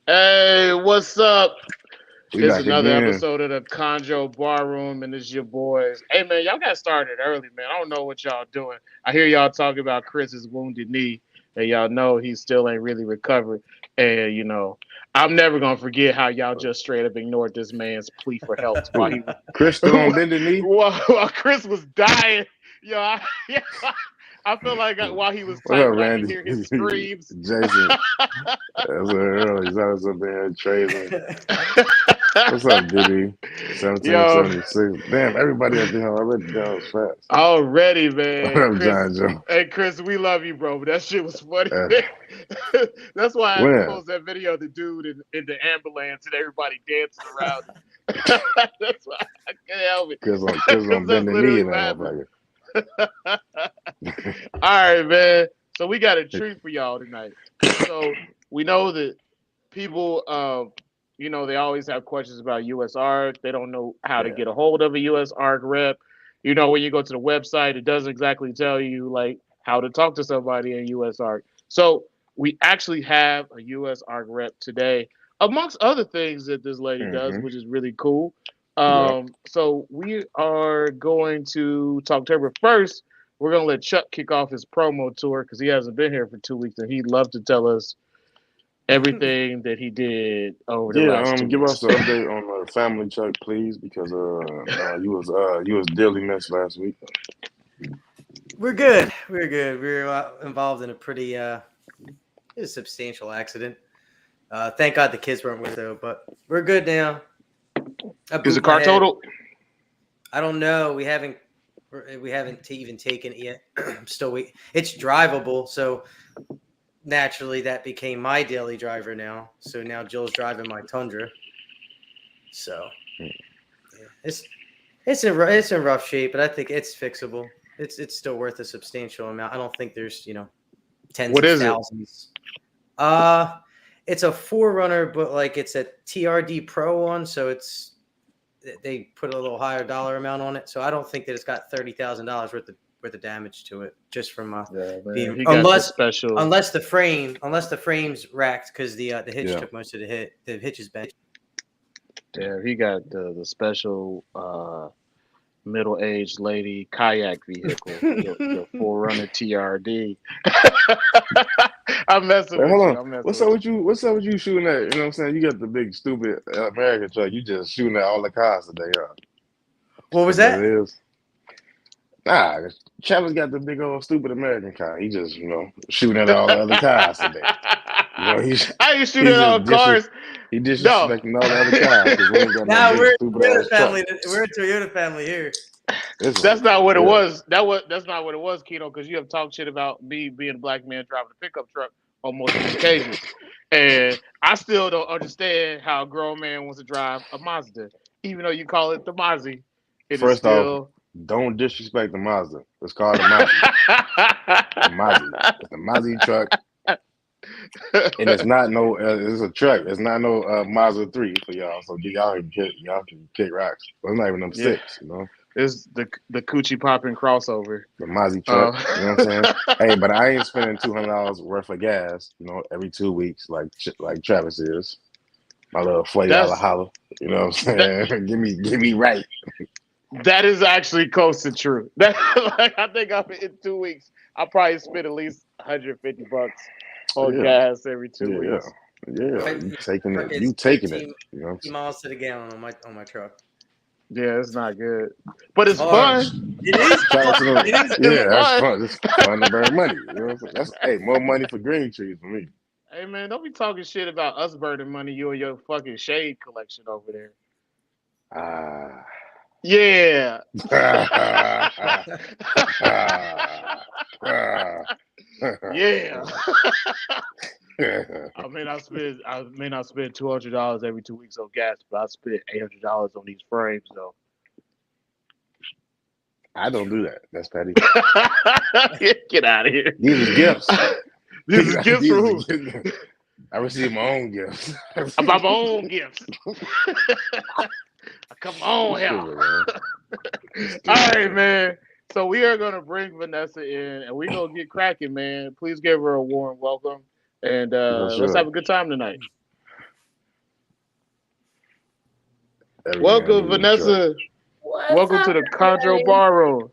Hey, what's up? We It's back another again. episode of the Chondro Bar Room, and it's your boys. Hey, man, y'all got started early, man. I don't know what y'all doing. I hear y'all talking about Chris's wounded knee, and y'all know he still ain't really recovered. And I'm never gonna forget how y'all just straight up ignored this man's plea for help while Who? he was Chris still on bended knee? while Chris was dying. Yo, yeah, I feel like while he was What up, typing, I could Randy? hear his screams. Jason. That's early. He's always up there trailing. What's up, Diddy? Yo, 1776. Damn, everybody up there already down fast. already, What man. up, Chris, John Joe? hey, Chris, we love you, bro. But that shit was funny, Uh, man. That's why I had to when? post that video of the dude in the ambulance and everybody dancing around him. That's why I can't help it. Chris on Because that's bended knee literally in that what happened. motherfucker. All right, man. So we got a treat for y'all tonight. So we know that people, they always have questions about U.S. ARC. They don't know how to Yeah. get a hold of a U.S. ARC rep. When you go to the website, it doesn't exactly tell you like how to talk to somebody in U.S. ARC. So we actually have a U.S. ARC rep today, amongst other things that this lady does, Mm-hmm. which is really cool. Yeah. So we are going to talk to her. But first, we're gonna let Chuck kick off his promo tour because he hasn't been here for 2 weeks, and he'd love to tell us everything that he did over the Yeah, last two give weeks. us an update on family, Chuck, please, because you was dearly missed last week. We're good. We're good. We're involved in a pretty it was a substantial accident. Thank God the kids weren't with though, but we're good now. I Is the booped my car head. total? I don't know. We haven't even taken it yet. I'm still waiting. It's drivable, so naturally that became my daily driver now. So now Jill's driving my Tundra. So yeah, it's in rough shape, but I think it's fixable. It's still worth a substantial amount. I don't think there's tens What of is it? thousands. Uh it's a Forerunner, but like it's a TRD Pro one, so they put a little higher dollar amount on it. So I don't think that it's got $30,000 worth of damage to it, just from Yeah, man. being He got the unless special. unless the frame's racked because the hitch Yeah. took most of the hit. The hitch is bent. Yeah, he got the special middle-aged lady kayak vehicle, the Forerunner TRD. I'm messing Wait, with hold you. on. I'm messing What's up with with you? What's up with you shooting at? You know what I'm saying? You got the big stupid American truck. You just shooting at all the cars today, huh? What was That's what it that? is. Nah, Travis got the big old stupid American car. He just shooting at you. all the other cars today. He's I ain't shoot he's at just all cars. he No. disrespecting all the other cars because we ain't got no Now big we're a stupid Toyota ass truck. family. We're a Toyota family here. It's That's like not for what it real. was. That's not what it was, Keno, because you have talked shit about me being a black man driving a pickup truck on multiple occasions. And I still don't understand how a grown man wants to drive a Mazda. Even though you call it the Mazda, it is First off, still don't disrespect the Mazda. It's called the Mazda. The Mazda. It's the Mazda truck, and it's not no. It's a truck. It's not no Mazda 3 for y'all. So y'all can kick rocks. Well, it's not even them yeah. six. It's the coochie popping crossover. The Mazda truck. Uh, You know what I'm saying? Hey, but I ain't spending $200 worth of gas. Every 2 weeks like Travis is. My little $40 that's holler. You know what I'm that saying? give me right. that is actually close to true. That like I think in 2 weeks I probably spend at least $150 on Yeah, gas every two yeah, yeah, weeks. yeah. My You taking truck it? You is taking it? 15 You know what I'm 50 miles to the gallon on my truck. Yeah, it's not good, but It's it's hard. fun. It is Shout out fun. to them. It is It's Yeah, good. that's fun. fun. It's fun to burn money. You know what I'm saying? That's more money for green trees for me. Hey man, don't be talking shit about us burning money. You and your fucking shade collection over there. Ah. Yeah. Yeah. I may not spend $200 every 2 weeks on gas, but I spend $800 on these frames though. I don't do that. That's petty. Get out of here. These was gifts. These is gifts These for are who? gifts. I received my own gifts. I buy my own gifts. Come on It's here. stupid, man. It's All stupid, right, man. man. So we are gonna bring Vanessa in, and we're gonna get cracking, man. Please give her a warm welcome, and For let's have sure. a good time tonight. Every man Welcome, needs a truck. Vanessa. What's Welcome to up, the Chondro everybody? Bar Room.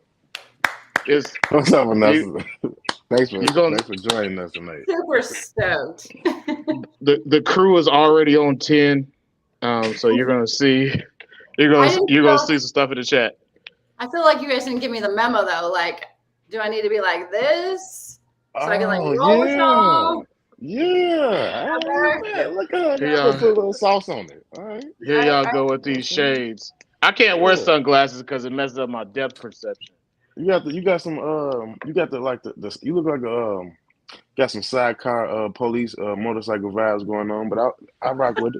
It's What's up, Vanessa? Thanks you gonna for joining us tonight. Super stoked. the crew is already on 10. So you're gonna see you're I gonna didn't you're gonna feel, see some stuff in the chat. I feel like you guys didn't give me the memo though. Like, do I need to be like this so I can like Oh roll with y'all? yeah. Okay. Man, look at Here that. Let's put a y'all, little sauce on it. All right. here y'all go with these shades. I can't wear Yeah. sunglasses because it messes up my depth perception. You got the you look like got some sidecar police motorcycle vibes going on, but I rock with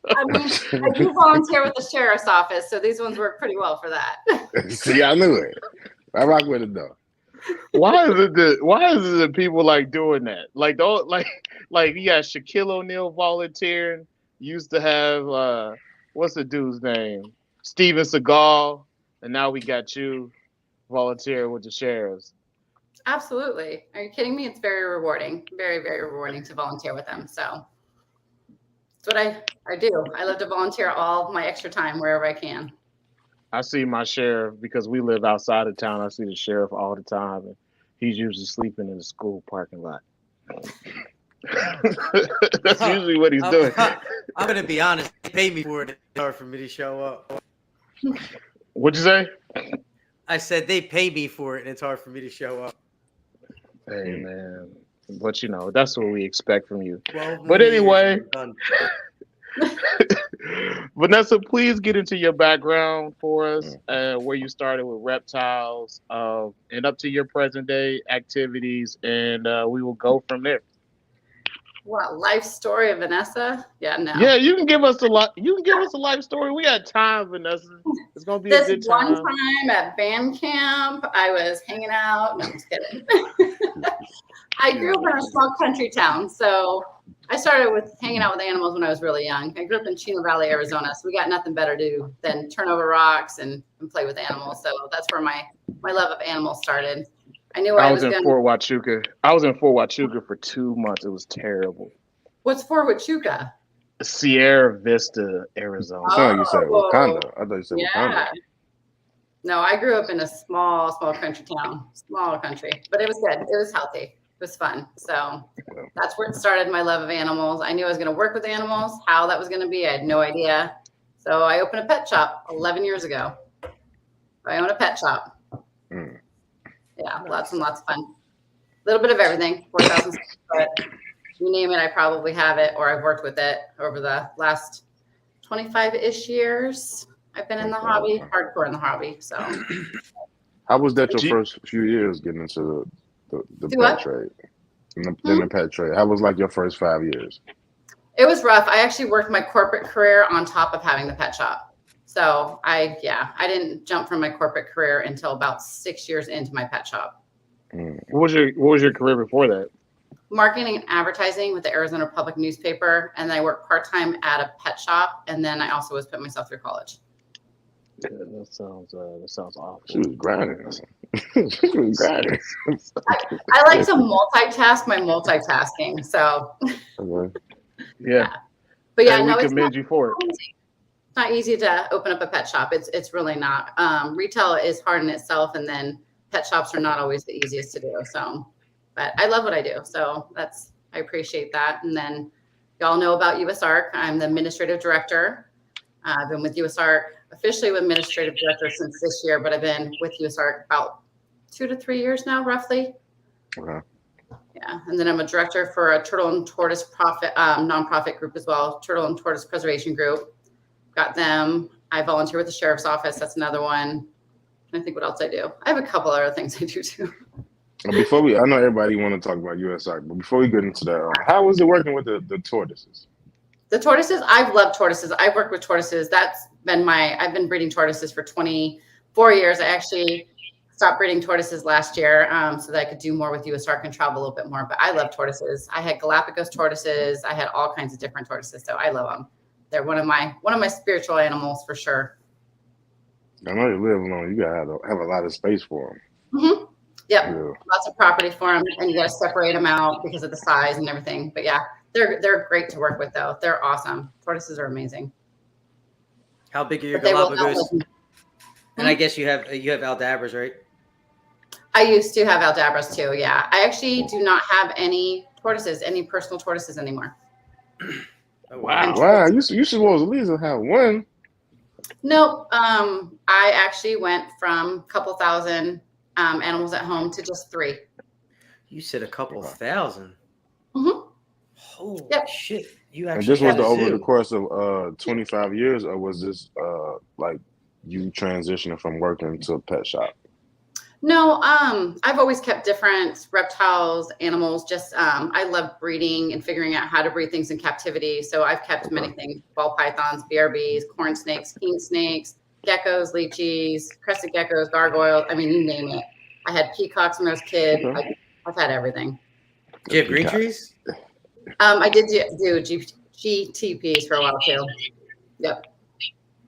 I mean, I do volunteer with the sheriff's office, so these ones work pretty well for that. it. See, I knew it. I rock with it though. Why is it that people like doing that? Like don't like you got Shaquille O'Neal volunteering. Used to have what's the dude's name? Steven Seagal, and now we got you volunteering with the sheriffs. Absolutely. Are you kidding me? It's very rewarding. Very, very rewarding to volunteer with them. So that's what I do. I love to volunteer all my extra time wherever I can. I see my sheriff because we live outside of town. I see the sheriff all the time, and he's usually sleeping in the school parking lot. That's usually what he's doing. I'm gonna be honest. They pay me for it. It's hard for me to show up. What'd you say? I said they pay me for it, and it's hard for me to show up. Hey man, but you know that's what we expect from you. 12 But more years anyway, and we're done. Vanessa, please get into your background for us, where you started with reptiles, and up to your present day activities, and we will go from there. What, life story of Vanessa? Yeah, no. Yeah, you can give us a lot. You can give us a life story. We got time, Vanessa. It's gonna be a This good one time. time at band camp, I was hanging out. No, I'm just kidding. I grew up in a small country town, so I started with hanging out with animals when I was really young. I grew up in Chino Valley, Arizona, so we got nothing better to do than turn over rocks and play with animals. So that's where my love of animals started. I knew I was in Fort Huachuca. I was in Fort Huachuca for 2 months. It was terrible. What's Fort Huachuca? Sierra Vista, Arizona. It sounded like you said Wakanda. I thought you said Wakanda. No, I grew up in a small country town, small country, but it was good. It was healthy. It was fun. So that's where it started, my love of animals. I knew I was going to work with animals. How that was going to be, I had no idea. So I opened a pet shop 11 years ago. I own a pet shop. Yeah, lots and lots of fun. A little bit of everything. 4,000 square foot. You name it, I probably have it, or I've worked with it over the last 25-ish years. I've been in the hobby, hardcore in the hobby. So, how was that your first few years getting into the pet trade? In the pet trade, how was like your first 5 years? It was rough. I actually worked my corporate career on top of having the pet shop. So I didn't jump from my corporate career until about 6 years into my pet shop. What was your career before that? Marketing and advertising with the Arizona Public newspaper, and then I worked part-time at a pet shop, and then I also was putting myself through college. That sounds awful. She was grinding. She was grinding. I like to multitask my multitasking. So yeah. But yeah, and no, we it's commend you for it. It's not easy to open up a pet shop. It's really not. Retail is hard in itself, and then pet shops are not always the easiest to do. So, but I love what I do. So I appreciate that. And then y'all know about USARC. I'm the administrative director. I've been with USARC, officially with administrative director since this year, but I've been with USARC about 2 to 3 years now, roughly. Yeah, and then I'm a director for a turtle and tortoise nonprofit group as well, Turtle and Tortoise Preservation Group. Got them. I volunteer with the sheriff's office. That's another one. I think what else I do. I have a couple other things I do too. I know everybody want to talk about USARC, but before we get into that, how was it working with the tortoises? The tortoises, I've loved tortoises. I've worked with tortoises. I've been breeding tortoises for 24 years. I actually stopped breeding tortoises last year so that I could do more with USARC and travel a little bit more. But I love tortoises. I had Galapagos tortoises. I had all kinds of different tortoises. So I love them. They're one of my spiritual animals for sure. I know you live alone. You gotta have a lot of space for them. Mm-hmm. Yep, Yeah. Lots of property for them, and you got to separate them out because of the size and everything. But yeah, they're great to work with though. They're awesome. Tortoises are amazing. How big are your But they will not Galapagos? let me. And I guess you have Aldabras, right? I used to have Aldabras too. Yeah, I actually do not have any personal tortoises anymore. Oh, Wow. Wow, you supposed at least have one. Nope. I actually went from a couple thousand animals at home to just 3. You said a couple thousand. Mm-hmm. Holy Yep. shit! You And actually this was had a over the zoo. course of 25 years, or was this like you transitioning from working to a pet shop? No, I've always kept different reptiles, animals. Just I love breeding and figuring out how to breed things in captivity. So I've kept many things: ball pythons, BRBs, corn snakes, king snakes, geckos, leeches, crested geckos, gargoyles. I mean, you name it. I had peacocks when I was a kid. Okay. I've had everything. Do you have green trees? I did do GTPs for a while too. Yep.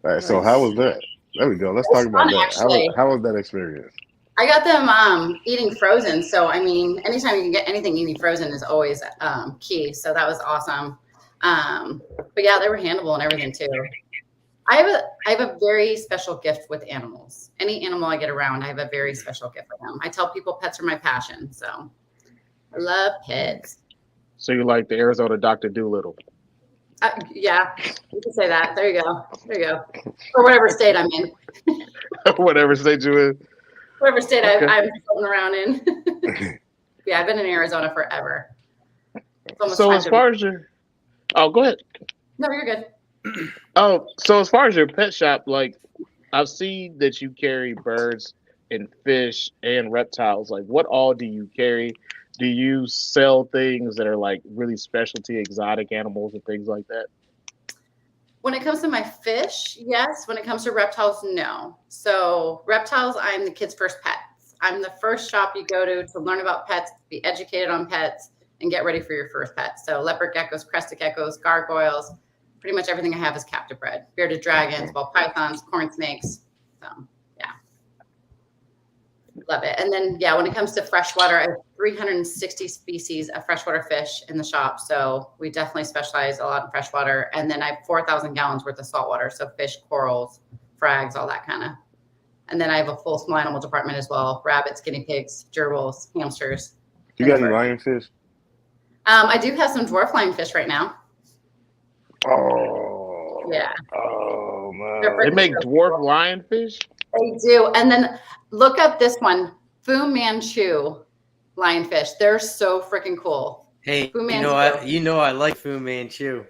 All right, so how was that? There we go. Let's talk about Fun, that. actually. How was that experience? I got them eating frozen. So, I mean, anytime you can get anything eating frozen is always key. So that was awesome. But yeah, they were handleable and everything too. I have a very special gift with animals. Any animal I get around, I have a very special gift for them. I tell people pets are my passion. So I love pets. So you like the Arizona Dr. Doolittle? Yeah, you can say that. There you go. There you go. Or whatever state I'm in. Whatever state you in. Whatever state Okay. I'm floating around in. Yeah, I've been in Arizona forever. It's almost So time as to- far as your, oh, go ahead. No, you're good. Oh, so as far as your pet shop, like I've seen that you carry birds and fish and reptiles. Like, what all do you carry? Do you sell things that are like really specialty, exotic animals and things like that? When it comes to my fish, yes. When it comes to reptiles, no. So reptiles, I'm the kids' first pets. I'm the first shop you go to learn about pets, be educated on pets, and get ready for your first pet. So leopard geckos, crested geckos, gargoyles, pretty much everything I have is captive bred. Bearded dragons, ball pythons, corn snakes. So yeah. Love it. And then, yeah, when it comes to freshwater, I have 360 species of freshwater fish in the shop. So we definitely specialize a lot in freshwater. And then I have 4,000 gallons worth of saltwater. So fish, corals, frags, all that kind of. And then I have a full small animal department as well. Rabbits, guinea pigs, gerbils, hamsters. You got any lionfish? I do have some dwarf lionfish right now. Oh. Yeah. Oh, man. They make dwarf lionfish? They do. And then look up this one, Fu Manchu lionfish. They're so freaking cool. Hey, Fu you know I like Fu Manchu.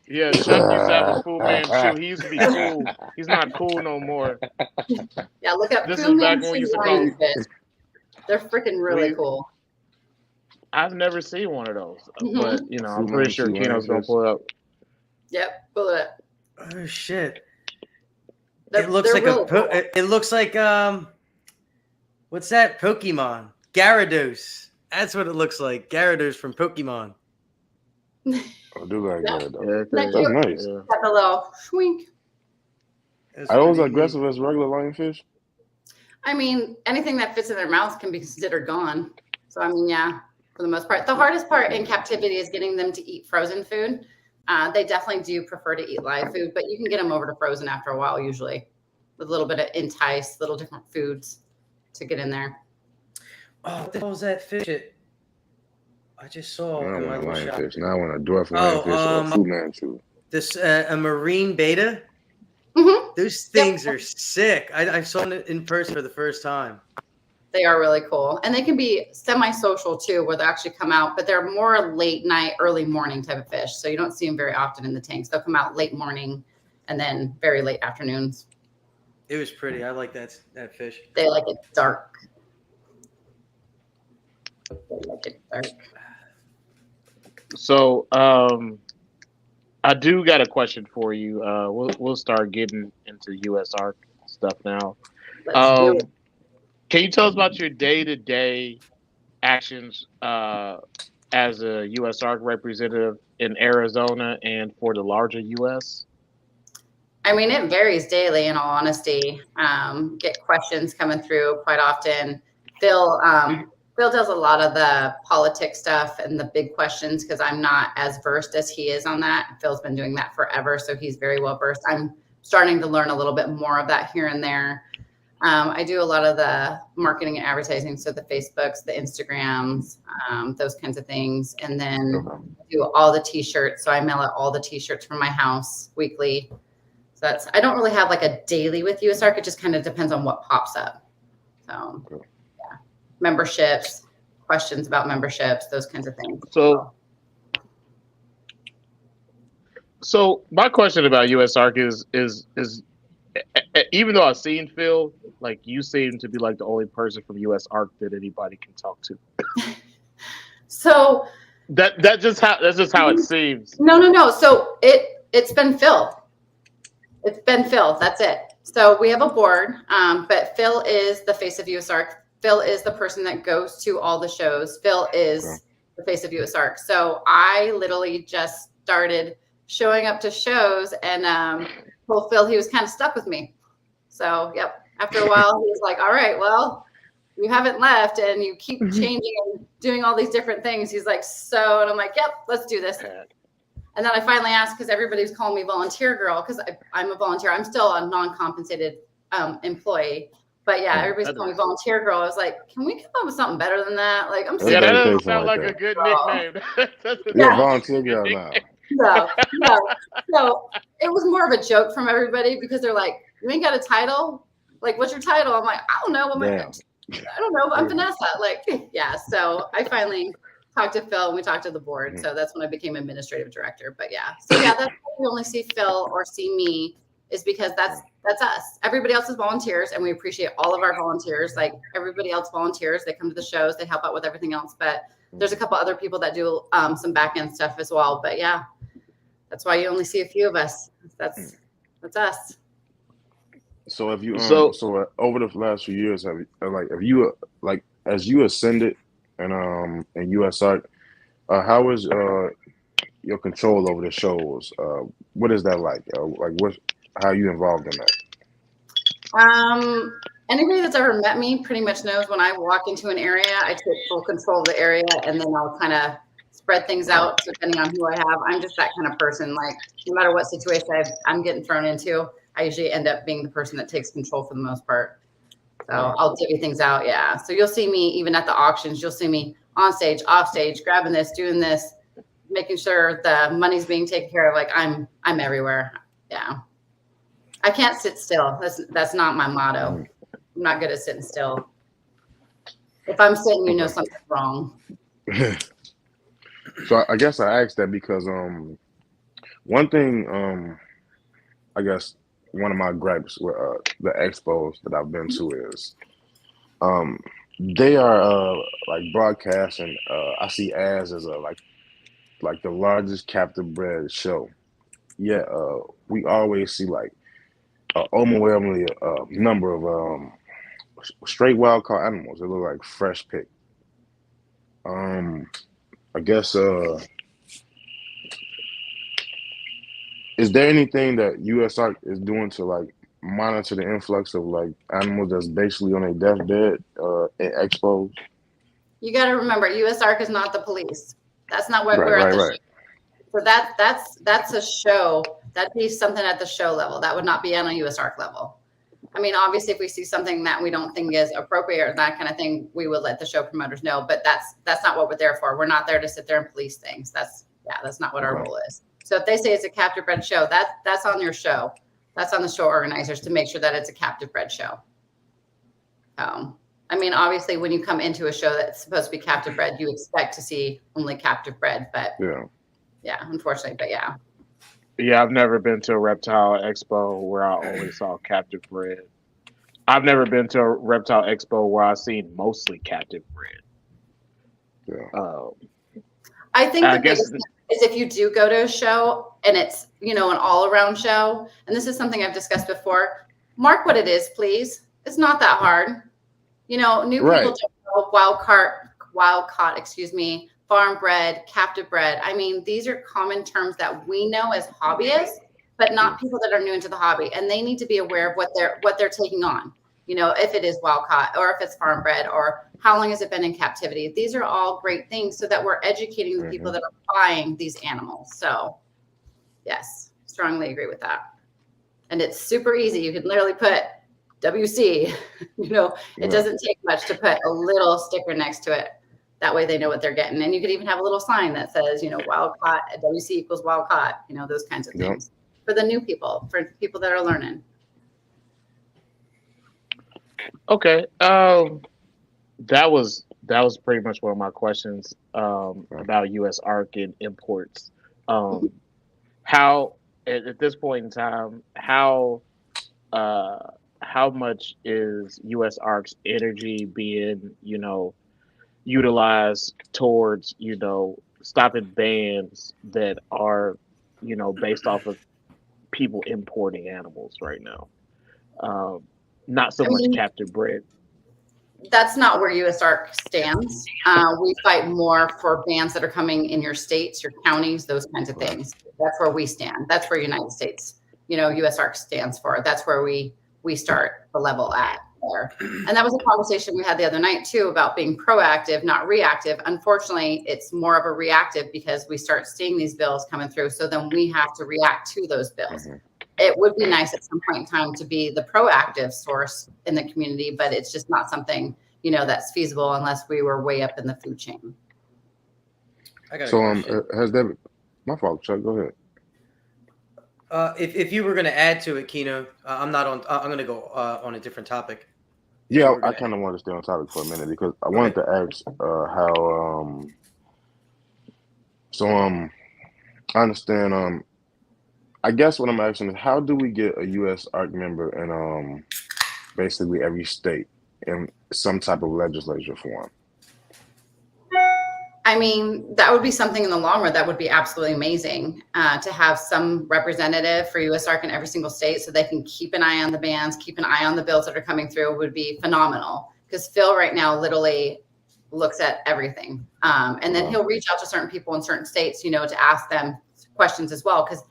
Yeah, Chuck used to have a Fu Manchu. He used to be cool. He's not cool no more. Yeah, look up This Fu is back when we Manchu used to call- lionfish. They're freaking really cool. I've never seen one of those, Mhm. but you know, I'm Fu pretty sure Manchu Keno's gonna lionfish. pull it up. Yep, pull it up. Oh shit! They're- It looks they're like really cool. it looks like what's that Pokemon? Gyarados. That's what it looks like. Gyarados from Pokemon. I do like Yeah. that, though. Yeah, Like That's you- nice. yeah. Got the little schwink. That's Are those pretty aggressive as regular lionfish? I mean, anything that fits in their mouth can be considered gone. So, I mean, yeah, for the most part. The hardest part in captivity is getting them to eat frozen food. They definitely do prefer to eat live food, but you can get them over to frozen after a while, usually, with a little bit of entice, little different foods to get in there. Oh, what the hell was that fish? I just saw I in my want a little shop. lionfish. Now I want a dwarf Oh, lionfish or Fu Manchu. This a marine beta. Mhm. Those things are sick. I saw it in person for the first time. They are really cool. And they can be semi-social too, where they actually come out, but they're more late night, early morning type of fish. So you don't see them very often in the tanks. They'll come out late morning and then very late afternoons. It was pretty. I like that fish. They like it dark. They like it dark. So, I do got a question for you. We'll start getting into USARK stuff now. Let's do it. Can you tell us about your day-to-day actions as a USARK representative in Arizona and for the larger US? I mean, it varies daily, in all honesty. Get questions coming through quite often. Phil does a lot of the politics stuff and the big questions because I'm not as versed as he is on that. Phil's been doing that forever, so he's very well versed. I'm starting to learn a little bit more of that here and there. I do a lot of the marketing and advertising, so the Facebooks, the Instagrams, those kinds of things, and then do all the T-shirts. So I mail out all the T-shirts from my house weekly. So I don't really have like a daily with USARC. It just kind of depends on what pops up. So yeah, memberships, questions about memberships, those kinds of things. So my question about USARC is even though I've seen Phil, like you seem to be like the only person from USARC that anybody can talk to. So that's just how it seems. No. So it's been Phil. It's been Phil. That's it. So we have a board, but Phil is the face of USARC. Phil is the person that goes to all the shows. Phil is the face of USARC. So I literally just started showing up to shows, and told Phil he was kind of stuck with me. So yep. After a while, he was like, "All right, well, you haven't left, and you keep changing and doing all these different things." He's like, "So," and I'm like, "Yep, let's do this." And then I finally asked, because everybody's calling me volunteer girl, because I'm a volunteer. I'm still a non-compensated employee. But yeah, everybody's calling me volunteer girl. I was like, can we come up with something better than that? Like, I'm that doesn't sound like a good nickname. You're a volunteer girl now. No. So it was more of a joke from everybody, because they're like, "You ain't got a title? Like, what's your title?" I'm like, "I don't know. I don't know. I'm Vanessa." Like, yeah. So I finally talked to Phil, and we talked to the board. So that's when I became administrative director. But yeah, so yeah, that's why we only see Phil or see me, is because that's us. Everybody else is volunteers, and we appreciate all of our volunteers. Like, everybody else volunteers. They come to the shows. They help out with everything else. But there's a couple other people that do some back end stuff as well. But yeah, that's why you only see a few of us. That's us. So have you over the last few years, have you as you ascended and USARC, how is your control over the shows? What is that like? How are you involved in that? Anybody that's ever met me pretty much knows when I walk into an area, I take full control of the area, and then I'll kind of spread things out depending on who I have. I'm just that kind of person. Like, no matter what situation I'm getting thrown into, I usually end up being the person that takes control for the most part. So I'll divvy things out. Yeah. So you'll see me even at the auctions. You'll see me on stage, off stage, grabbing this, doing this, making sure the money's being taken care of. Like, I'm everywhere. Yeah. I can't sit still. That's not my motto. I'm not good at sitting still. If I'm sitting, you know something's wrong. So I guess I asked that because one thing I guess one of my gripes with the expos that I've been to is they are like broadcasting. I see ads as like the largest captive bred show. Yeah, we always see like overwhelmingly number of straight wild caught animals. They look like fresh picked. I guess is there anything that USARC is doing to like monitor the influx of like animals that's basically on a deathbed at expos? You got to remember, USARC is not the police. That's not what we're at the show. So that's a show. That'd be something at the show level. That would not be on a USARC level. I mean, obviously, if we see something that we don't think is appropriate or that kind of thing, we would let the show promoters know. But that's not what we're there for. We're not there to sit there and police things. That's not what our role is. So if they say it's a captive bred show, that's on your show. That's on the show organizers to make sure that it's a captive bred show. I mean, obviously, when you come into a show that's supposed to be captive bred, you expect to see only captive bred. But yeah, unfortunately, but yeah. Yeah, I've never been to a reptile expo where I only saw captive bred. I've never been to a reptile expo where I've seen mostly captive bred. Yeah. I think the biggest thing is if you do go to a show and it's, an all-around show, and this is something I've discussed before, mark what it is, please. It's not that hard. New people don't know wild caught, farm bred, captive bred. I mean, these are common terms that we know as hobbyists, but not people that are new into the hobby. And they need to be aware of what they're taking on. If it is wild caught or if it's farm bred or how long has it been in captivity. These are all great things so that we're educating the people that are buying these animals. So yes, strongly agree with that. and it's super easy. You can literally put WC, it doesn't take much to put a little sticker next to it. That way they know what they're getting. And you could even have a little sign that says, wild caught, WC equals wild caught, those kinds of things for the new people, for people that are learning. Okay. That was pretty much one of my questions about U.S. ARC and imports. How at this point in time, how much is U.S. ARC's energy being utilized towards stopping bans that are based off of people importing animals right now? Not so much captive bred. That's not where USARC stands. We fight more for bans that are coming in your states, your counties, those kinds of things. That's where we stand. That's where United States, USARC stands for. That's where we start the level at there. And that was a conversation we had the other night too about being proactive, not reactive. Unfortunately, it's more of a reactive because we start seeing these bills coming through. So then we have to react to those bills. It would be nice at some point in time to be the proactive source in the community, but it's just not something, that's feasible unless we were way up in the food chain. So, has that, my fault, Chuck, go ahead. If you were going to add to it, Keno, I'm going to go on a different topic. Yeah, I kind of want to stay on topic for a minute because I wanted to ask how, I understand, I guess what I'm asking is how do we get a U.S. ARC member in basically every state in some type of legislature form? I mean, that would be something in the long run that would be absolutely amazing to have some representative for U.S. ARC in every single state so they can keep an eye on the bans, keep an eye on the bills that are coming through would be phenomenal. Because Phil right now literally looks at everything. And then he'll reach out to certain people in certain states, to ask them questions as well. Because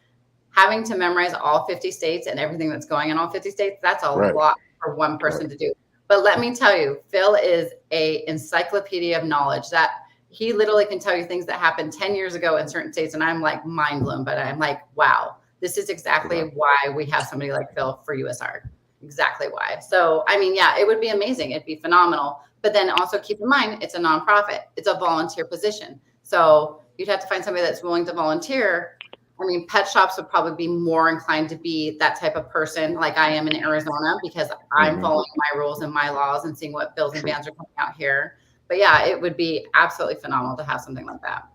having to memorize all 50 states and everything that's going in all 50 states, that's a lot for one person to do. But let me tell you, Phil is a encyclopedia of knowledge that he literally can tell you things that happened 10 years ago in certain states. And I'm like mind blown, but I'm like, wow, this is exactly why we have somebody like Phil for US ARC. Exactly why. So, I mean, yeah, it would be amazing. It'd be phenomenal. But then also keep in mind, it's a nonprofit. It's a volunteer position. So you'd have to find somebody that's willing to volunteer. I mean, pet shops would probably be more inclined to be that type of person like I am in Arizona because I'm following my rules and my laws and seeing what bills and bans are coming out here. But yeah, it would be absolutely phenomenal to have something like that.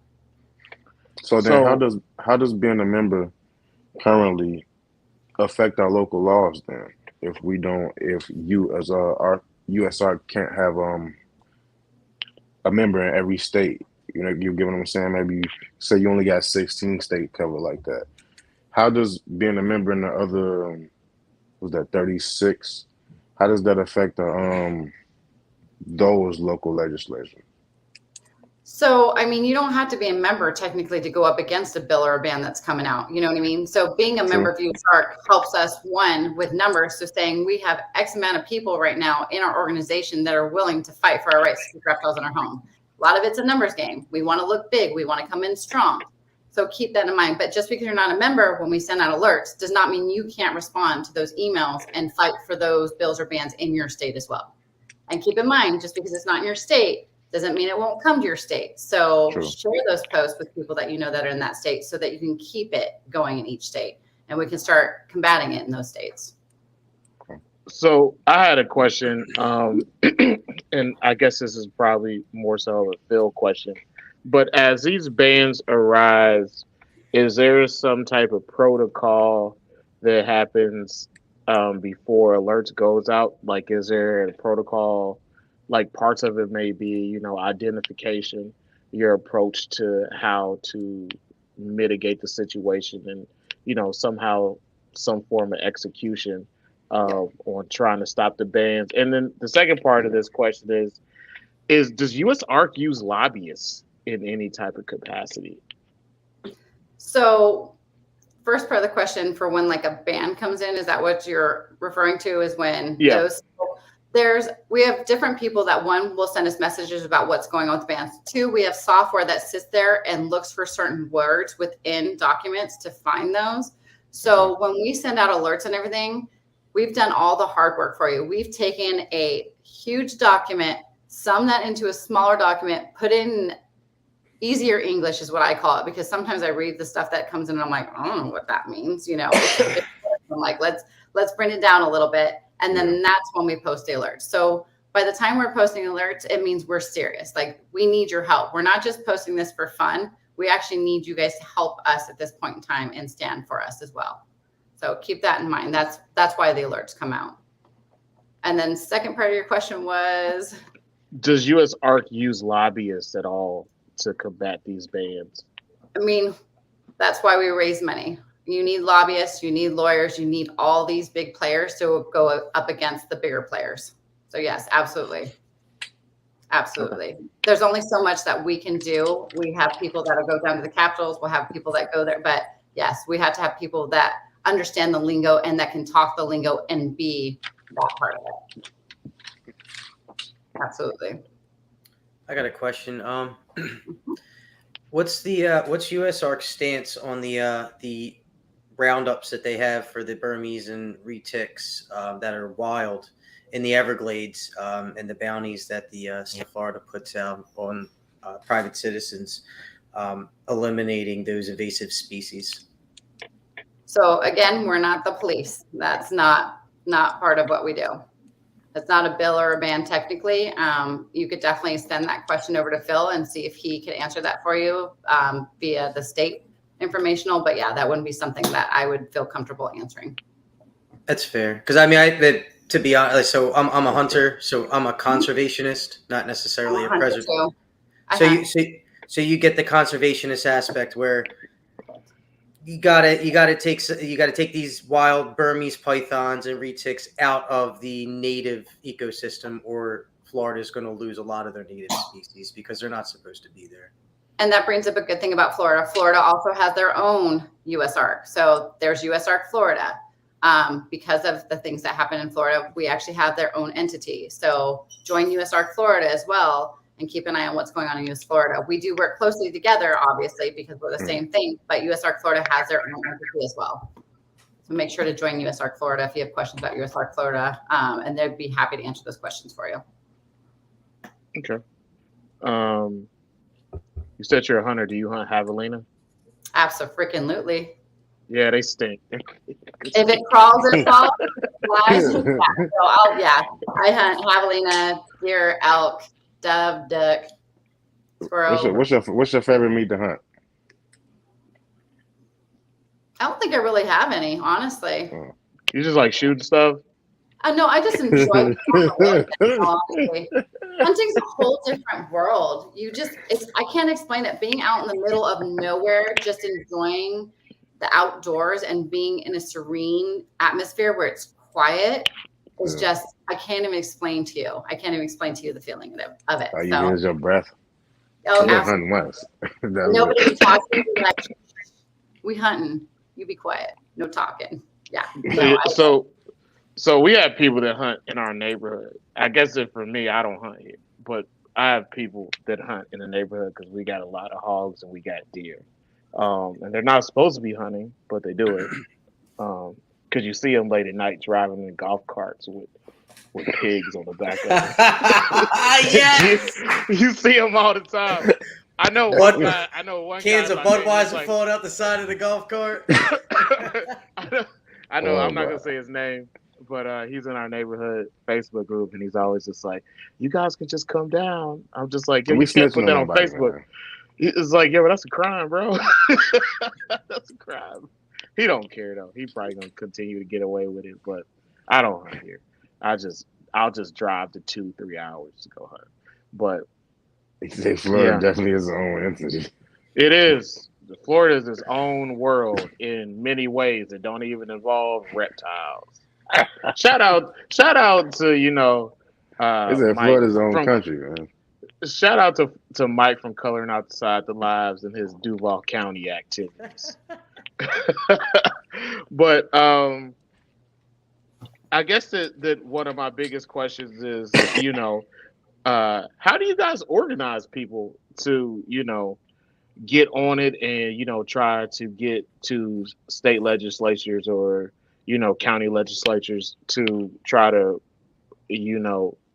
So then how does being a member currently affect our local laws then? If you as our US ARC can't have a member in every state, you get what I'm saying? Maybe say you only got 16 state covered like that. How does being a member in the other, was that 36? How does that affect those local legislation? So, I mean, you don't have to be a member technically to go up against a bill or a ban that's coming out. You know what I mean? So being a member of US ARC helps us, one, with numbers. So saying we have X amount of people right now in our organization that are willing to fight for our rights to keep reptiles in our home. A lot of it's a numbers game. We want to look big. We want to come in strong. So keep that in mind. But just because you're not a member, when we send out alerts, does not mean you can't respond to those emails and fight for those bills or bans in your state as well. And keep in mind, just because it's not in your state doesn't mean it won't come to your state. So share those posts with people that that are in that state so that you can keep it going in each state and we can start combating it in those states. So I had a question, and I guess this is probably more so a Phil question. But as these bans arise, is there some type of protocol that happens before alerts goes out? Like, is there a protocol? Like, parts of it may be, identification, your approach to how to mitigate the situation, and somehow some form of execution on trying to stop the bans. And then the second part of this question is does US ARC use lobbyists in any type of capacity? So first part of the question for when like a ban comes in, is that what you're referring to? Is when we have different people that one will send us messages about what's going on with the bans. Two, we have software that sits there and looks for certain words within documents to find those. So when we send out alerts and everything, we've done all the hard work for you. We've taken a huge document, summed that into a smaller document, put in easier English is what I call it, because sometimes I read the stuff that comes in and I'm like, I don't know what that means. You know, I'm like, let's bring it down a little bit. And then that's when we post the alerts. So by the time we're posting alerts, it means we're serious. Like, we need your help. We're not just posting this for fun. We actually need you guys to help us at this point in time and stand for us as well. So keep that in mind. That's why the alerts come out. And then second part of your question was, does US ARC use lobbyists at all to combat these bans? I mean, that's why we raise money. You need lobbyists, you need lawyers, you need all these big players to go up against the bigger players. So yes, absolutely. Absolutely. There's only so much that we can do. We have people that'll go down to the capitals. We'll have people that go there. But yes, we have to have people that understand the lingo and that can talk the lingo and be that part of it. Absolutely. I got a question. What's US ARC's stance on the roundups that they have for the Burmese and retics that are wild in the Everglades, and the bounties that the state of Florida puts out on private citizens, eliminating those invasive species? So again, we're not the police. That's not part of what we do. It's not a bill or a ban technically. You could definitely send that question over to Phil and see if he could answer that for you via the state informational. But yeah, that wouldn't be something that I would feel comfortable answering. That's fair. Because I mean, to be honest, so I'm a hunter, so I'm a conservationist, not necessarily a preserver. So you get the conservationist aspect where you gotta take these wild Burmese pythons and retics out of the native ecosystem, or Florida is going to lose a lot of their native species because they're not supposed to be there. And that brings up a good thing about Florida. Florida also has their own US ARC. So there's US ARC Florida. Because of the things that happen in Florida, we actually have their own entity. So join US ARC Florida as well and keep an eye on what's going on in US Florida. We do work closely together, obviously, because we're the same thing, but US ARC Florida has their own entity as well. So make sure to join US ARC Florida if you have questions about US ARC Florida, and they'd be happy to answer those questions for you. Okay. You said you're a hunter. Do you hunt javelina? Absolutely. Yeah, they stink. If it crawls, it falls. Flies, I hunt javelina, deer, elk, dove, duck, squirrel. What's your favorite meat to hunt? I don't think I really have any, honestly. You just like shooting stuff? No, I just enjoy it, honestly. Hunting's a whole different world. I can't explain it. Being out in the middle of nowhere, just enjoying the outdoors and being in a serene atmosphere where it's quiet is just, I can't even explain to you. I can't even explain to you the feeling of it. You use your breath. Oh, absolutely. Once. Nobody talking. Like, we hunting. You be quiet. No talking. Yeah. No, So we have people that hunt in our neighborhood. I guess for me, I don't hunt here, but I have people that hunt in the neighborhood because we got a lot of hogs and we got deer. And they're not supposed to be hunting, but they do it. Because you see them late at night driving in golf carts with pigs on the back of them. Yes! you see them all the time. I know one guy. Cans of Budweiser falling out the side of the golf cart. I know. I'm not gonna say his name, but he's in our neighborhood Facebook group, and he's always just like, "You guys can just come down." I'm just like, "Yo, you can't put that on Facebook." Man. It's like, "Yeah, but that's a crime, bro. That's a crime." He don't care though. He probably gonna continue to get away with it, but I don't hunt here. I'll just drive to 2-3 hours to go hunt. But Florida definitely is its own entity. It is. Florida is its own world in many ways that don't even involve reptiles. Shout out to Florida's own country, man. Shout out to Mike from Coloring Outside the Lives and his Duval County activities. But I guess that one of my biggest questions is, how do you guys organize people to, get on it and try to get to state legislatures or county legislatures to try to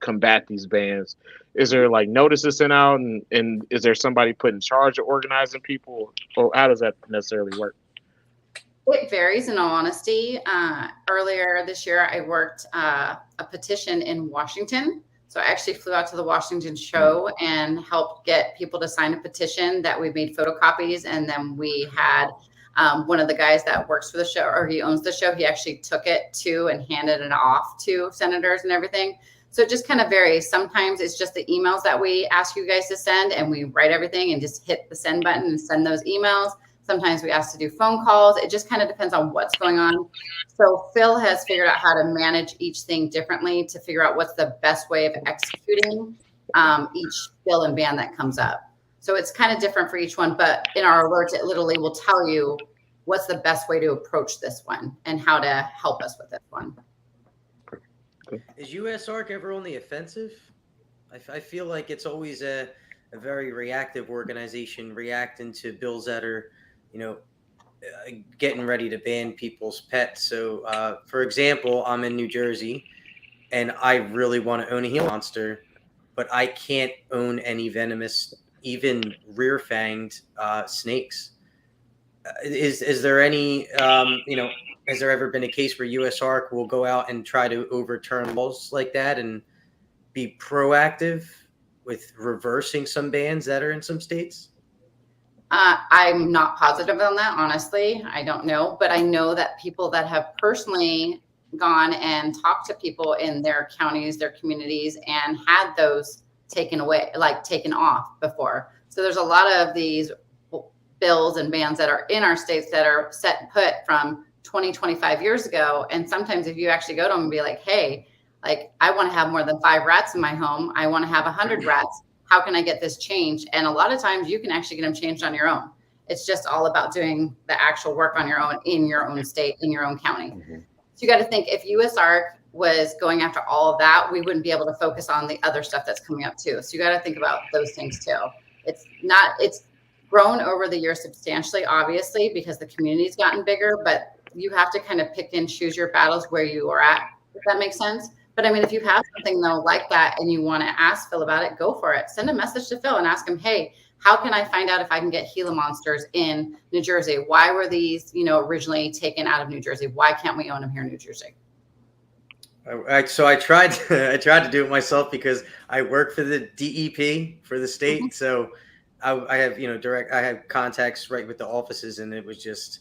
combat these bans? Is there like notices sent out, and is there somebody put in charge of organizing people, or how does that necessarily work? It varies, in all honesty. Earlier this year, I worked a petition in Washington. So I actually flew out to the Washington show and helped get people to sign a petition that we made photocopies. And then we had one of the guys that works for the show, or he owns the show, he actually took it to and handed it off to senators and everything. So it just kind of varies. Sometimes it's just the emails that we ask you guys to send, and we write everything and just hit the send button and send those emails. Sometimes we ask to do phone calls. It just kind of depends on what's going on. So Phil has figured out how to manage each thing differently to figure out what's the best way of executing each bill and ban that comes up. So it's kind of different for each one, but in our alerts, it literally will tell you what's the best way to approach this one and how to help us with this one. Is USARC ever on the offensive? I feel like it's always a very reactive organization, reacting to bills that are getting ready to ban people's pets. So, for example, I'm in New Jersey, and I really want to own a Gila monster, but I can't own any venomous, even rear-fanged snakes. Is there any, has there ever been a case where USARC will go out and try to overturn laws like that and be proactive with reversing some bans that are in some states? I'm not positive on that, honestly. I don't know, but I know that people that have personally gone and talked to people in their counties, their communities, and had those taken away, like taken off before. So there's a lot of these bills and bans that are in our states that are set and put from 20, 25 years ago. And sometimes if you actually go to them and be like, hey, like, I want to have more than 5 rats in my home. I want to have 100 rats. How can I get this changed? And a lot of times you can actually get them changed on your own. It's just all about doing the actual work on your own, in your own state, in your own county. Mm-hmm. So you got to think, if USARC was going after all of that, we wouldn't be able to focus on the other stuff that's coming up too. So you got to think about those things too. It's grown over the years substantially, obviously, because the community's gotten bigger, but you have to kind of pick and choose your battles where you are at, if that makes sense. But I mean, if you have something though like that and you want to ask Phil about it, go for it. Send a message to Phil and ask him, hey, how can I find out if I can get Gila monsters in New Jersey? Why were these, originally taken out of New Jersey? Why can't we own them here in New Jersey? So I tried to do it myself because I work for the DEP for the state. Mm-hmm. So I have, I have contacts right with the offices, and it was just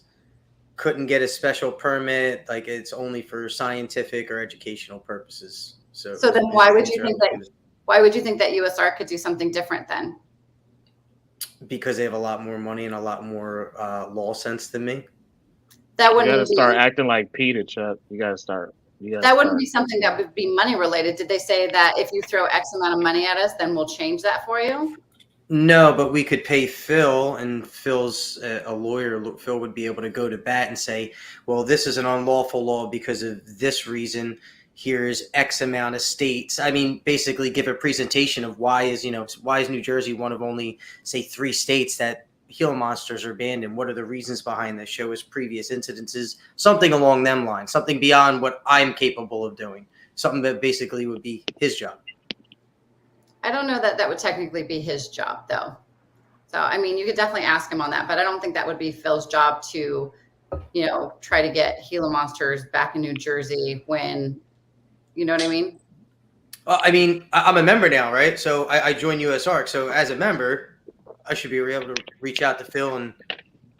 couldn't get a special permit. Like, it's only for scientific or educational purposes. So then why would you think that USARC could do something different then? Because they have a lot more money and a lot more law sense than me. That wouldn't you gotta start acting like Peter, Chuck. That wouldn't be something that would be money related. Did they say that if you throw X amount of money at us, then we'll change that for you? No, but we could pay Phil, and Phil's a lawyer. Phil would be able to go to bat and say, well, this is an unlawful law because of this reason. Here's X amount of states. I mean, basically give a presentation of why is New Jersey one of only, say, 3 states that Gila monsters are banned, and what are the reasons behind this? Show us previous incidences, something along them lines, something beyond what I'm capable of doing, something that basically would be his job. I don't know that would technically be his job, though. So, I mean, you could definitely ask him on that, but I don't think that would be Phil's job to, try to get Gila monsters back in New Jersey when, you know what I mean? I mean, I'm a member now, right? So I joined USARC. So as a member, I should be able to reach out to Phil and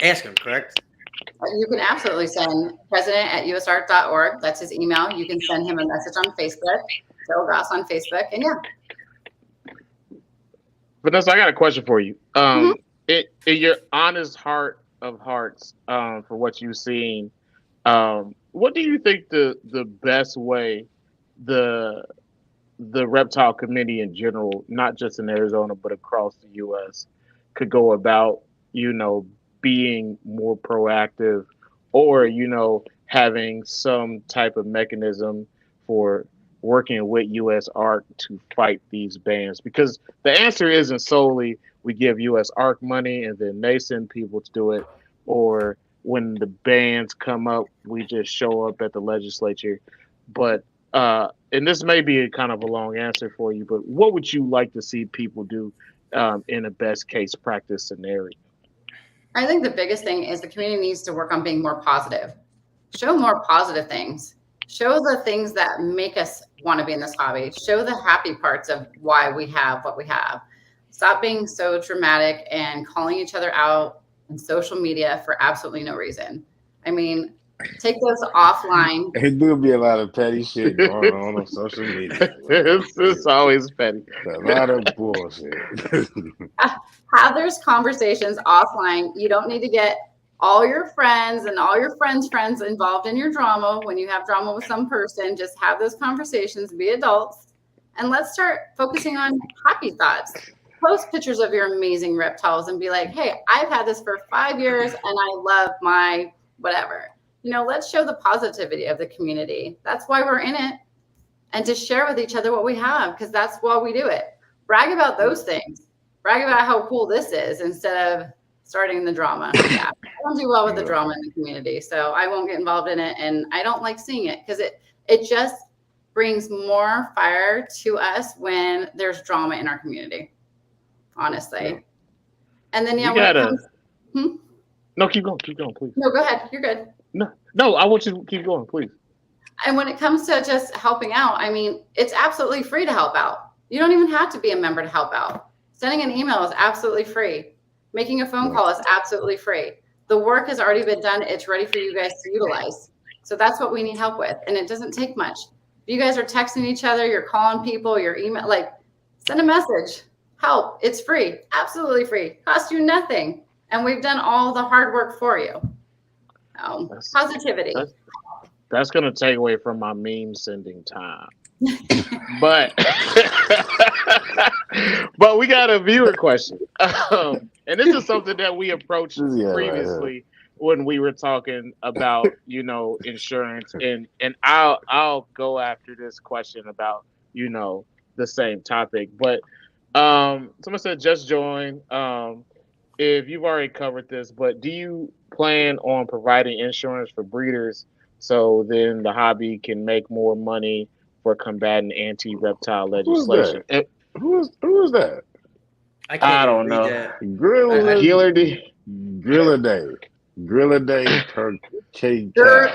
ask him, correct? You can absolutely send president@usarc.org. That's his email. You can send him a message on Facebook, Phil Gross on Facebook, and yeah. Vanessa, I got a question for you. In your honest heart of hearts, for what you've seen, what do you think the best way the reptile community in general, not just in Arizona but across the U.S., could go about, being more proactive, or having some type of mechanism for working with U.S. ARC to fight these bans? Because the answer isn't solely we give U.S. ARC money and then they send people to do it, or when the bans come up, we just show up at the legislature. But and this may be a kind of a long answer for you, but what would you like to see people do in a best case practice scenario? I think the biggest thing is the community needs to work on being more positive. Show more positive things. Show the things that make us want to be in this hobby. Show the happy parts of why we have what we have. Stop being so dramatic and calling each other out in social media for absolutely no reason. I mean, take those offline. There do be a lot of petty shit going on social media. It's always petty. A lot of bullshit. Have those conversations offline. You don't need to get all your friends and all your friends' friends involved in your drama. When you have drama with some person, just have those conversations, be adults, and let's start focusing on happy thoughts. Post pictures of your amazing reptiles and be like, hey, I've had this for 5 years and I love my whatever. Let's show the positivity of the community. That's why we're in it. And to share with each other what we have, because that's why we do it. Brag about those things. Brag about how cool this is instead of starting the drama. Yeah, I don't do well with the drama in the community, so I won't get involved in it. And I don't like seeing it because it just brings more fire to us when there's drama in our community, honestly. And then, No, keep going, please. No, go ahead. You're good. No, I want you to keep going, please. And when it comes to just helping out, I mean, it's absolutely free to help out. You don't even have to be a member to help out. Sending an email is absolutely free. Making a phone call is absolutely free. The work has already been done. It's ready for you guys to utilize. So that's what we need help with. And it doesn't take much. If you guys are texting each other, you're calling people, you're email, send a message. Help. It's free. Absolutely free. Cost you nothing. And we've done all the hard work for you. Positivity. That's going to take away from my meme sending time. but we got a viewer question. And this is something that we approached previously when we were talking about, insurance. And I'll go after this question about, the same topic. But someone said just join. If you've already covered this, but do you plan on providing insurance for breeders so then the hobby can make more money for combating anti-reptile legislation? Who is that? I don't know. Grilla Day per K cow.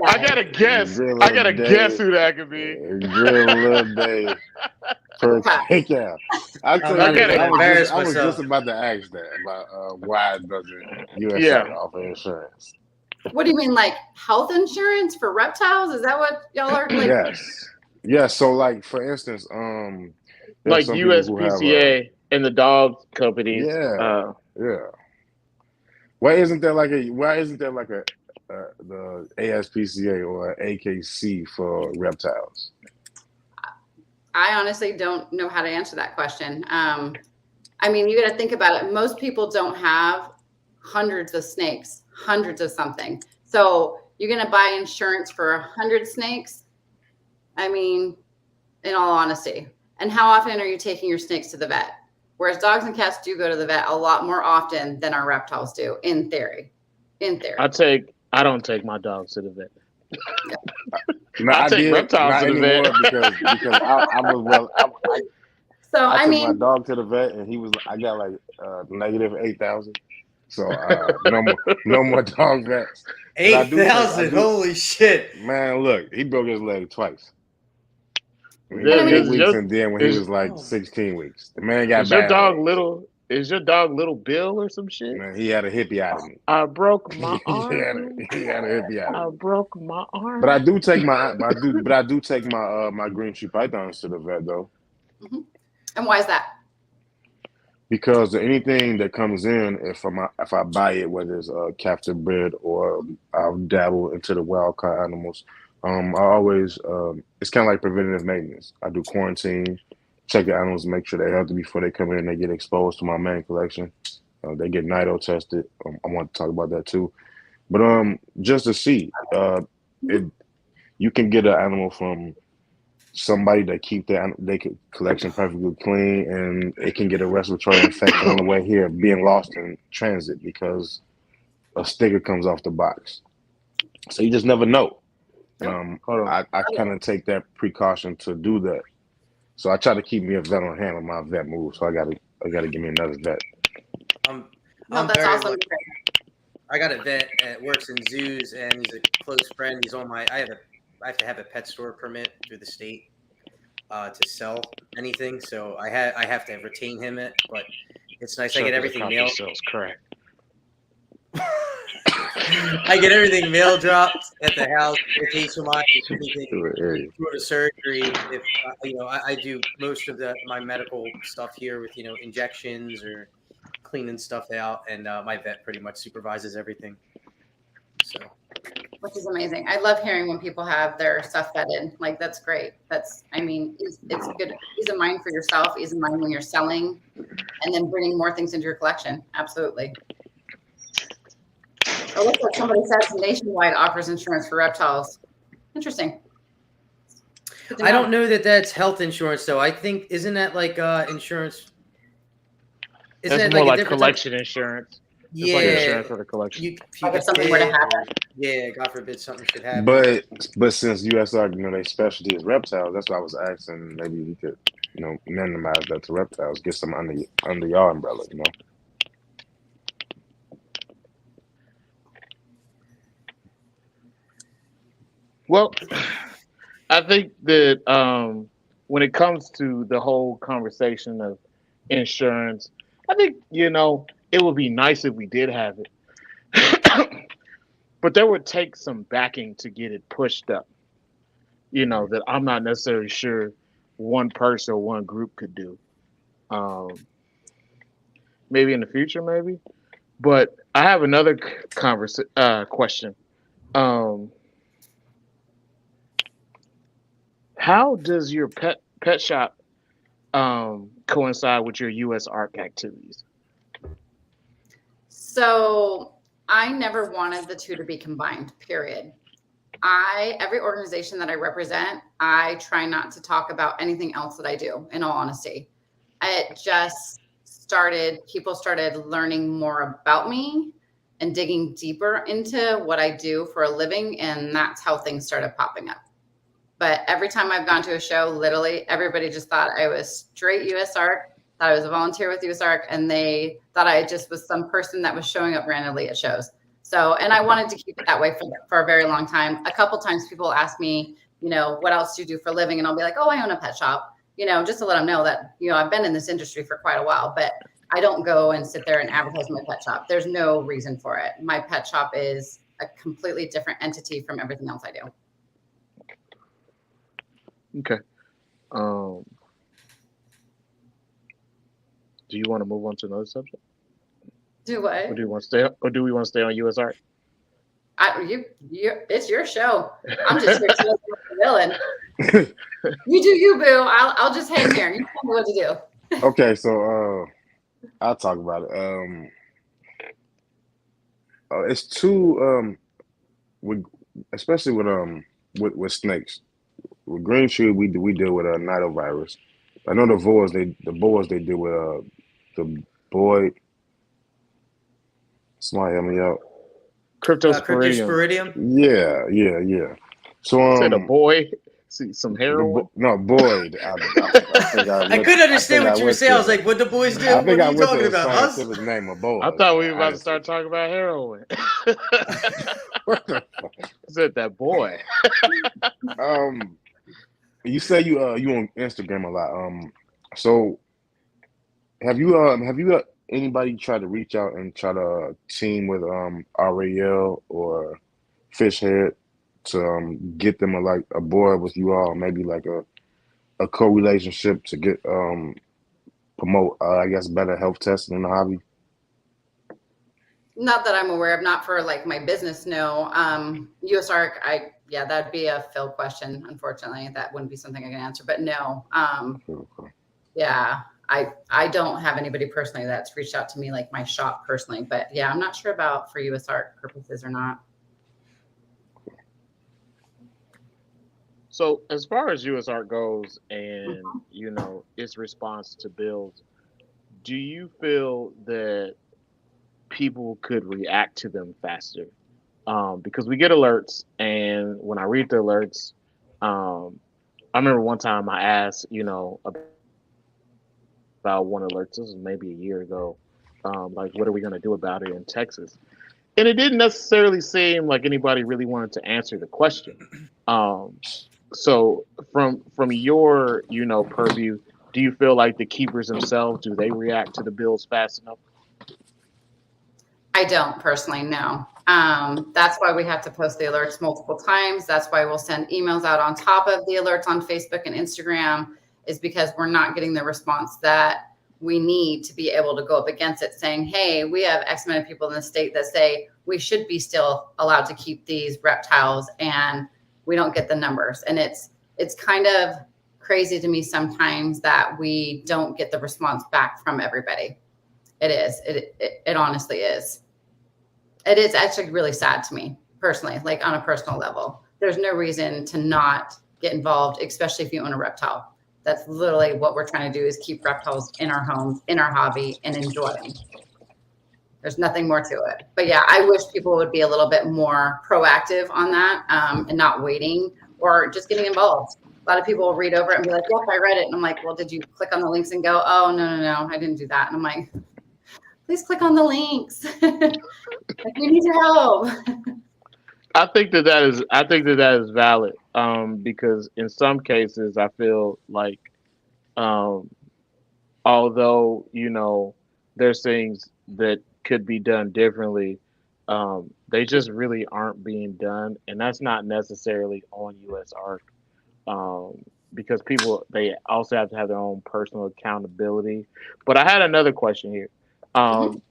I gotta guess. I gotta guess who that could be. Grilla Day per K cow. I was just about to ask that about why doesn't USA offer insurance? What do you mean, like health insurance for reptiles? Is that what y'all are like? Yes. So, like for instance, like USPCA and the dog companies. Yeah. Why isn't there like the ASPCA or AKC for reptiles? I honestly don't know how to answer that question. I mean, you got to think about it. Most people don't have hundreds of snakes, hundreds of something. So you're going to buy insurance for 100 snakes? I mean, in all honesty. And how often are you taking your snakes to the vet? Whereas dogs and cats do go to the vet a lot more often than our reptiles do, in theory. I don't take my dogs to the vet. No, I take reptiles to the vet because I took my dog to the vet and I got like negative 8,000. So no more dog vets. 8,000, holy shit! Man, look, he broke his leg twice. When he was 8 weeks, and then when he was like 16 weeks, the man got bad. Is your dog Little Bill or some shit? Man, he had a hippotomy. I broke my arm. he had a hippotomy. I broke my arm. But I do take my my green tree pythons to the vet though. Mm-hmm. And why is that? Because anything that comes in, if I buy it, whether it's captive bred or I'll dabble into the wild caught animals, I always it's kind of like preventative maintenance. I do quarantine, check the animals, make sure they're healthy before they come in and they get exposed to my main collection. They get NIDO tested. I want to talk about that too. But just to see, you can get an animal from somebody that keep their collection perfectly clean, and it can get a respiratory infection on the way here, being lost in transit because a sticker comes off the box. So you just never know. Hold on. I kind of take that precaution to do that. So I try to keep me a vet on hand when my vet moves. So I gotta give me another vet. No, I'm that's very awesome. lucky. I got a vet that works in zoos, and he's a close friend. He's on my. I have to have a pet store permit through the state to sell anything. So I have to retain him. But it's nice. I get everything mailed. Sells crack. I get everything mail dropped at the house. HMI, anything, go to surgery. If I do most of my medical stuff here with injections or cleaning stuff out, and my vet pretty much supervises everything. So, which is amazing. I love hearing when people have their stuff vetted. Like, that's great. It's good. Ease of mind for yourself, ease of mind when you're selling, and then bringing more things into your collection. Absolutely. It looks like somebody says Nationwide offers insurance for reptiles. Interesting. I don't know that that's health insurance, though. I think, isn't that like insurance? Isn't that more like collection insurance? Yeah, like insurance for the collection. If something were to happen. Yeah, God forbid something should happen. But since USR, their specialty is reptiles, that's why I was asking. Maybe we could, minimize that to reptiles. Get some under your umbrella, Well, I think that when it comes to the whole conversation of insurance, I think, it would be nice if we did have it. But there would take some backing to get it pushed up, that I'm not necessarily sure one person or one group could do. Maybe in the future, maybe. But I have another question. How does your pet shop coincide with your US ARC activities? So I never wanted the two to be combined, period. Every organization that I represent, I try not to talk about anything else that I do, in all honesty. It just people started learning more about me and digging deeper into what I do for a living. And that's how things started popping up. But every time I've gone to a show, literally everybody just thought I was straight USARC, thought I was a volunteer with USARC, and they thought I just was some person that was showing up randomly at shows. So, and I wanted to keep it that way for a very long time. A couple times people ask me, what else do you do for a living? And I'll be like, oh, I own a pet shop, just to let them know that, I've been in this industry for quite a while, but I don't go and sit there and advertise my pet shop. There's no reason for it. My pet shop is a completely different entity from everything else I do. Okay. Do you want to move on to another subject? Do what? Or do we want to stay on USR? It's your show. I'm just here to the villain. You do you, boo. I'll just hang here. You tell me what to do. Okay, so I'll talk about it. It's too especially with snakes. With green tree, we deal with a nidovirus. I know the boars they deal with the boy. Somebody help me out. Cryptosporidium. Yeah. So said a boy. See some heroin. Boyd. I couldn't understand what you were saying. I was like, "What the boys do? What are you talking about?" Scientific name of Boyd. I thought we were about to start talking about heroin. Said that boy. You say you on Instagram a lot. So have you anybody try to reach out and try to team with RAL or Fishhead to get them aboard with you all, maybe like a co-relationship to get promote I guess better health testing in the hobby? Not that I'm aware of, not for my business, no. USARC, that'd be a Phil question. Unfortunately, that wouldn't be something I can answer, but no. Okay. Yeah, I don't have anybody personally that's reached out to me, like my shop personally, but yeah, I'm not sure about for USARC purposes or not. So as far as US Art goes and Mhm. its response to bills, do you feel that people could react to them faster? Because we get alerts, and when I read the alerts, um, I remember one time I asked, about one alert. This was maybe a year ago. Like, what are we going to do about it in Texas? And it didn't necessarily seem like anybody really wanted to answer the question. Um, so from your purview, do you feel like the keepers themselves, do they react to the bills fast enough? I don't personally know. That's why we have to post the alerts multiple times. That's why we'll send emails out on top of the alerts on Facebook and Instagram, is because we're not getting the response that we need to be able to go up against it, saying, hey, we have X amount of people in the state that say we should be still allowed to keep these reptiles, and we don't get the numbers. And it's kind of crazy to me sometimes that we don't get the response back from everybody. It is. It honestly is. It is actually really sad to me personally, like on a personal level. There's no reason to not get involved, especially if you own a reptile. That's literally what we're trying to do, is keep reptiles in our homes, in our hobby, and enjoy them. There's nothing more to it. But yeah, I wish people would be a little bit more proactive on that, and not waiting or just getting involved. A lot of people will read over it and be like, yep, I read it. And I'm like, well, did you click on the links and go, oh, no, I didn't do that. And I'm like, please click on the links. Like, we need your help. I think that is valid. Because in some cases I feel like, um, although there's things that could be done differently, they just really aren't being done, and that's not necessarily on US Art. Um, because people, they also have to have their own personal accountability. But I had another question here. Mhm. Um,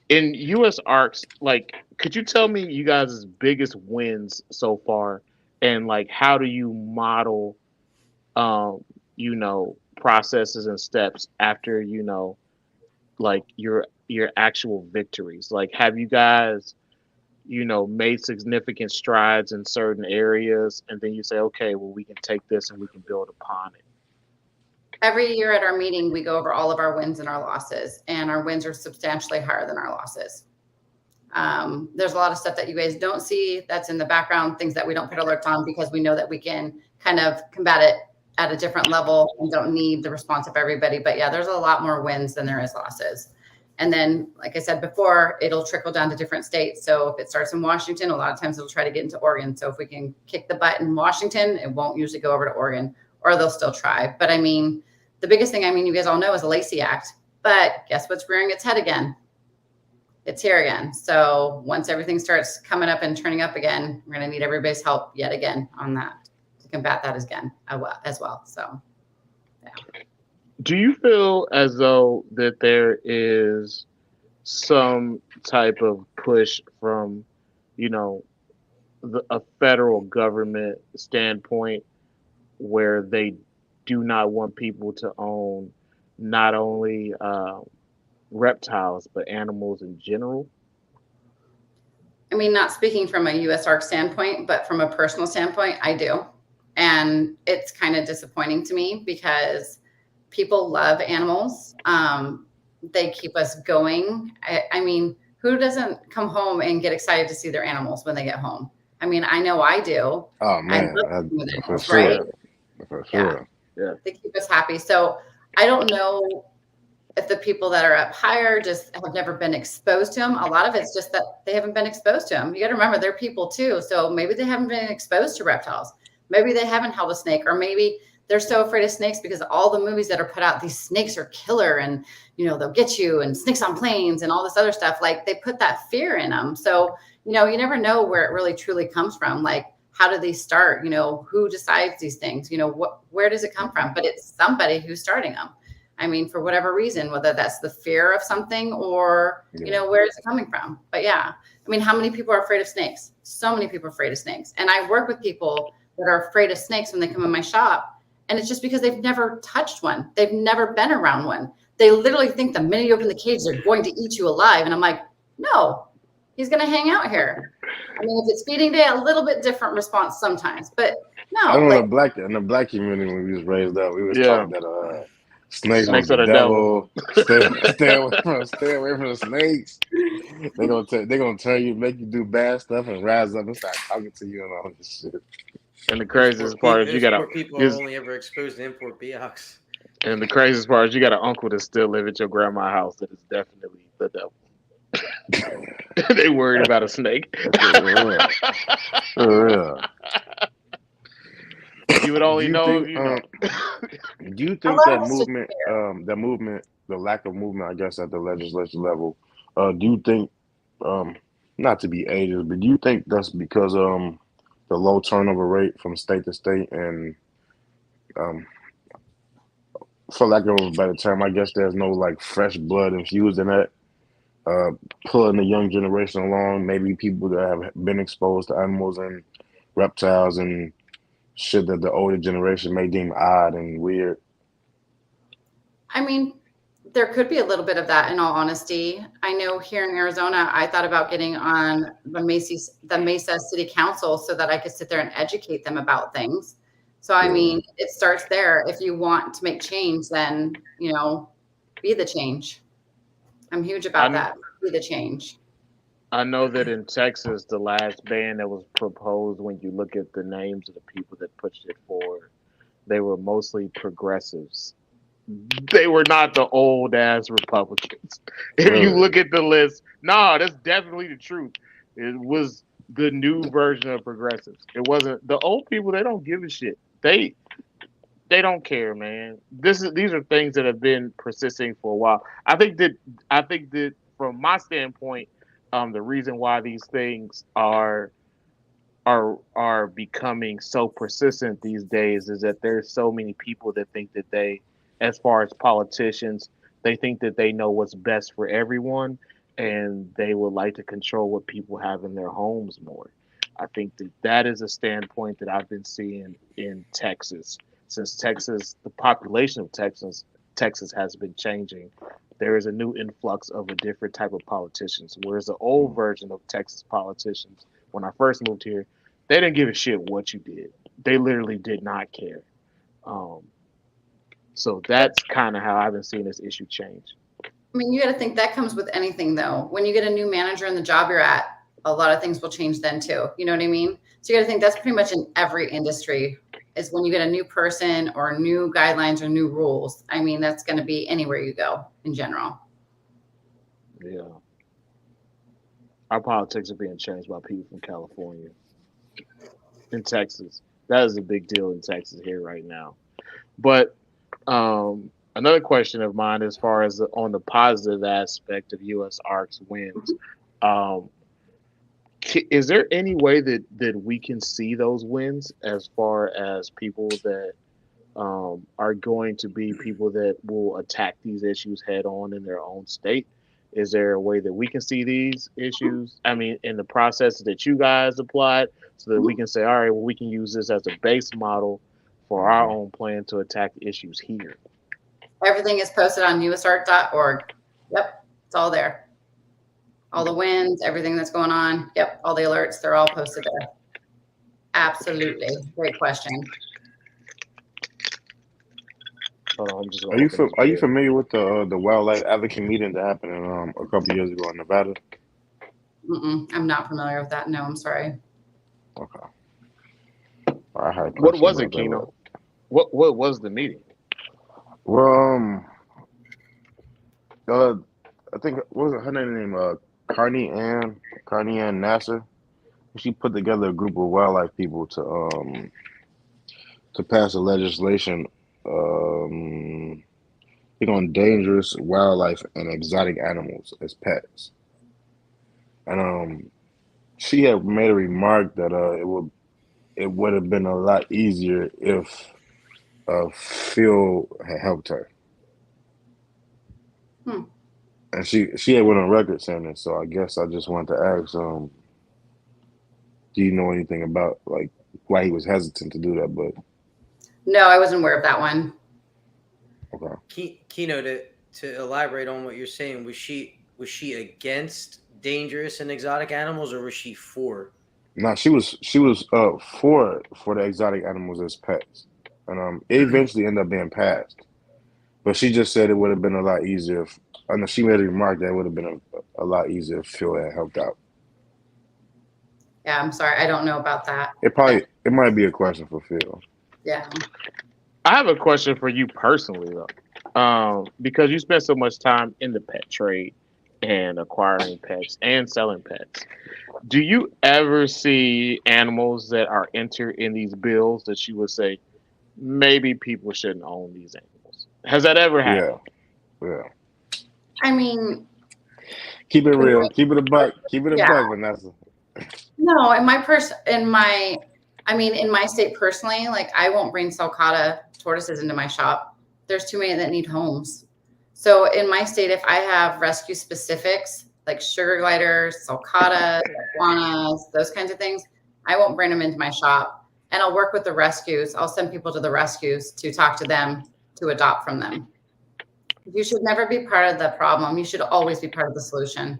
in US Arcs, like, could you tell me you guys' biggest wins so far, and like how do you model, processes and steps after, like your actual victories? Like, have you guys, made significant strides in certain areas, and then you say, okay, well, we can take this and we can build upon it. Every year at our meeting, we go over all of our wins and our losses, and our wins are substantially higher than our losses. There's a lot of stuff that you guys don't see that's in the background, things that we don't put alerts on because we know that we can kind of combat it at a different level and don't need the response of everybody. But yeah, there's a lot more wins than there is losses. And then, like I said before, it'll trickle down to different states. So if it starts in Washington, a lot of times it'll try to get into Oregon. So if we can kick the butt in Washington, it won't usually go over to Oregon, or they'll still try. But I mean, the biggest thing, I mean, you guys all know, is the Lacey Act. But guess what's rearing its head again? It's here again. So once everything starts coming up and turning up again, we're going to need everybody's help yet again on that, to combat that again as well. So, yeah. Do you feel as though that there is some type of push from, you know, a federal government standpoint, where they do not want people to own not only reptiles but animals in general? I mean, not speaking from a USARC standpoint, but from a personal standpoint, I do. And it's kind of disappointing to me because people love animals. They keep us going. I mean, who doesn't come home and get excited to see their animals when they get home? I mean, I know I do. Oh I man, love working with for animals, right? sure, for Yeah, sure. Yeah. they keep us happy. So I don't know if the people that are up higher just have never been exposed to them. A lot of it's just that they haven't been exposed to them. You got to remember, they're people too. So maybe they haven't been exposed to reptiles. Maybe they haven't held a snake, or maybe they're so afraid of snakes because all the movies that are put out, these snakes are killer, and they'll get you, and snakes on planes and all this other stuff. Like, they put that fear in them. So you never know where it really truly comes from. Like, how do these start? Who decides these things? Where does it come from? But it's somebody who's starting them. I mean, for whatever reason, whether that's the fear of something or, where is it coming from? But yeah, I mean, how many people are afraid of snakes? So many people are afraid of snakes. And I work with people that are afraid of snakes when they come in my shop. And it's just because they've never touched one. They've never been around one. They literally think the minute you open the cage, they're going to eat you alive. And I'm like, no, he's going to hang out here. I mean, if it's feeding day, a little bit different response sometimes, but I No, know but in the black community when we was raised up, we was Yeah, taught that snakes was snakes the are the devil. devil. Stay away from the snakes. They gonna tell you, make you do bad stuff, and rise up and start talking to you and all this shit. And the craziest part is you Those got a poor people are is only ever exposed to import Beox. and the craziest part is you got an uncle that still live at your grandma's house that is definitely the devil. They worried about a snake. For real, for real. You would Do only you know think if you know. do you a think lot of it's just fear. that movement, the lack of movement, I guess, at the legislature level, do you think, um, not to be ageist, but do you think that's because the low turnover rate from state to state, and um, for lack of a better term, I guess there's no like fresh blood infused in that, uh, pulling the young generation along, maybe people that have been exposed to animals and reptiles and shit that the older generation may deem odd and weird. I mean, there could be a little bit of that in all honesty. I know here in Arizona, I thought about getting on the Mesa City Council so that I could sit there and educate them about things. So I Yeah. mean, it starts there. If you want to make change, then, be the change. I'm huge about I that. Be the change. I know that in Texas, the last ban that was proposed, when you look at the names of the people that pushed it forward, they were mostly progressives. They were not the old ass Republicans. If you Really? look at the list, no, that's definitely the truth. It was the new version of progressives. It wasn't the old people. They don't give a shit. They don't care, man. These are things that have been persisting for a while. I think that from my standpoint, the reason why these things are becoming so persistent these days is that there's so many people that think that they, as far as politicians, they think that they know what's best for everyone, and they would like to control what people have in their homes more. I think that that is a standpoint that I've been seeing in Texas. Since Texas, the population of Texas has been changing. There is a new influx of a different type of politicians. Whereas the old version of Texas politicians, when I first moved here, they didn't give a shit what you did. They literally did not care. Um, so that's kind of how I've been seeing this issue change. I mean, you got to think that comes with anything, though. When you get a new manager in the job you're at, a lot of things will change then too. You know what I mean? So you got to think that's pretty much in every industry. Is when you get a new person or new guidelines or new rules. I mean, that's going to be anywhere you go in general. Yeah, our politics are being changed by people from California and Texas. That is a big deal in Texas here right now. But another question of mine, as far as on the positive aspect of U.S. ARC's wins, um, is there any way that we can see those wins as far as people that are going to be people that will attack these issues head on in their own state? Is there a way that we can see these issues? I mean, in the process that you guys applied, so that we can say, all right, well, we can use this as a base model for our Mhm. own plan to attack issues here. Everything is posted on usart.org. Yep, it's all there. All the wins, everything that's going on. Yep, all the alerts, they're all posted there. Absolutely. Great question. Hold on, I'm just gonna open this Are you beer. familiar with the wildlife advocate meeting that happened a couple years ago in Nevada? I'm not familiar with that. No, I'm sorry. Okay. I had a What question was it, about that. Kino? What was the meeting? Well, uh, I think what was her name? Carney Ann Nasser. She put together a group of wildlife people to pass a legislation, um, on dangerous wildlife and exotic animals as pets. And she had made a remark that it would have been a lot easier if Phil had helped her. Hmm. And she had went on record saying this, so I guess I just wanted to ask, do you know anything about like why he was hesitant to do that? But No, I wasn't aware of that one. okay, Kino, to elaborate on what you're saying, was she against dangerous and exotic animals, or was she for? No, she was for the exotic animals as pets, and it eventually ended up being passed. But she just said it would have been a lot easier. I know she made a remark that it would have been a lot easier if Phil had helped out. Yeah, I'm sorry, I don't know about that. It might be a question for Phil. Yeah. I have a question for you personally though, because you spent so much time in the pet trade and acquiring pets and selling pets. Do you ever see animals that are entered in these bills that you would say maybe people shouldn't own these animals? Has that ever Yeah, happened? yeah. I mean, Keep it in real. my, Keep it a buck. Keep it a yeah, buck, Vanessa. no, in my state personally, like I won't bring sulcata tortoises into my shop. There's too many that need homes. So in my state, if I have rescue specifics like sugar gliders, sulcata, iguanas, those kinds of things, I won't bring them into my shop. And I'll work with the rescues. I'll send people to the rescues to talk to them to adopt from them. You should never be part of the problem. You should always be part of the solution.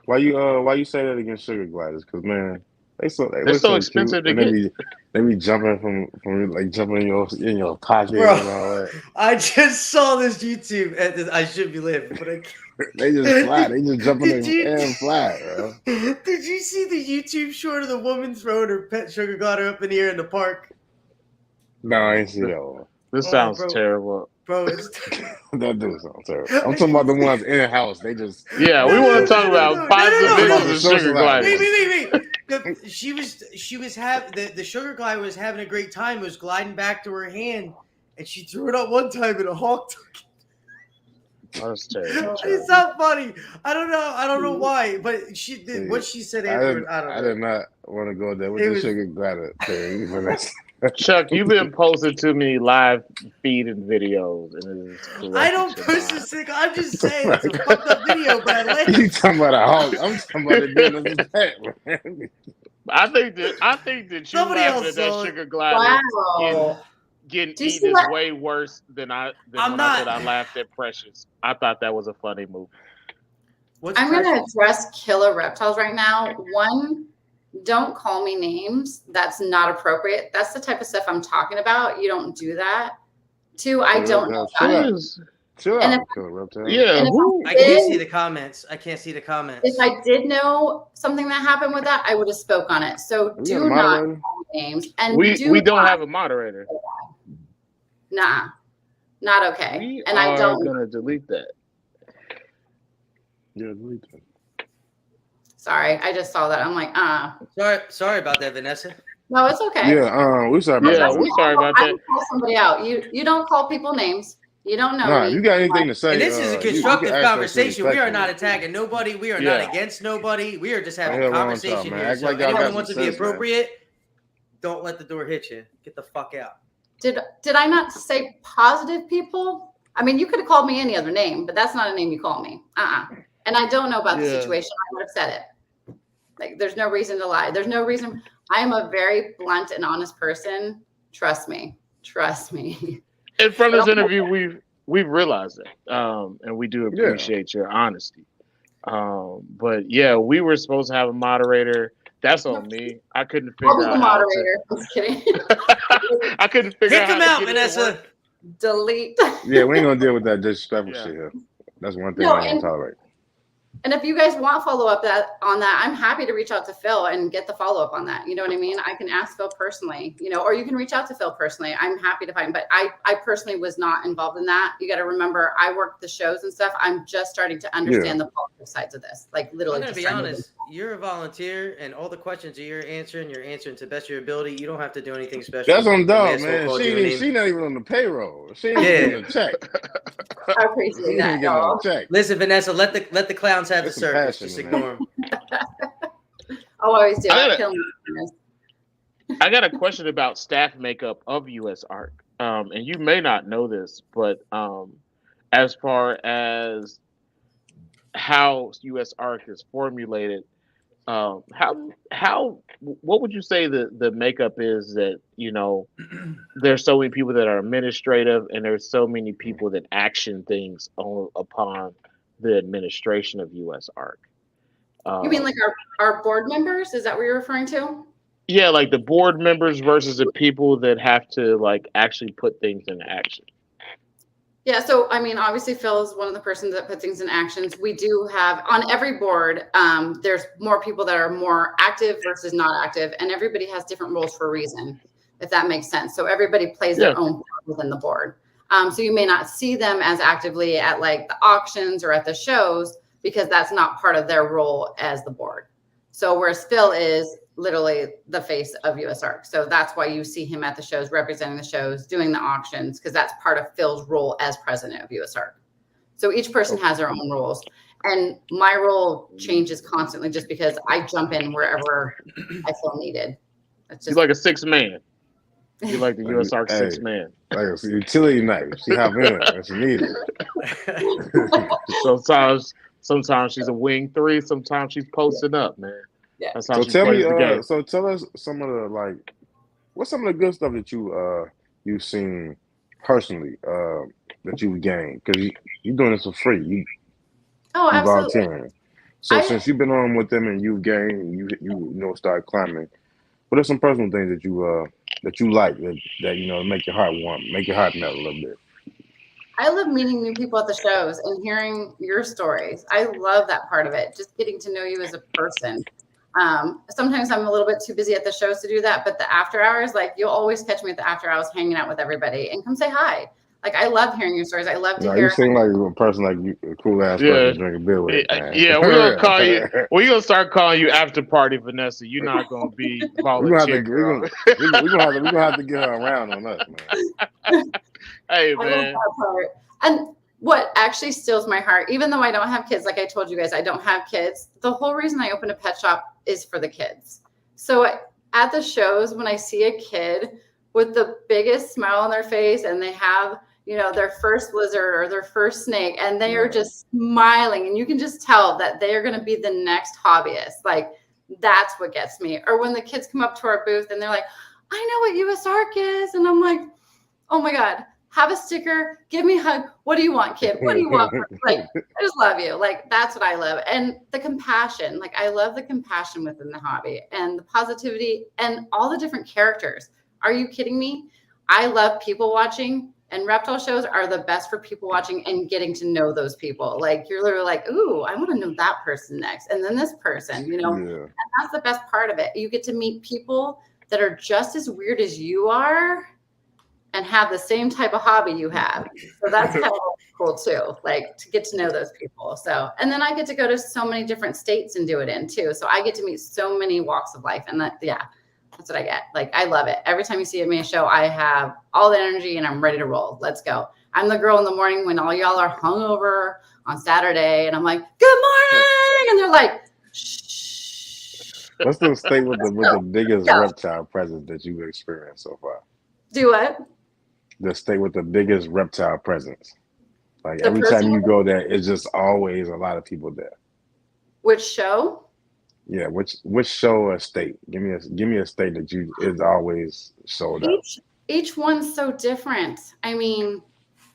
Why you say that against sugar gliders? Because man, they They're look so so cute, expensive to and get. they be jumping from like jumping in your pocket Bro, and all that. I just saw this YouTube. I should be laughing, but I can't. They just fly. They just jump in Did the you air and fly, bro. did you see the YouTube short of the woman throwing her pet sugar glider up in the air in the park? No, I ain't see that one. This Oh, sounds terrible. bro, it's That dude sounds terrible. I'm talking about the ones in house. They just Yeah, we no, want no, to talk no, no, about no, find no, some no, I'm talking about videos no. the of sugar socialized Wait, gliders. ones. wait. She was the sugar glider was having a great time. It was gliding back to her hand, and she threw it up one time, and a hawk took Oh, that's terrible. it. It's not funny. I don't know why, but See, what she said afterwards. I don't I know. did not want to go there with It the was. sugar glider thing, but that's Chuck, you've been posting too many live feeding videos, and it is I corrupted don't your push mind. this thing. I'm just saying it's a fucked up video, but I you laughed. talking about a hog. I'm talking about it being as a pet, man. I think that you Somebody laughing else at that saw it. sugar glider getting Wow. getting Do you see eaten is what? way worse than I'm when I said not. I laughed at Precious. I thought that was a funny movie. What's I'm going to precious? address killer reptiles right now. One, don't call me names. That's not appropriate. That's the type of stuff I'm talking about. You don't do that. Two, I Killer don't know reptiles, about chill it. out, Yes. chill And if, out, killer reptiles. Yeah. and Who? I can't Who? see the comments. I can't see the if comments. I did know something that happened with that, I would have spoke on it. So We got a do not moderator. call me names and We do don't not. have a moderator. Nah, not okay. We And I are don't. gonna delete that. Yeah, delete that. Sorry, I just saw that. I'm like, Sorry about that, Vanessa. no, it's okay. Yeah, we sorry about Yeah, that. we're sorry about I that. will call somebody out. You don't call people names. You don't know Nah, me. you got anything to say? And this is a You can constructive ask that shit conversation. We are not respectfully. attacking nobody. We are Yeah. not against nobody. We are just I having hear wrong with y'all, conversation man. here. Act So like y'all anyone got who some wants to be sense, man. appropriate, don't let the door hit you. Get the fuck out. Did I not say positive people? I mean, you could have called me any other name, but that's not a name you call me. And I don't know about the Yeah. situation. I would have said it. Like, there's no reason to lie. There's no reason. I am a very blunt and honest person. Trust me. Trust me. And from this I don't- interview, we've realized that, and we do Yeah. appreciate your honesty. But yeah, we were supposed to have a moderator. That's on me. I couldn't I'll figure be the out how to. moderator. I'm just kidding. I couldn't figure Kick out how him to out, get it to Vanessa. work. Delete. Yeah, we ain't gonna deal with that disrespectful Yeah. shit here. That's one thing No, I ain't gonna tolerate. And if you guys want follow up on that, I'm happy to reach out to Phil and get the follow up on that. You know what I mean? I can ask Phil personally, or you can reach out to Phil personally. I'm happy to find, but I personally was not involved in that. You got to remember, I worked the shows and stuff. I'm just starting to understand the positive sides of this. Like I'm literally, gonna just be starting to- honest. You're a volunteer, and all the questions that you're answering to the best of your ability. You don't have to do anything special. That's on dog, Vanessa will man. call you a name. She not even on the payroll. She ain't Yeah. getting a check. I She appreciate ain't that, getting no y'all. check. Listen, Vanessa, let the clowns have the There's some circus. passion Just in ignore them. I'll always do. I I gotta- kill me. I got a question about staff makeup of US Arc. And you may not know this, but as far as how US Arc is formulated, how what would you say the makeup is that there's so many people that are administrative and there's so many people that action things upon the administration of US Arc. You mean like our board members? Is that what you're referring to? Yeah, like the board members versus the people that have to like actually put things into action. Yeah, so I mean, obviously Phil is one of the persons that put things in actions. We do have on every board, there's more people that are more active versus not active, and everybody has different roles for a reason, if that makes sense. So everybody plays their own part within the board. So you may not see them as actively at like the auctions or at the shows because that's not part of their role as the board. So whereas Phil is literally the face of USARC. So that's why you see him at the shows, representing the shows, doing the auctions, because that's part of Phil's role as president of USARC. So each person has their own roles. And my role changes constantly just because I jump in wherever I feel needed. It's just You're like a 6 man. You're like the USARC 6 man. Like a utility knife. She hop in when she needs it. Sometimes she's a wing 3. Sometimes she's posting up, man. Yeah. That's how she plays the game. So tell us some of the what's some of the good stuff that you've seen personally that you've gained, because you're doing this for free. You absolutely. volunteering. So since you've been on with them and you've gained, you start climbing. What are some personal things that you like that make your heart warm, make your heart melt a little bit? I love meeting new people at the shows and hearing your stories. I love that part of it, just getting to know you as a person. Sometimes I'm a little bit too busy at the shows to do that, but the after hours, like you'll always catch me at the after hours hanging out with everybody and come say hi. Like I love hearing your stories. I love to hear. You seem like a person like you, a cool ass person to drink a beer with. Yeah, we're gonna call you. We're gonna start calling you after party Vanessa. You're not gonna be volunteer. We're gonna have to get her around on us, man. Hey, man. And what actually steals my heart, even though I don't have kids, like I told you guys, I don't have kids. The whole reason I opened a pet shop is for the kids. So at the shows, when I see a kid with the biggest smile on their face and they have, their first lizard or their first snake, and they are just smiling, and you can just tell that they are going to be the next hobbyist. Like that's what gets me. Or when the kids come up to our booth and they're like, I know what USARC is. And I'm like, oh my God. Have a sticker, give me a hug. What do you want, kid? What do you want? Like, I just love you. Like, that's what I love. And the compassion, like I love the compassion within the hobby and the positivity and all the different characters. Are you kidding me? I love people watching, and reptile shows are the best for people watching and getting to know those people. Like you're literally like, ooh, I want to know that person next. And then this person, and that's the best part of it. You get to meet people that are just as weird as you are and have the same type of hobby you have. So that's kind of cool too, like to get to know those people. So, and then I get to go to so many different states and do it in too. So I get to meet so many walks of life, and that's what I get. Like, I love it. Every time you see me a show, I have all the energy and I'm ready to roll. Let's go. I'm the girl in the morning when all y'all are hungover on Saturday, and I'm like, good morning. And they're like, shh. What's the state with the biggest reptile presence that you've experienced so far? Do what? The state with the biggest reptile presence. Like every time you go there, it's just always a lot of people there. Which show? Yeah, which show or state? Give me a state that is always sold out. Each one's so different. I mean,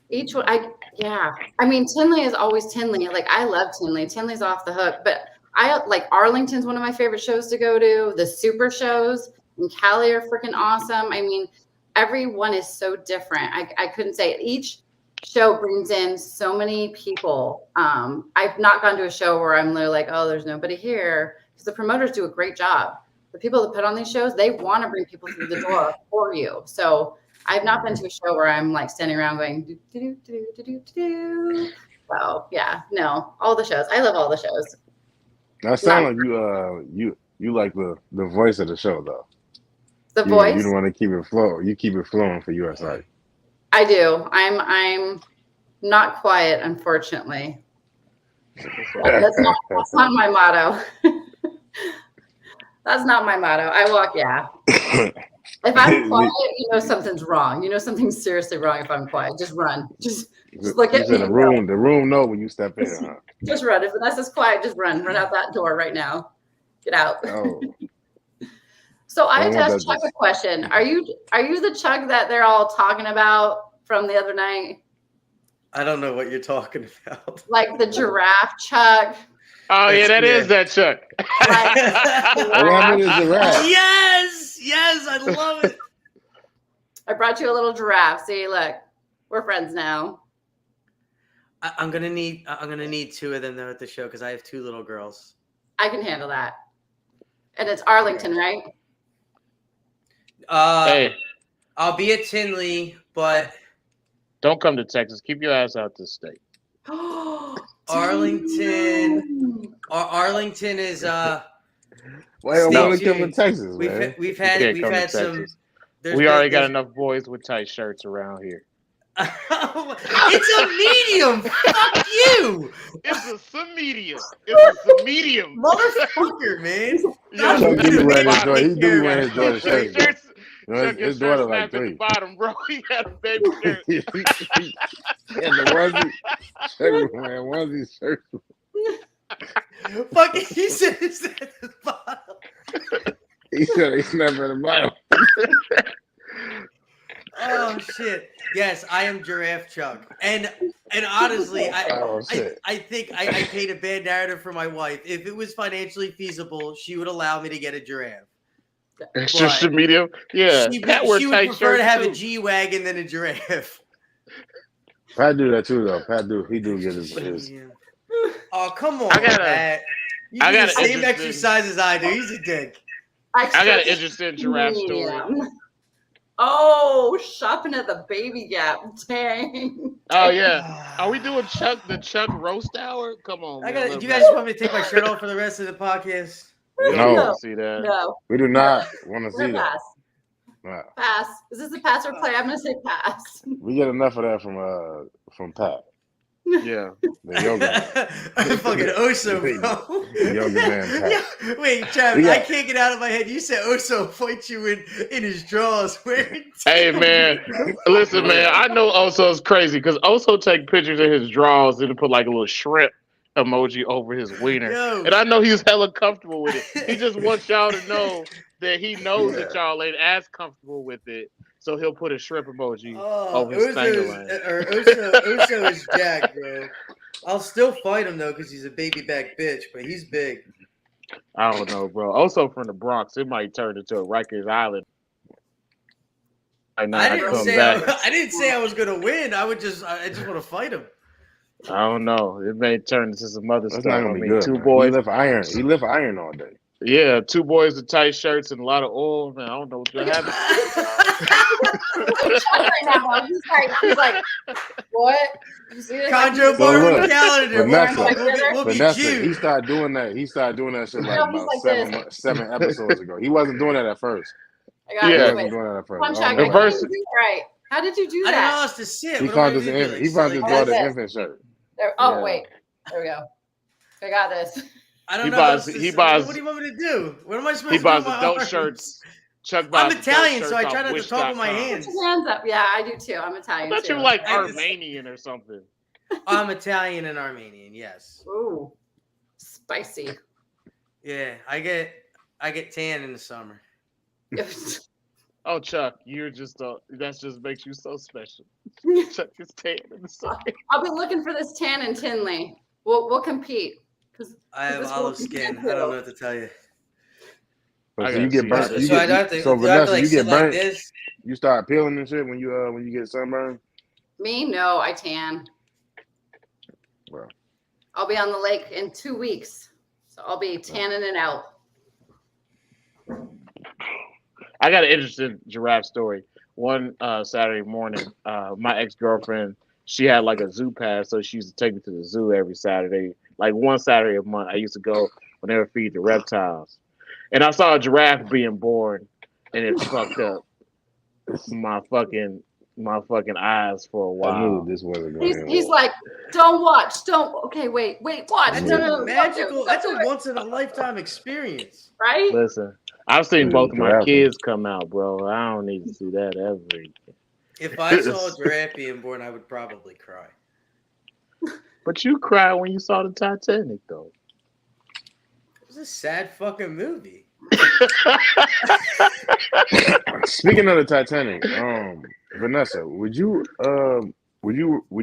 each one. I mean, Tinley is always Tinley. Like I love Tinley. Tinley's off the hook. But I like Arlington's one of my favorite shows to go to. The super shows in Cali are freaking awesome. I mean, every one is so different. I couldn't say it. Each show brings in so many people. I've not gone to a show where I'm literally like, oh, there's nobody here, because the promoters do a great job. The people that put on these shows, they want to bring people through the door for you. So I've not been to a show where I'm like standing around going, do, do, do, do, do, do. So yeah, no, all the shows. I love all the shows. Now, it sounds like you like the voice of the show though. The voice. You don't want to keep it flow. You keep it flowing for USARC. I do. I'm not quiet, unfortunately. That's not my motto. That's not my motto. I walk, If I'm quiet, something's wrong. Something's seriously wrong if I'm quiet. Just run. Just look at me. The room know when you step in. Huh? Just run. If Vanessa's quiet, just run. Run out that door right now. Get out. Oh. So I have to ask Chuck a question. Are you the Chuck that they're all talking about from the other night? I don't know what you're talking about. Like the giraffe Chuck. Oh yeah, that is that Chuck. What happened to giraffe? Yes, I love it. I brought you a little giraffe. See, look, we're friends now. I'm gonna need two of them though at the show because I have two little girls. I can handle that. And it's Arlington, right? Hey, I'll be at Tinley, but don't come to Texas. Keep your ass out this state. Arlington. Arlington is Why don't Stay want to come to tuned. Texas, man? We've You can't come to had some. Texas. There's We been- already got there's- enough boys with tight shirts around here. It's a medium. Fuck you, It's a medium. It's a medium. motherfucker, man. Yo, Chuck Chuck do be wearing his bottom. Jordan. He do be wearing his Jordan His shirts. though. shirts- You know, Chuck, your his shirt daughter snap like at the 3. bottom, bro. He had a baby shirt. And the onesie. Chuck be wearing onesie shirts. Fucking, he said it's at the bottom. He said he's never in the bottom. Oh shit! Yes, I am Giraffe Chuck, and honestly, Oh, shit. I think I paid a bad narrative for my wife. If it was financially feasible, she would allow me to get a giraffe. It's just a medium. Yeah, She Pat would, wear she would tight prefer to shirts, have too. a G-Wagon than a giraffe. Pat do that too, though. Pat do. He do get his. Yeah. Oh come on, I gotta- Pat! You I do the gotta same interesting- exercise as I do. He's a dick. I got an interesting giraffe story. Medium. Oh, shopping at the Baby Gap. Dang. Oh yeah, are we doing the Chuck roast hour? Come on, I man. got. let's You go. guys just want me to take my shirt off for the rest of the podcast? We don't No. want to see that. No. We do not want to We're see that. pass. Nah. Pass. Is this a pass or play? I'm gonna say pass. We get enough of that from Pat, Yeah. the yoga man. Fucking Oso, bro. Yoga man, Pat. Yeah, wait, Travis, We I got- can't get out of my head. You said Oso point you in his drawers. Where? Hey man, listen man, I know Oso's crazy because Oso take pictures of his drawers and put like a little shrimp emoji over his wiener, Yo. and I know he's hella comfortable with it. He just wants y'all to know that he knows that y'all ain't as comfortable with it, so he'll put a shrimp emoji over his Stangerland. Oso is jacked, bro. I'll still fight him though because he's a baby back bitch, but he's big. I don't know, bro. Oso from the Bronx, it might turn into a Rikers Island. I didn't say I was gonna win. I just want to fight him. I don't know. It may turn into some other That's stuff. not I gonna be mean, good. two man. boys. He lift iron all day. Yeah, two boys with tight shirts and a lot of oil. Man, I don't know what's gonna happen. Right now, he's like, what? You see this? Chondro So Bar Room look, calendar. Vanessa, We'll be Vanessa, he cute. started doing that. He started doing that shit like No, he's about like seven episodes ago. He wasn't doing that at first. I got He Yeah. it. wasn't doing that at first. Punch Oh, out. no. The verse- Right. How did you do I didn't know that? us to sit. He What found am I his gonna do, infant. like, He found his silly- daughter's That's it. infant shirt. There, oh, Yeah. wait. There we go. I got this. I don't He know. buys- what he buys- What do you want me to do? What am I supposed He to do? buys with my adult arms? shirts. Chuck buys I'm adult Italian, so shirts I try off not to talk with my Wish.com. hands. Put your hands up. Yeah, I do too. I'm I Italian thought too. you were like I just- Armenian or something. I'm Italian and Armenian. Yes. Ooh, spicy. Yeah, I get tan in the summer. Oh, Chuck, you're just that just makes you so special. Chuck is tan in the sun. I'll be looking for this tan and Tinley. We'll compete. I have This olive will- skin. I don't know what to tell you. But I so you gotta get see burnt. how You this- So I get, don't have to. so do I have Vanessa, to like you sit get like burnt. this? You start peeling and shit when you get sunburned. Me? No, I tan. Bro. I'll be on the lake in 2 weeks. So I'll be tanning it out. I got an interesting giraffe story. One Saturday morning, my ex-girlfriend, she had like a zoo pass, so she used to take me to the zoo every Saturday. Like one Saturday a month, I used to go when they would feed the reptiles. And I saw a giraffe being born, and it fucked up my fucking eyes for a I knew while. this wasn't going to He's like, don't watch. Don't. Okay, wait, watch. That's No, a no, no, don't magical. do it, That's don't a do it. once in a lifetime experience. Right? Listen, I've seen Dude, both of my giraffe. kids come out, bro. I don't need to see that ever again. If I saw a giraffe being born, I would probably cry. But you cried when you saw the Titanic, though. It was a sad fucking movie. Speaking of the Titanic, Vanessa, would you Would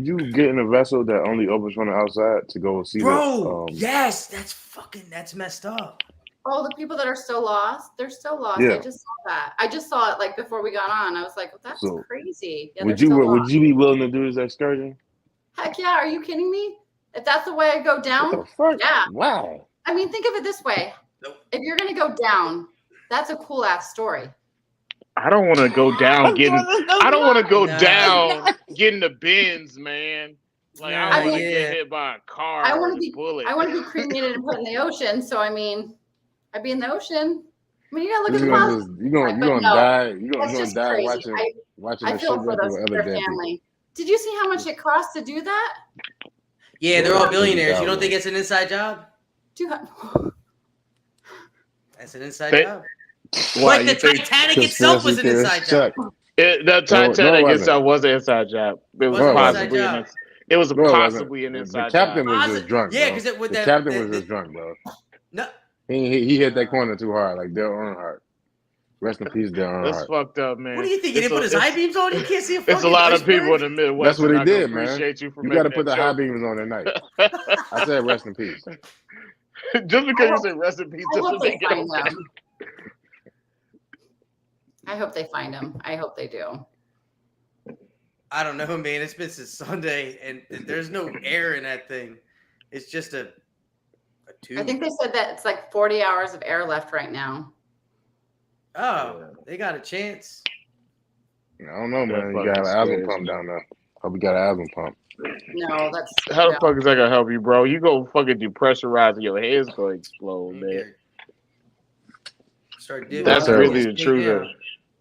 you get in a vessel that only opens from the outside to go see Bro, the yes, that's messed up. Oh, the people that are still lost, they're still lost. Yeah. I just saw that. I just saw it like before we got on. I was like, that's So, crazy. Yeah, would they're still would lost. you be willing to do this excursion? Heck yeah, are you kidding me? If that's the way I go What down, the fuck? yeah. Wow. I mean, think of it this way. Nope. If you're gonna go down, that's a cool ass story. I don't want to go down getting. I don't want to go Nah. down getting the bins, man. Like I Nah, don't want to yeah. get hit by a car I or want to a be bullet. I want to be cremated and put in the ocean. So I mean, I'd be in the ocean. I mean, you gotta look at the positive. You're But gonna no, die. You're that's gonna just die crazy. watching I the feel for shipwreck of other their dead people. family. Did you see how much it costs to do that? Yeah, they're all Yeah, billionaires. You don't 50,000. think it's an inside job? That's an inside They- job. Why Like you the think Titanic itself was an inside job. the Titanic No, it wasn't. itself was an inside job? It was Was an possibly inside an. job. It was No, it wasn't. possibly an The inside captain job. was just drunk, Yeah, bro. because it would The captain was just drunk, bro. No, He hit that corner too hard, like Dale Earnhardt. Rest in peace, Dale That's Earnhardt. fucked up, man. what do you think? He didn't put his high beams on? You can't see a fucking It's a lot of iceberg? people in the Midwest. That's what that he not gonna did, man. appreciate you for You making got to put the that high joke. beams on at night. I said rest in peace. Just because you say rest in peace I doesn't hope they make it find okay. them. I hope they find him. I hope they do. I don't know, man. It's been since Sunday, and there's no air in that thing. It's just a tube. I think they said that it's like 40 hours of air left right now. Oh, they got a chance. I don't know, man. You fucking got an asthma scares pump me. down there. Hope you got an asthma pump. No, that's How the no. fuck is that gonna help you, bro? You go fucking depressurize and your head's gonna explode, man. Start dipping. That's terrible. really the truth.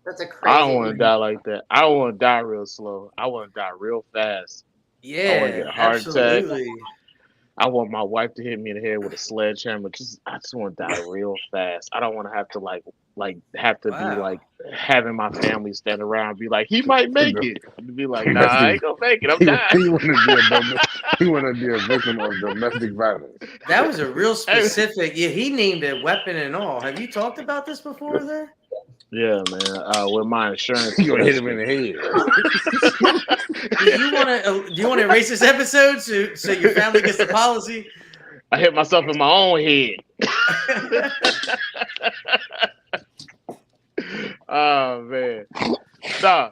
That's a crazy. I don't want to die like that. I don't want to die real slow. I want to die real fast. I wanna Yeah, get a heart attack. absolutely. I want my wife to hit me in the head with a sledgehammer. I just want to die real fast. I don't want to have to be Wow. like having my family stand around and be like, he might make it. And be like, nah, I ain't gonna make it. I'm dying. He want to be a victim of domestic violence. That was a real specific. Yeah, he named a weapon and all. Have you talked about this before, there? Yeah, man. With my insurance, You gonna hit him in the head. Do you want to erase this episode so your family gets the policy? I hit myself in my own head. Oh man, nah.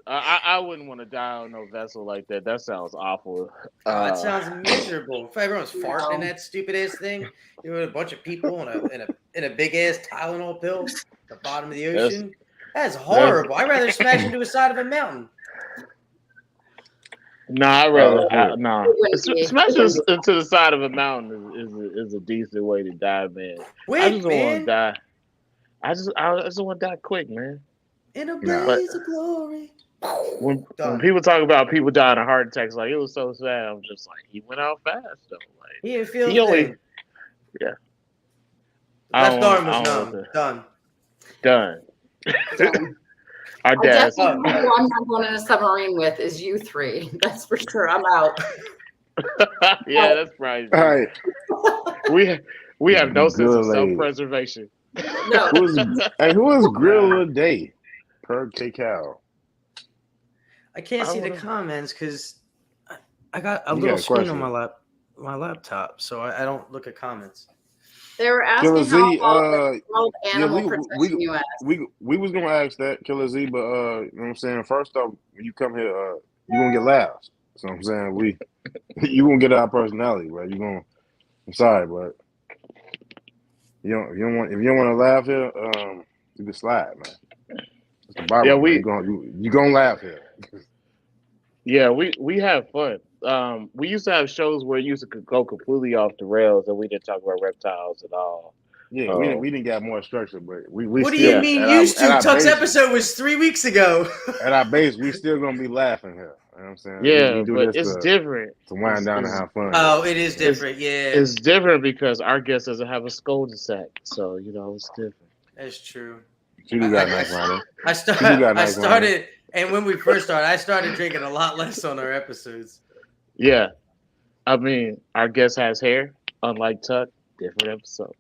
I wouldn't want to die on no vessel like that. That sounds awful. That sounds miserable. If everyone's farting in that stupid ass thing, you know, a bunch of people in a big ass Tylenol pill at the bottom of the ocean. That's horrible. I'd rather smash into the side of a mountain. Nah, I'd rather nah. wouldn't Smash be. us into the side of a mountain is a decent way to die, man. I Quick, just want to man. die. I just want to die quick, man. In a Nah. blaze of glory. When Done. people talk about people dying of heart attacks, like it was so sad. I'm just like, he went out fast though. Like He didn't feel he a only thing. yeah. I Left don't arm want- was I don't numb. want Done. done. Our I dad's definitely know who I'm not going in a submarine with is you three. That's for sure. I'm out. yeah, that's probably All right. we have no sense of Good lady. self-preservation. No. Who is grill of the day? Per K-Cal. I can't I see the wanna- comments because I got a You little got a screen on question. my laptop, so I don't look at comments. They were Killer asking Z, how all the animal we- protection you asked. we was gonna ask that, Killer Z, but you know what I'm saying? First off, when you come here, you gonna get laughs. So I'm saying you gonna get our personality, right? I'm sorry, but if you don't want to laugh here, you can slide, man. It's the bar Yeah, room, you gonna laugh here. Yeah, we have fun. We used to have shows where it used to go completely off the rails, and we didn't talk about reptiles at all. Yeah, we didn't get more structure, but we What do still, you mean at used to? our Tuck's base- episode was 3 weeks ago. At our base, we still gonna be laughing here. You know what I'm saying? Yeah, we do but this it's to different. wind down and It's- have fun. Oh, it is different. Yeah, It's different because our guest doesn't have a scolding sack, so it's different. that's true. You do got nice line. I You got nice started, and when we first started, I started drinking a lot less on our episodes. Yeah, I mean, our guest has hair, unlike Tuck. Different episode.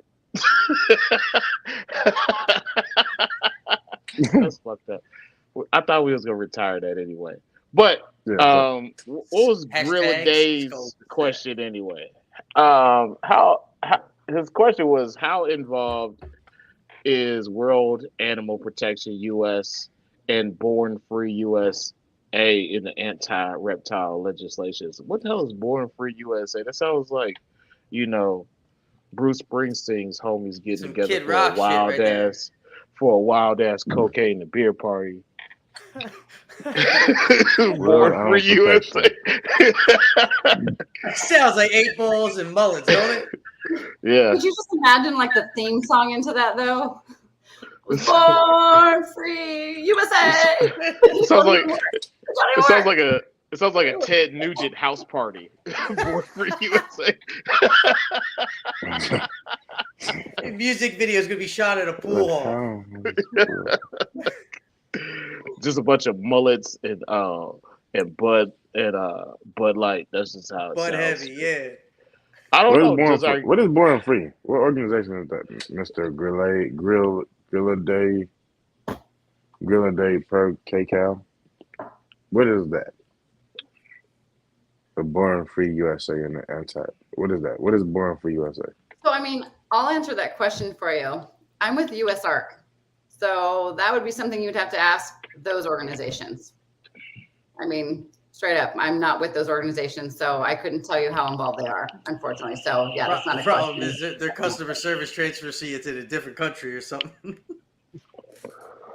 That's fucked up. I thought we was gonna retire that anyway. But Yeah. what was Gorilla Hashtag Dave's scope. question anyway? How his question was, how involved is World Animal Protection US and Born Free USA in the anti-reptile legislations? What the hell is Born Free USA? That sounds like, you know, Bruce Springsteen's homies getting Some together Kid Rock shit right there. for a wild ass cocaine and beer party. World Born Animal Free USA. Sounds like 8 balls and mullets, don't it? Yeah. Could you just imagine like the theme song into that though? Born Free USA. It sounds like a Ted Nugent house party. Born Free USA. Music video is gonna be shot at a pool hall. Just a bunch of mullets and Bud Light. That's just how it Bud sounds. Heavy, yeah. I don't know. What is Born Free? What organization is that, Mr. Grill a Day per kcal? What is that? The Born Free USA and the anti. What is that? What is Born Free USA? So, I mean, I'll answer that question for you. I'm with USARC. So that would be something you'd have to ask those organizations. I mean, straight up, I'm not with those organizations, so I couldn't tell you how involved they are, unfortunately. So, yeah, that's not a problem. question. Is that their customer service transfers you to a different country or something.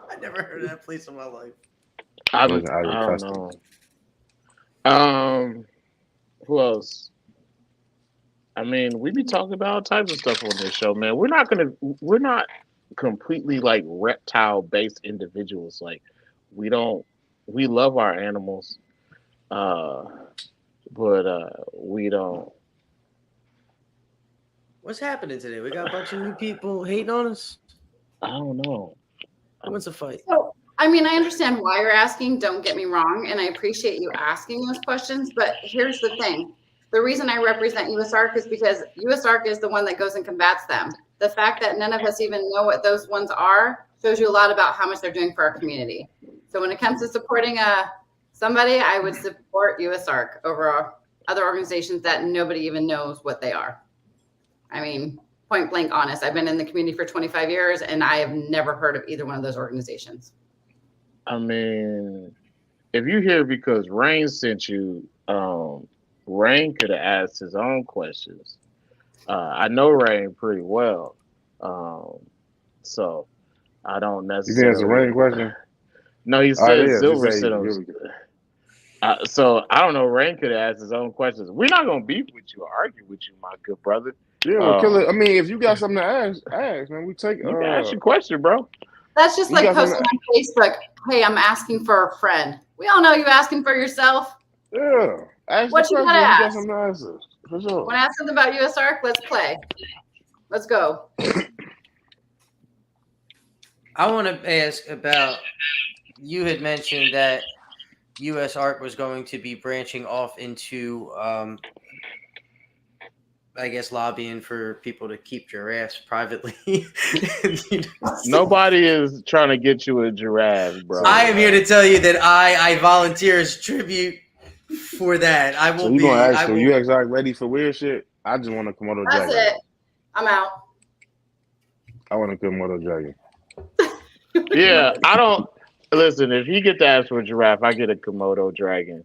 I never heard of that place in my life. I don't know. Who else? I mean, we be talking about all types of stuff on this show, man. We're not completely like reptile based individuals. Like we love our animals, but we don't. What's happening today? We got a bunch of new people hating on us. I don't know. Who wants a fight? So, I mean, I understand why you're asking. Don't get me wrong, and I appreciate you asking those questions. But here's the thing: the reason I represent USARC is because USARC is the one that goes and combats them. The fact that none of us even know what those ones are shows you a lot about how much they're doing for our community. So when it comes to supporting somebody, I would support USARC over other organizations that nobody even knows what they are. I mean, point blank honest. I've been in the community for 25 years, and I have never heard of either one of those organizations. I mean, if you hear because Rain sent you, Rain could have asked his own questions. I know Rain pretty well, so I don't necessarily. You think it's a Rain question? No, he said Silver sent him. So I don't know. Rain could have asked his own questions. We're not gonna beef with you or argue with you, my good brother. Yeah, well, Killer. I mean, if you got something to ask, man. We take. You can ask your question, bro. That's just like posting on Facebook. Hey, I'm asking for a friend. We all know you asking for yourself. Yeah. Ask what you gotta ask? You got something to answer. For sure. Want to ask something about USARC? Let's play. Let's go. I want to ask about. You had mentioned that USARC was going to be branching off into, I guess, lobbying for people to keep giraffes privately. Nobody is trying to get you a giraffe, bro. I am here to tell you that I volunteer as tribute for that. I will be. So you USARC ready for weird shit? I just want a Komodo dragon. That's it. I'm out. I want a Komodo dragon. Yeah, I don't. Listen, if you get to ask for a giraffe, I get a Komodo dragon.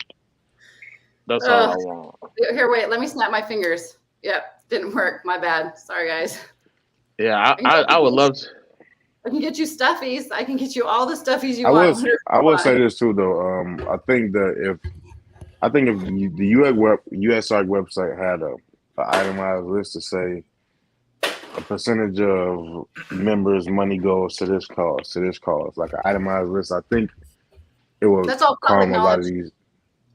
That's all I want. Here, wait. Let me snap my fingers. Yep, didn't work. My bad. Sorry, guys. Yeah, I would love to. I can get you stuffies. I can get you all the stuffies you want. I will say this too, though. I think that if the USARC website had an itemized list to say a percentage of members' money goes to this cause, like an itemized list, I think it will calm a lot of these.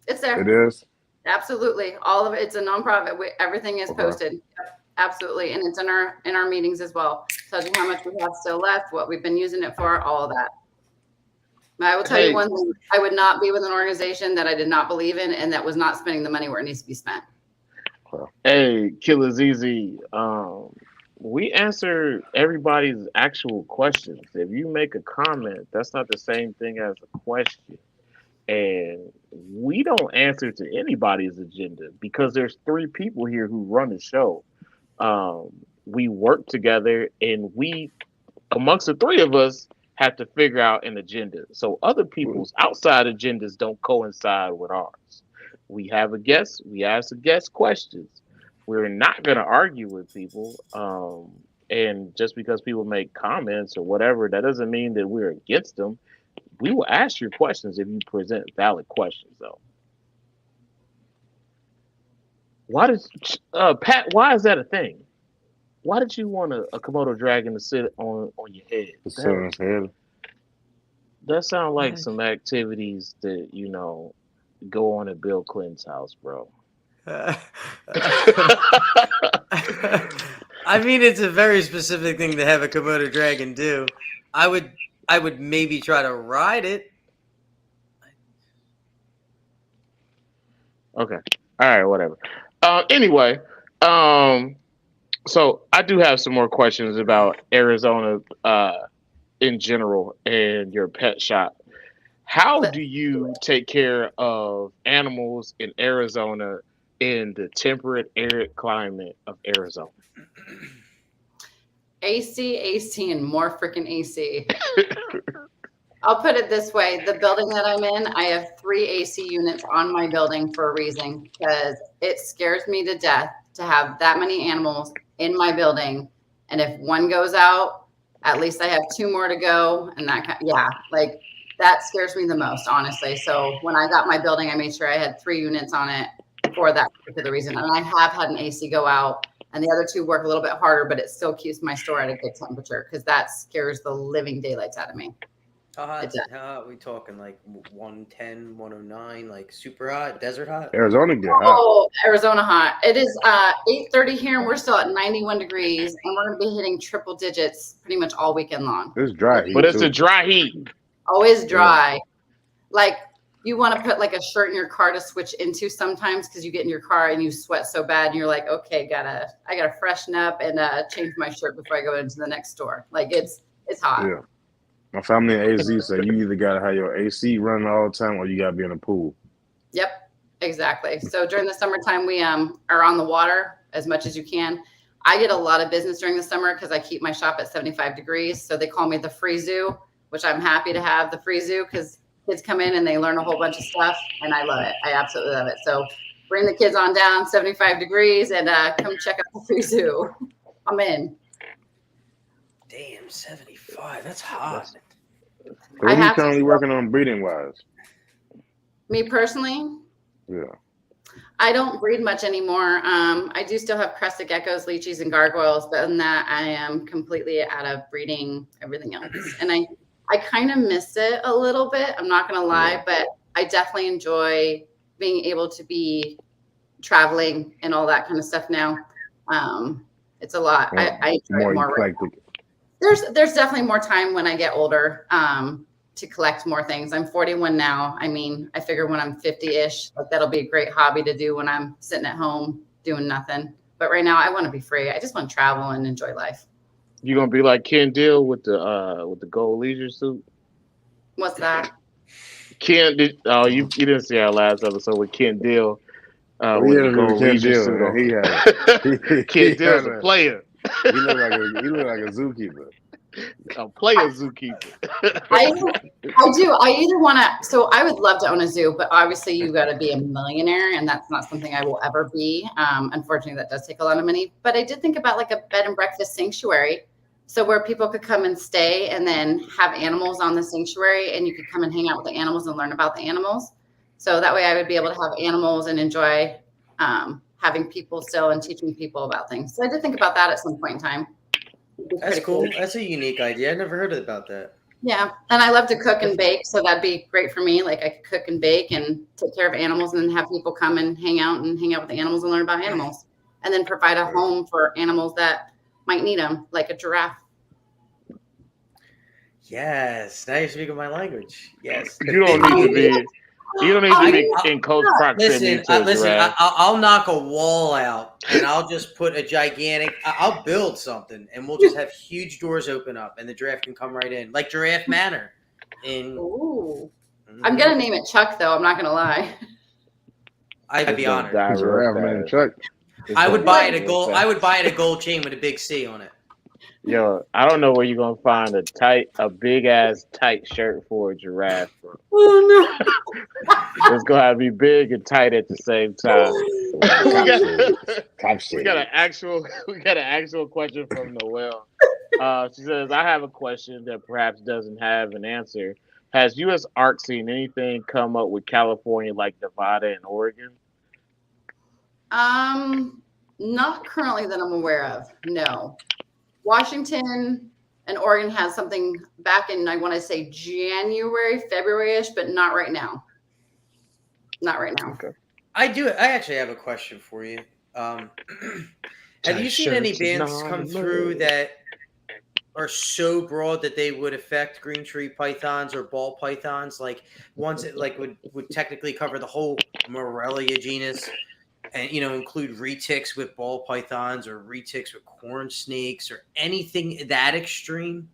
It's there. It is? Absolutely. All of it. It's a nonprofit. Everything is posted. Yep, absolutely. And it's in our meetings as well. Tells you how much we have still left, what we've been using it for, all of that. I will tell you one thing. I would not be with an organization that I did not believe in and that was not spending the money where it needs to be spent. Hey, Killer ZZ, we answer everybody's actual questions. If you make a comment, that's not the same thing as a question. and we don't answer to anybody's agenda because there's three people here who run the show. We work together, and we, amongst the three of us, have to figure out an agenda. So other people's outside agendas don't coincide with ours. We have a guest. We ask the guest questions. We're not going to argue with people. And just because people make comments or whatever, that doesn't mean that we're against them. We will ask your questions if you present valid questions, though. Why does Pat? Why is that a thing? Why did you want a Komodo dragon to sit on your head? sit on his head. That sounds like some activities that go on at Bill Clinton's house, bro. I mean, it's a very specific thing to have a Komodo dragon do. I would maybe try to ride it. Okay. All right. Whatever. Anyway, so I do have some more questions about Arizona in general and your pet shop. How do you take care of animals in Arizona in the temperate, arid climate of Arizona? AC, and more freaking AC. I'll put it this way. The building that I'm in, I have 3 AC units on my building for a reason, because it scares me to death to have that many animals in my building. And if one goes out, at least I have 2 more to go. And that scares me the most, honestly. So when I got my building, I made sure I had 3 units on it for that particular reason. And I have had an AC go out, and the other 2 work a little bit harder, but it still keeps my store at a good temperature, because that scares the living daylights out of me. How hot are we talking? Like 110, 109, like super hot, desert hot? Arizona get hot. Oh, Arizona hot. It is 8:30 here, and we're still at 91 degrees, and we're going to be hitting triple digits pretty much all weekend long. It's dry heat. But it's a dry heat. Always dry. Yeah. Like, you want to put like a shirt in your car to switch into sometimes, because you get in your car and you sweat so bad, and you're like, okay, I gotta freshen up and change my shirt before I go into the next store. Like, it's hot. Yeah. My family in AZ said you either gotta have your AC running all the time or you gotta be in a pool. Yep, exactly. So during the summertime, we are on the water as much as you can. I get a lot of business during the summer because I keep my shop at 75 degrees. So they call me the free zoo, which I'm happy to have the free zoo, because kids come in and they learn a whole bunch of stuff, and I love it. I absolutely love it. So bring the kids on down, 75 degrees, and come check out the free zoo. I'm in. Damn, 75. That's hot. So what are you currently working on breeding wise? Me personally? Yeah. I don't breed much anymore. I do still have crested geckos, leeches, and gargoyles, but in that I am completely out of breeding everything else. And I kind of miss it a little bit. I'm not going to lie, but I definitely enjoy being able to be traveling and all that kind of stuff now. It's a lot. I enjoy more eclectic. There's definitely more time when I get older to collect more things. I'm 41 now. I mean, I figure when I'm 50-ish, like, that'll be a great hobby to do when I'm sitting at home doing nothing. But right now, I want to be free. I just want to travel and enjoy life. You gonna be like Ken Deal with the gold leisure suit? What's that? You didn't see our last episode with Ken Deal with the gold leisure suit. Ken Deal's a player. He look like a zookeeper. A player zookeeper. I do. I either want to. So I would love to own a zoo, but obviously you got to be a millionaire, and that's not something I will ever be. Unfortunately, that does take a lot of money. But I did think about like a bed and breakfast sanctuary, so where people could come and stay, and then have animals on the sanctuary, and you could come and hang out with the animals and learn about the animals. So that way, I would be able to have animals and enjoy having people still and teaching people about things. So I did think about that at some point in time. That's cool. That's a unique idea. I never heard about that. Yeah. And I love to cook and bake. So that'd be great for me. Like, I could cook and bake and take care of animals, and then have people come and hang out with the animals and learn about animals, and then provide a home for animals that might need them, like a giraffe. Yes. Now you're speaking my language. Yes. You don't need to be. You don't need to be in close proximity. Listen. I'll knock a wall out, and I'll just put a gigantic. I'll build something, and we'll just have huge doors open up, and the giraffe can come right in, like Giraffe Manor. I'm gonna name it Chuck, though. I'm not gonna lie. I'd be honored. Giraffe man Chuck. I would buy it a gold. I would buy it a gold chain with a big C on it. Yo, I don't know where you're gonna find a big ass tight shirt for a giraffe. Bro. Oh It's gonna have to be big and tight at the same time. We got an actual question from Noelle. She says, "I have a question that perhaps doesn't have an answer. Has U.S. ARC seen anything come up with California like Nevada and Oregon?" Not currently that I'm aware of. No. Washington and Oregon has something back in, I want to say January, February-ish, but not right now. Not right now. Okay. I actually have a question for you. Have you seen any bans come through that are so broad that they would affect green tree pythons or ball pythons, like ones that like would technically cover the whole Morelia genus, and include retics with ball pythons or retics with corn snakes or anything that extreme?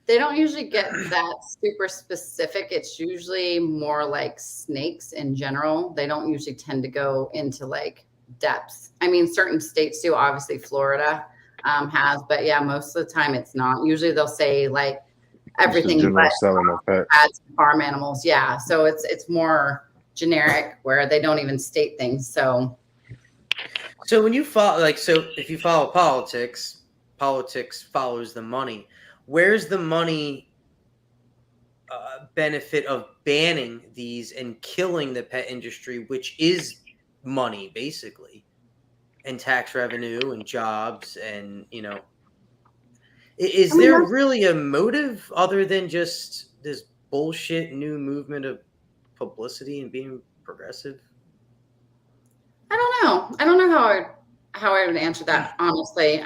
They don't usually get that super specific. It's usually more like snakes in general. They don't usually tend to go into like depths. I mean, certain states do. Obviously, Florida has, but yeah, most of the time it's not. Usually they'll say like everything but farm animals. Yeah, so it's more generic where they don't even state things. So when you follow, if you follow politics follows the money. Where's the money benefit of banning these and killing the pet industry, which is money basically, and tax revenue and jobs, and is there really a motive other than just this bullshit new movement of publicity and being progressive? I don't know. I don't know how I would answer that, honestly.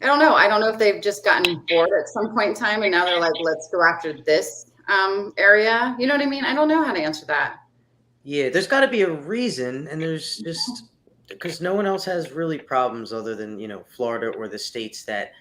I don't know. I don't know if they've just gotten bored at some point in time and now they're like, let's go after this area. You know what I mean? I don't know how to answer that. Yeah, there's got to be a reason, and there's just because no one else has really problems other than Florida or the states that.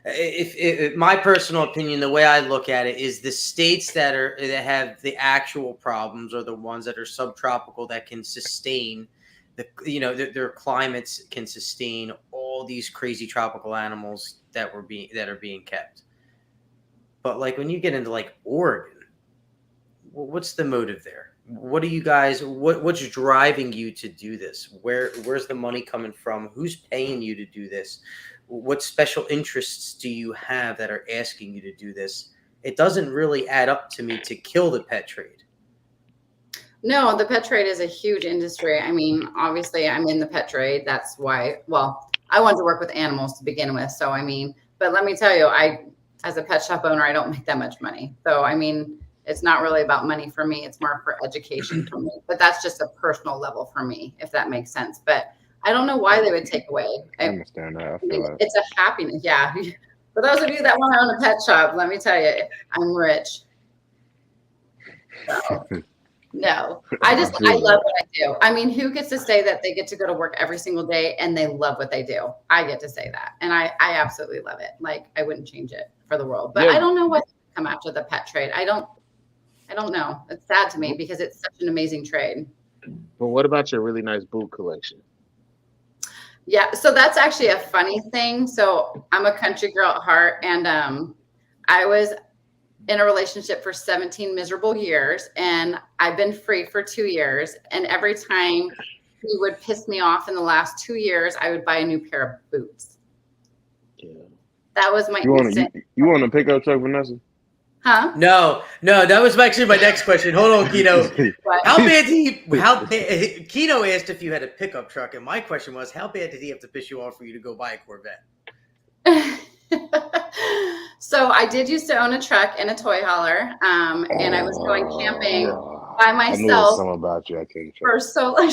If my personal opinion, the way I look at it is the states that have the actual problems are the ones that are subtropical that can sustain their climates can sustain all these crazy tropical animals that are being kept. But like when you get into like Oregon, what's the motive there? What are you guys? What's driving you to do this? Where's the money coming from? Who's paying you to do this? What special interests do you have that are asking you to do this? It doesn't really add up to me to kill the pet trade. No, the pet trade is a huge industry. I mean, obviously I'm in the pet trade. That's why, well, I wanted to work with animals to begin with. So, I mean, but let me tell you, as a pet shop owner, I don't make that much money. So, I mean, it's not really about money for me. It's more for education for me. But that's just a personal level for me, if that makes sense. But I don't know why they would take away. I understand that. I feel it's a happiness. Yeah. For those of you that want to own a pet shop, let me tell you, I'm rich. So, no, I love what I do. I mean, who gets to say that they get to go to work every single day and they love what they do? I get to say that. And I absolutely love it. Like, I wouldn't change it for the world. But yeah. I don't know what to come after the pet trade. I don't know. It's sad to me because it's such an amazing trade. But what about your really nice boot collection? Yeah, so that's actually a funny thing. So I'm a country girl at heart, and I was in a relationship for 17 miserable years, and I've been free for 2 years. And every time he would piss me off in the last 2 years, I would buy a new pair of boots. Yeah, that was my. You want a pickup truck, Vanessa? Huh? No, that was actually my next question. Hold on, Kino. Kino asked if you had a pickup truck, and my question was, how bad did he have to piss you off for you to go buy a Corvette? So I did used to own a truck and a toy hauler, and I was going camping by myself. I knew something about you. I couldn't. For so I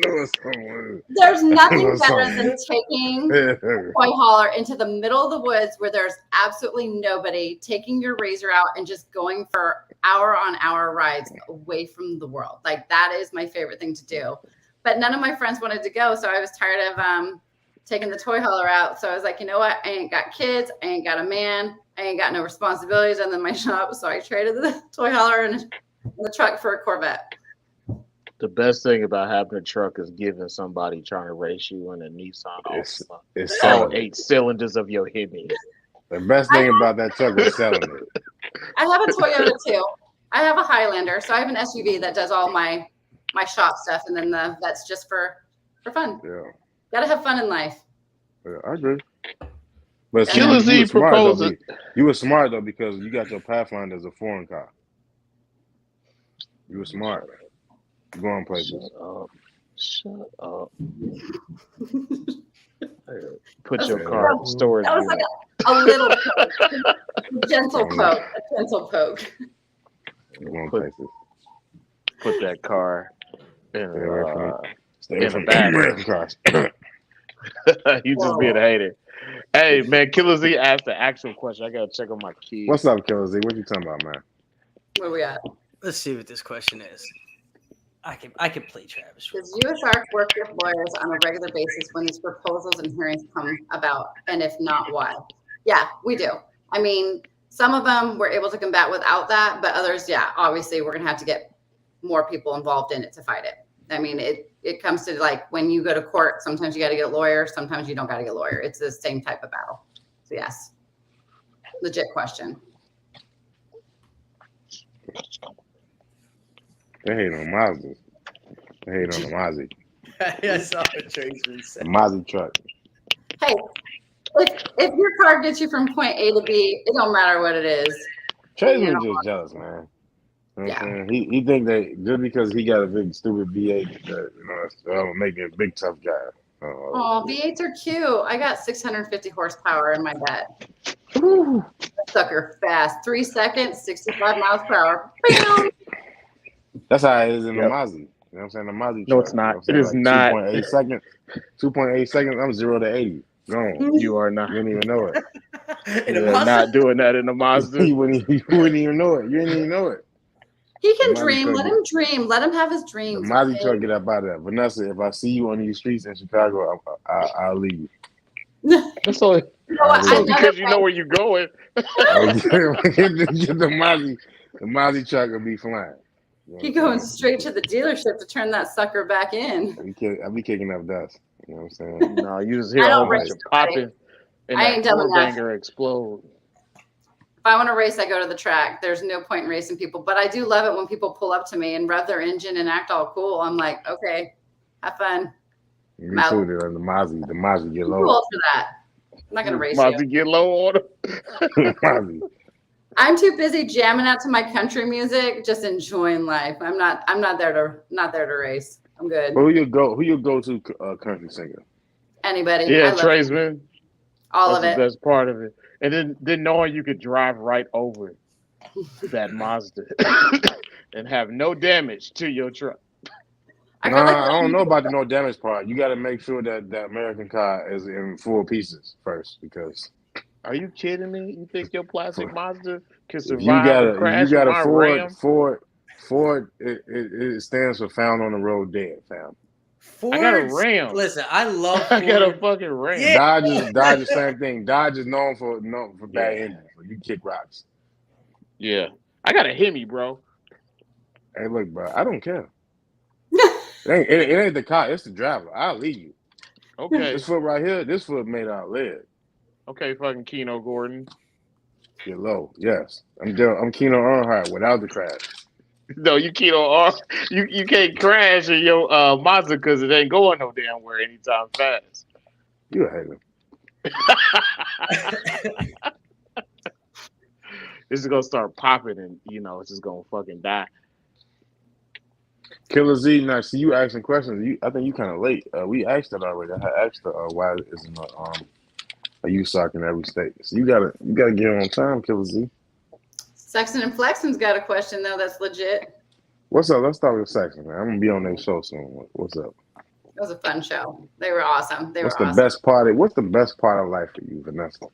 know someone. There's nothing better than taking a toy hauler into the middle of the woods where there's absolutely nobody, taking your razor out and just going for hour-on-hour rides away from the world. Like, that is my favorite thing to do. But none of my friends wanted to go, so I was tired of taking the toy hauler out. So I was like, you know what? I ain't got kids. I ain't got a man. I ain't got no responsibilities other than my shop. So I traded the toy hauler and the truck for a Corvette. The best thing about having a truck is giving somebody trying to race you in a Nissan It's Altima it's all selling it. 8 cylinders of your Hemi. The best thing about that truck is selling it. I have a Toyota too. I have a Highlander, so I have an SUV that does all my shop stuff, and then that's just for fun. Yeah, Gotta have fun in life. I agree. But see, Killer Z you were smart though. proposes. You were smart though because you got your Pathfinder as a foreign car. You were smart. You're going places. Shut up. Put That's- your car in storage That was unit. like a little poke. A gentle poke. A gentle poke. You're going Put- places. Put that car in Stay away from a Stay away in from the back. American cars. you just being a hater. Hey man, Killer Z asked the actual question. I gotta check on my keys. What's up, Killer Z? What you talking about, man? Where we at? Let's see what this question is. I can play Travis. Does USR work with lawyers on a regular basis when these proposals and hearings come about? And if not, why? Yeah, we do. I mean, some of them we're able to combat without that, but others, yeah, obviously we're going to have to get more people involved in it to fight it. I mean, it comes to like when you go to court, sometimes you got to get a lawyer, sometimes you don't got to get a lawyer. It's the same type of battle. So yes, legit question. They hate on Mazda. They hate on the Mazda. I saw what Tracer The said. Mazda truck. Hey, if your car gets you from point A to B, it don't matter what it is. Trey's You was know. just jealous, man. You know what Yeah. I'm saying? He think that just because he got a big stupid V8, that'll make him a big tough guy. Oh, V8s are cute. I got 650 horsepower in my bed. Whew. Sucker fast. 3 seconds, 65 miles per hour. Bam! That's how it is in the Yep. Mazda. You know what I'm saying? The Mazda No, truck. it's not. You know what I'm It is saying? not. 2.8 seconds. 2.8 seconds. I'm 0 to 80. Gone. You are not. You didn't even know it. In You a are Mazda? not doing that in a Mazda. you wouldn't even know it. You didn't even know it. He can The Mazda dream. truck Let get- him dream. Let him have his The dreams. Mazda okay? truck get up out of that. Vanessa, if I see you on these streets in Chicago, I'll leave you. That's only You know what? So Another because you know thing- where you're going. the Mazda truck will be flying. You know He what I'm going saying? straight to the dealership to turn that sucker back in. I'll be kicking up dust. You know what I'm saying? No, you just hear I a don't whole bunch race of popping and I that ain't dumb four enough. banger explode. If I want to race, I go to the track. There's no point in racing people, but I do love it when people pull up to me and rev their engine and act all cool. I'm like, okay, have fun. Me too. The Mazda get I'm too low. old for that. I'm not gonna race Mazda you. get low on him. Mazda. I'm too busy jamming out to my country music, just enjoying life. I'm not there to race. I'm good. Who you go to country singer? Anybody. I Yeah, love tradesman. all That's of the it. best part of it. And then knowing you could drive right over that Mazda and have no damage to your truck. I feel like I don't know about the no damage part. You got to make sure that the American car is in full pieces first, because Are you kidding me? You think your plastic Mazda can if survive you got a crash with a my Ford, Ram? it stands for found on the road dead, fam. Ford, I got a Ram. Listen, I love I got a Ford. fucking Ram. Yeah. Dodge is same thing. Dodge is known for bad Yeah. engines. So you kick rocks. Yeah. I got a Hemi, bro. Hey, look, bro, I don't care. It ain't the car, it's the driver. I'll leave you. Okay. This foot right here, this foot made out of lead. Okay, fucking Keno Gordon. Get low, yes. I'm Keno Earnhardt without the crash. No, you Keno R. You can't crash in your Mazda because it ain't going no damn where anytime fast. You a hater. This is gonna start popping and it's just gonna fucking die. Killer Z, now see you asking questions. I think you kind of late. We asked it already. I had asked why isn't a USOC in every state. So you gotta get on time, Killer Z. Sexton and Flexon's got a question though that's legit. What's up? Let's start with Saxon, man. I'm gonna be on their show soon. What's up? It was a fun show. They were awesome. What's the best part? What's the best part of life for you, Vanessa?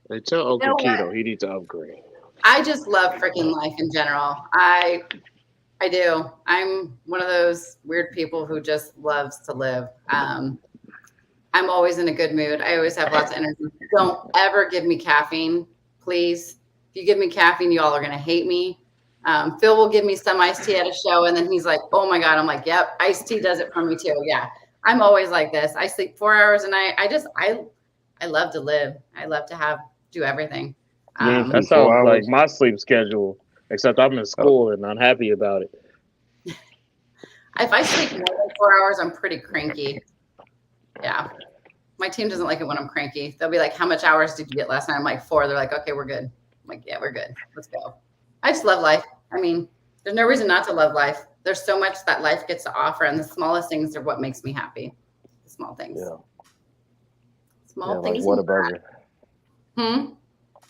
They tell You know Uncle what? Keto he needs to upgrade. I just love freaking life in general. I do. I'm one of those weird people who just loves to live. I'm always in a good mood. I always have lots of energy. Don't ever give me caffeine Please. If you give me caffeine, y'all are gonna hate me. Phil will give me some iced tea at a show, and then he's like, "Oh my god!" I'm like, "Yep, iced tea does it for me too." Yeah, I'm always like this. I sleep 4 hours a night. I love to live. I love to do everything. That sounds like my sleep schedule, except I'm in school and I'm happy about it. If I sleep more than 4 hours, I'm pretty cranky. Yeah. My team doesn't like it when I'm cranky. They'll be like, "How much hours did you get last night?" I'm like, 4. They're like, "Okay, we're good." I'm like, "Yeah, we're good. Let's go." I just love life. I mean, there's no reason not to love life. There's so much that life gets to offer, and the smallest things are what makes me happy. The small things. Yeah. Small things. Like Whataburger.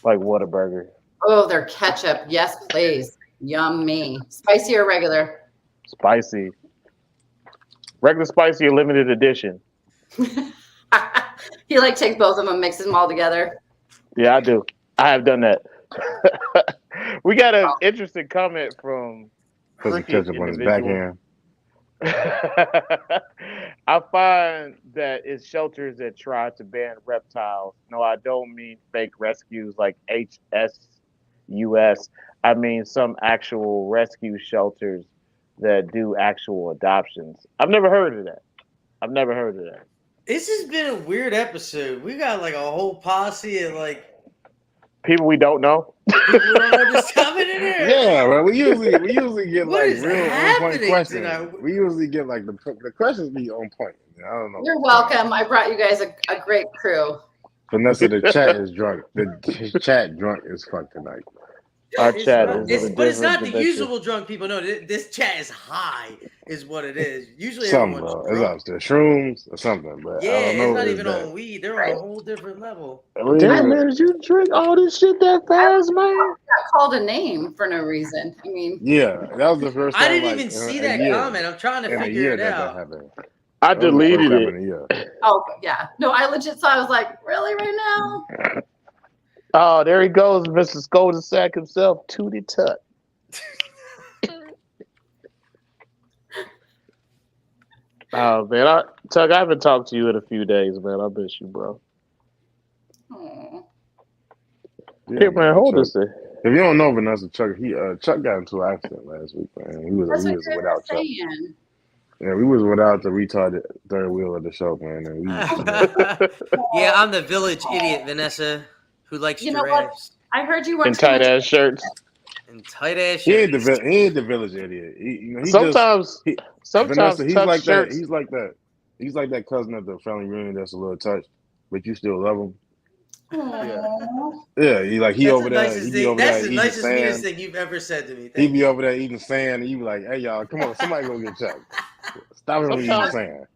Like Whataburger. Oh, their ketchup. Yes, please. Yummy. Spicy or regular? Spicy. Regular spicy or limited edition? He like takes both of them, mixes them all together. Yeah, I do. I have done that. We got an interesting comment from Put some ketchup on his backhand. I find that it's shelters that try to ban reptiles. No, I don't mean fake rescues like HSUS. I mean some actual rescue shelters that do actual adoptions. I've never heard of that. This has been a weird episode. We got like a whole posse of like people we don't know. People we don't know just coming in here. Yeah, well, we usually get What like is real on point happening questions. tonight? We usually get like the questions be on point. I don't know. You're welcome. I brought you guys a great crew. Vanessa, the chat is drunk. The chat drunk as fuck tonight. Our chat is, but it's not the usual drunk people. No, this chat is high, is what it is. Usually, something, everyone's bro. drunk. It's upstairs, shrooms or something. But Yeah, I don't know it's not even that. on weed. They're on a whole different level. Damn, man, did you drink all this shit that fast, man? I got called a name for no reason. I mean, yeah, that was the first time. I didn't even see that comment. I'm trying to figure it out. That happened. I deleted it. Oh yeah, no, I legit saw. I was like, really, right now? Oh, there he goes, Mr. Skoldensack himself, Tootie Tut. Oh man, Tug, I haven't talked to you in a few days, man. I miss you, bro. Aww. Yeah, Here, man, hold this thing. If you don't know Vanessa, Chuck got into an accident last week, man. He was without Chuck. Yeah, we was without the retarded third wheel of the show, man. And Yeah, I'm the village idiot, Vanessa, who likes giraffes. I heard you were in tight ass shirts. In tight ass shirts. He ain't the village idiot. Sometimes Vanessa, he's like shirts. that. He's like that cousin at the family reunion that's a little touched, but you still love him. Yeah, he over there. That's the nicest, meanest thing you've ever said to me. He be over there eating sand, and you be like, "Hey, y'all, come on, somebody go get Chuck. Stop him eating sand."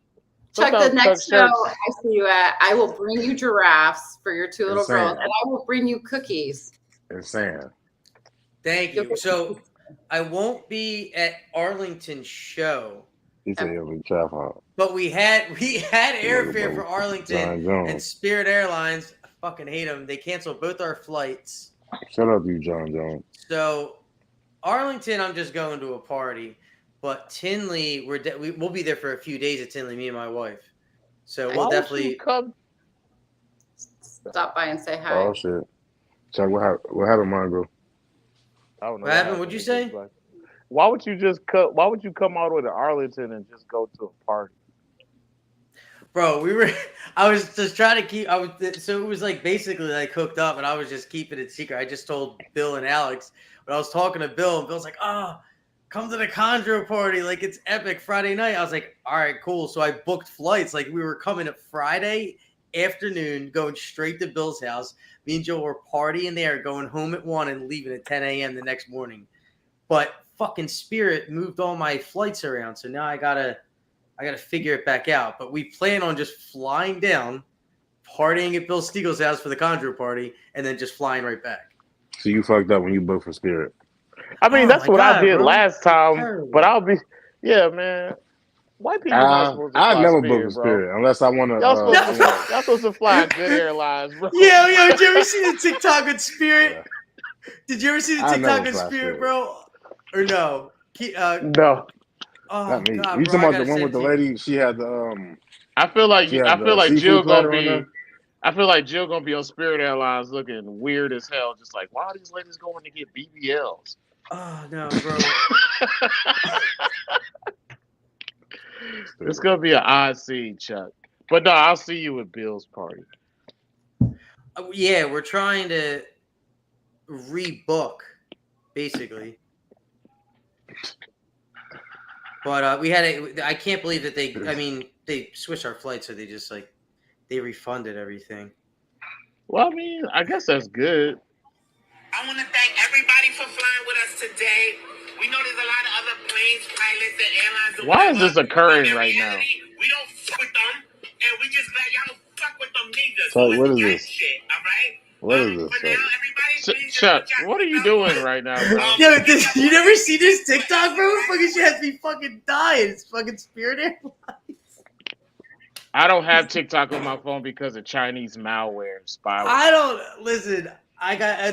Chuck, the next show I see you at, I will bring you giraffes for your 2 little girls, and I will bring you cookies and sand. Thank you. So I won't be at Arlington's show. He said he'll be traveling. But we had airfare for Arlington and Spirit Airlines. I fucking hate them. They canceled both our flights. Shout out to you, John Jones. So Arlington, I'm just going to a party. But Tinley, we'll be there for a few days at Tinley, me and my wife. So we'll definitely come stop by and say hi. Oh shit, Chuck, what happened, Mongo? I don't know. What happened? What'd you say? Why would you Why would you come all the way to Arlington and just go to a party? Bro, I was just trying to keep. So it was like basically like hooked up, and I was just keeping it secret. I just told Bill and Alex, but I was talking to Bill, and Bill's like, "Oh, come to the Chondro party, like it's epic Friday night." I was like, "All right, cool." So I booked flights. Like we were coming at Friday afternoon, going straight to Bill's house. Me and Joe were partying there, going home at 1 and leaving at 10 a.m. the next morning. But fucking Spirit moved all my flights around, so now I gotta figure it back out. But we plan on just flying down, partying at Bill Stiegel's house for the Chondro party, and then just flying right back. So you fucked up when you booked for Spirit. I mean, that's what I did last time, but man. White people not supposed to fly I never Spirit, booked for Spirit unless I want to. Y'all supposed to fly Good Airlines, bro. Yo, did you ever see the TikTok with Spirit? Yeah. Did you ever see the TikTok with Spirit, bro? Or no? No. Oh, not me. God, you talking about the one with the lady? She had the I feel like Jill gonna be. I feel like Jill gonna be on Spirit Airlines looking weird as hell, just like, why are these ladies going to get BBLs? Oh no, bro. It's gonna be an odd scene, Chuck. But no, I'll see you at Bill's party. Yeah, we're trying to rebook, basically. But we had I can't believe that they switched our flight, so they just they refunded everything. Well, I mean, I guess that's good. I want to thank everybody for flying with us today. We know there's a lot of other planes, pilots, and airlines. Why is this occurring right now? We don't fuck with them, and we just let y'all don't fuck with them neither. So what is this? Shit, all right? What is this? For now, everybody, please Chuck, what are you doing right now, bro? Yo, you never see this TikTok, bro? Fucking shit has me fucking dying. It's fucking Spirit Airlines. I don't have TikTok on my phone because of Chinese malware and spyware. I don't listen.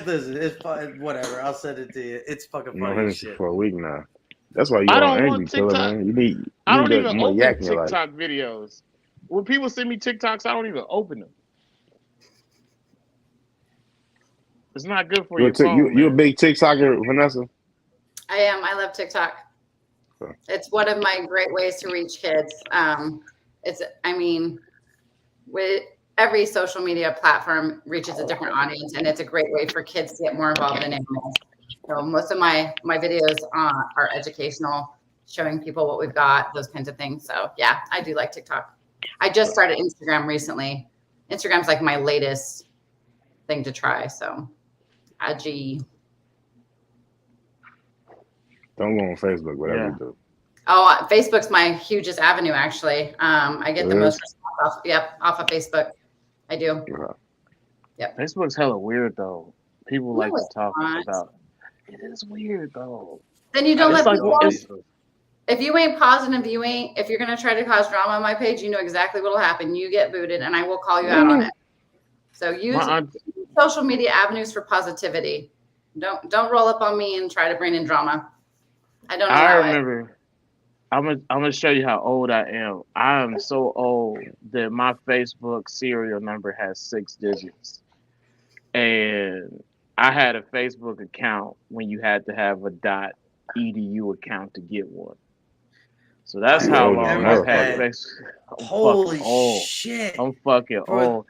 Listen. It's fine. Whatever. I'll send it to you. It's fucking funny No as shit. for a week now. That's why you I on don't want energy, killer, TikTok. man. You need I don't even more open yak in your life. TikTok videos. When people send me TikToks, I don't even open them. It's not good for your phone. You a big TikToker, Vanessa? I am. I love TikTok. Sure. It's one of my great ways to reach kids. With every social media platform reaches a different audience, and it's a great way for kids to get more involved in animals. So most of my videos are educational, showing people what we've got, those kinds of things. So yeah, I do like TikTok. I just started Instagram recently. Instagram's like my latest thing to try. So IG. Don't go on Facebook, whatever you do. Oh, Facebook's my hugest avenue, actually. I get the most response off of Facebook. I do. Yep. Facebook's hella weird, though. People like to talk about it. It is weird, though. Then you don't let people. If you ain't positive, if you're going to try to cause drama on my page, you know exactly what will happen. You get booted, and I will call you out on it. So use social media avenues for positivity. Don't roll up on me and try to bring in drama. I don't know. I remember. I'm gonna show you how old I am. I am so old that my Facebook serial number has 6 digits, and I had a Facebook account when you had to have a .edu account to get one. So that's how long I've had Facebook. Holy shit! I'm fucking old.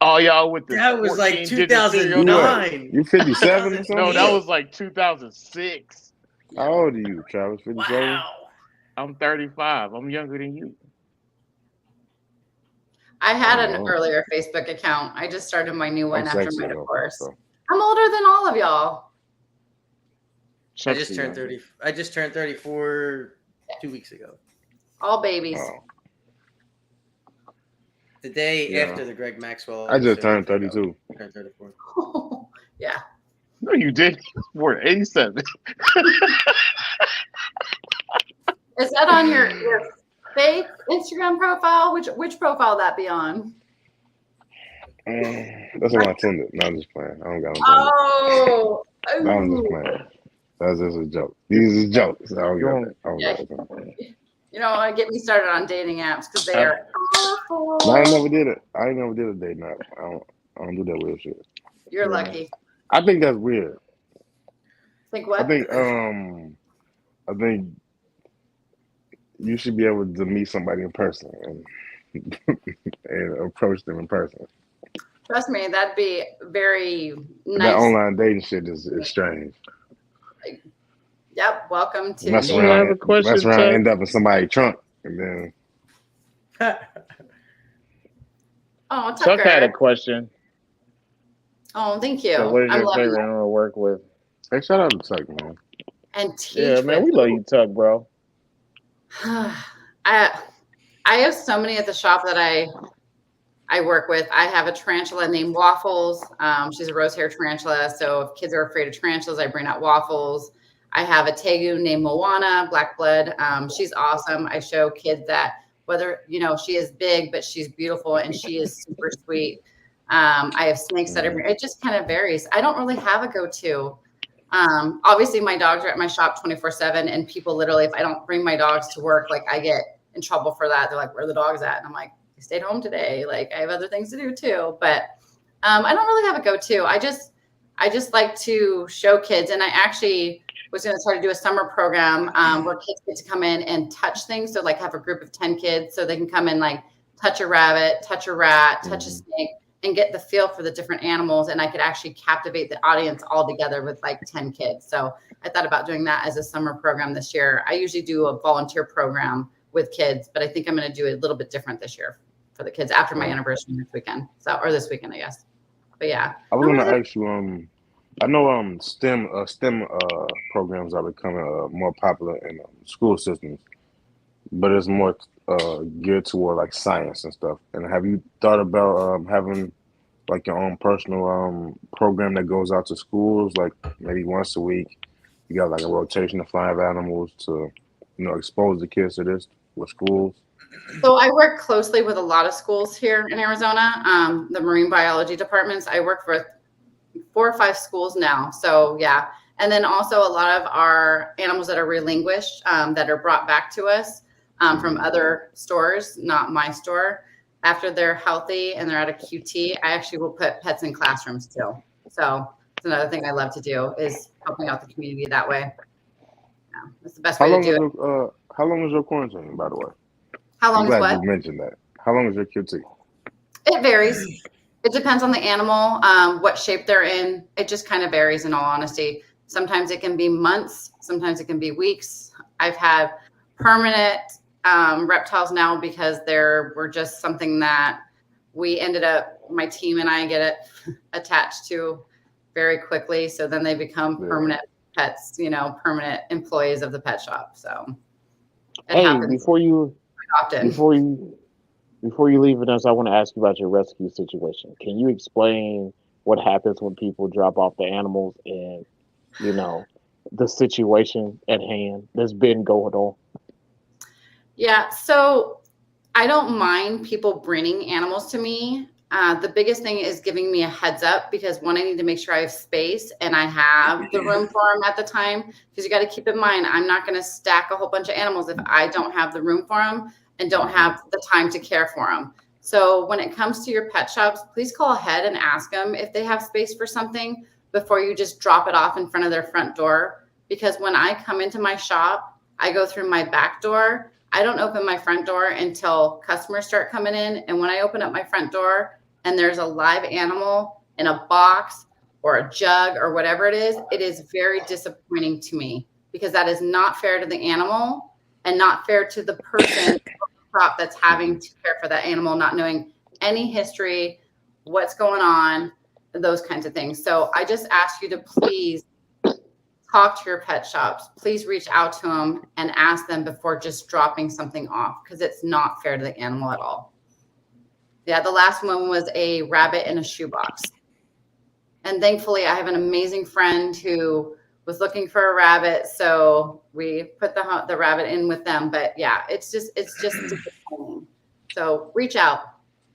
All y'all with the that was like 2009. You 57 or something? No, that was like 2006. How old are you, Travis? 57? Wow. I'm 35. I'm younger than you. I had an earlier Facebook account. I just started my new one after my divorce. So. I'm older than all of y'all. I just turned 30. I just turned 34 2 weeks ago. All babies. Oh. The day after the Greg Maxwell. I just turned 32. I turned 34. Yeah. No, you did. We're 87. Is that on your fake Instagram profile? Which profile that be on? That's on my Tinder. No, I'm just playing. I don't got no Oh. No, I'm just playing. That's just a joke. These are jokes. I don't got it. You know, get me started on dating apps because they are awful. No, I never did it. I never did a dating app. I don't do that weird shit. You're lucky. I think that's weird. Think what? I think you should be able to meet somebody in person and approach them in person. Trust me, that'd be very nice. That online dating shit is strange. Yep. Welcome to. Mess around, end up in somebody's trunk, and then. Oh, Tucker. Chuck had a question. Oh, thank you. So what is your favorite animal to work with? Hey, shout out to Tuck, man. And teach. Yeah, man, we love you, Tuck, bro. I have so many at the shop that I work with. I have a tarantula named Waffles. She's a rose hair tarantula. So if kids are afraid of tarantulas, I bring out Waffles. I have a tegu named Moana, black blood. She's awesome. I show kids that whether, she is big, but she's beautiful and she is super sweet. I have snakes that it just kind of varies. I don't really have a go-to. Obviously my dogs are at my shop 24/7 and people literally, if I don't bring my dogs to work, like I get in trouble for that. They're like, where are the dogs at? And I'm like, they stayed home today. Like I have other things to do too, but I don't really have a go-to. I just like to show kids, and I actually was going to start to do a summer program where kids get to come in and touch things. So like have a group of 10 kids so they can come in, like touch a rabbit, touch a rat, touch a snake, and get the feel for the different animals. And I could actually captivate the audience all together with like 10 kids. So I thought about doing that as a summer program this year. I usually do a volunteer program with kids, but I think I'm going to do it a little bit different this year for the kids after my anniversary this weekend. So, or this weekend, I guess. But yeah. I was going to ask you, I know STEM programs are becoming more popular in school systems, but it's more geared toward like science and stuff. And have you thought about having like your own personal program that goes out to schools, like maybe once a week? You got like a rotation of 5 animals to, expose the kids to this with schools. So I work closely with a lot of schools here in Arizona, the marine biology departments. I work for 4 or 5 schools now. So yeah. And then also a lot of our animals that are relinquished, that are brought back to us from other stores, not my store. After they're healthy and they're at a QT, I actually will put pets in classrooms too. So it's another thing I love to do is helping out the community that way. Yeah, that's the best way to do it. How long is your quarantine, by the way? How long I'm glad is what? you mentioned that. How long is your QT? It varies. It depends on the animal, what shape they're in. It just kind of varies in all honesty. Sometimes it can be months. Sometimes it can be weeks. I've had permanent reptiles now because were just something that we ended up, my team and I get it attached to very quickly. So then they become permanent pets, permanent employees of the pet shop. So it happens before you often. Before you leave, Vanessa, I want to ask you about your rescue situation. Can you explain what happens when people drop off the animals and, the situation at hand that's been going on? Yeah, so I don't mind people bringing animals to me. The biggest thing is giving me a heads up because one, I need to make sure I have space and I have the room for them at the time. Because you got to keep in mind, I'm not going to stack a whole bunch of animals if I don't have the room for them and don't have the time to care for them. So when it comes to your pet shops, please call ahead and ask them if they have space for something before you just drop it off in front of their front door. Because when I come into my shop, I go through my back door. I don't open my front door until customers start coming in. And when I open up my front door and there's a live animal in a box or a jug or whatever it is very disappointing to me because that is not fair to the animal and not fair to the person that's having to care for that animal, not knowing any history, what's going on, those kinds of things. So I just ask you to please talk to your pet shops. Please reach out to them and ask them before just dropping something off because it's not fair to the animal at all. Yeah, the last one was a rabbit in a shoebox. And thankfully, I have an amazing friend who was looking for a rabbit, so we put the rabbit in with them. But yeah, it's just disappointing. So reach out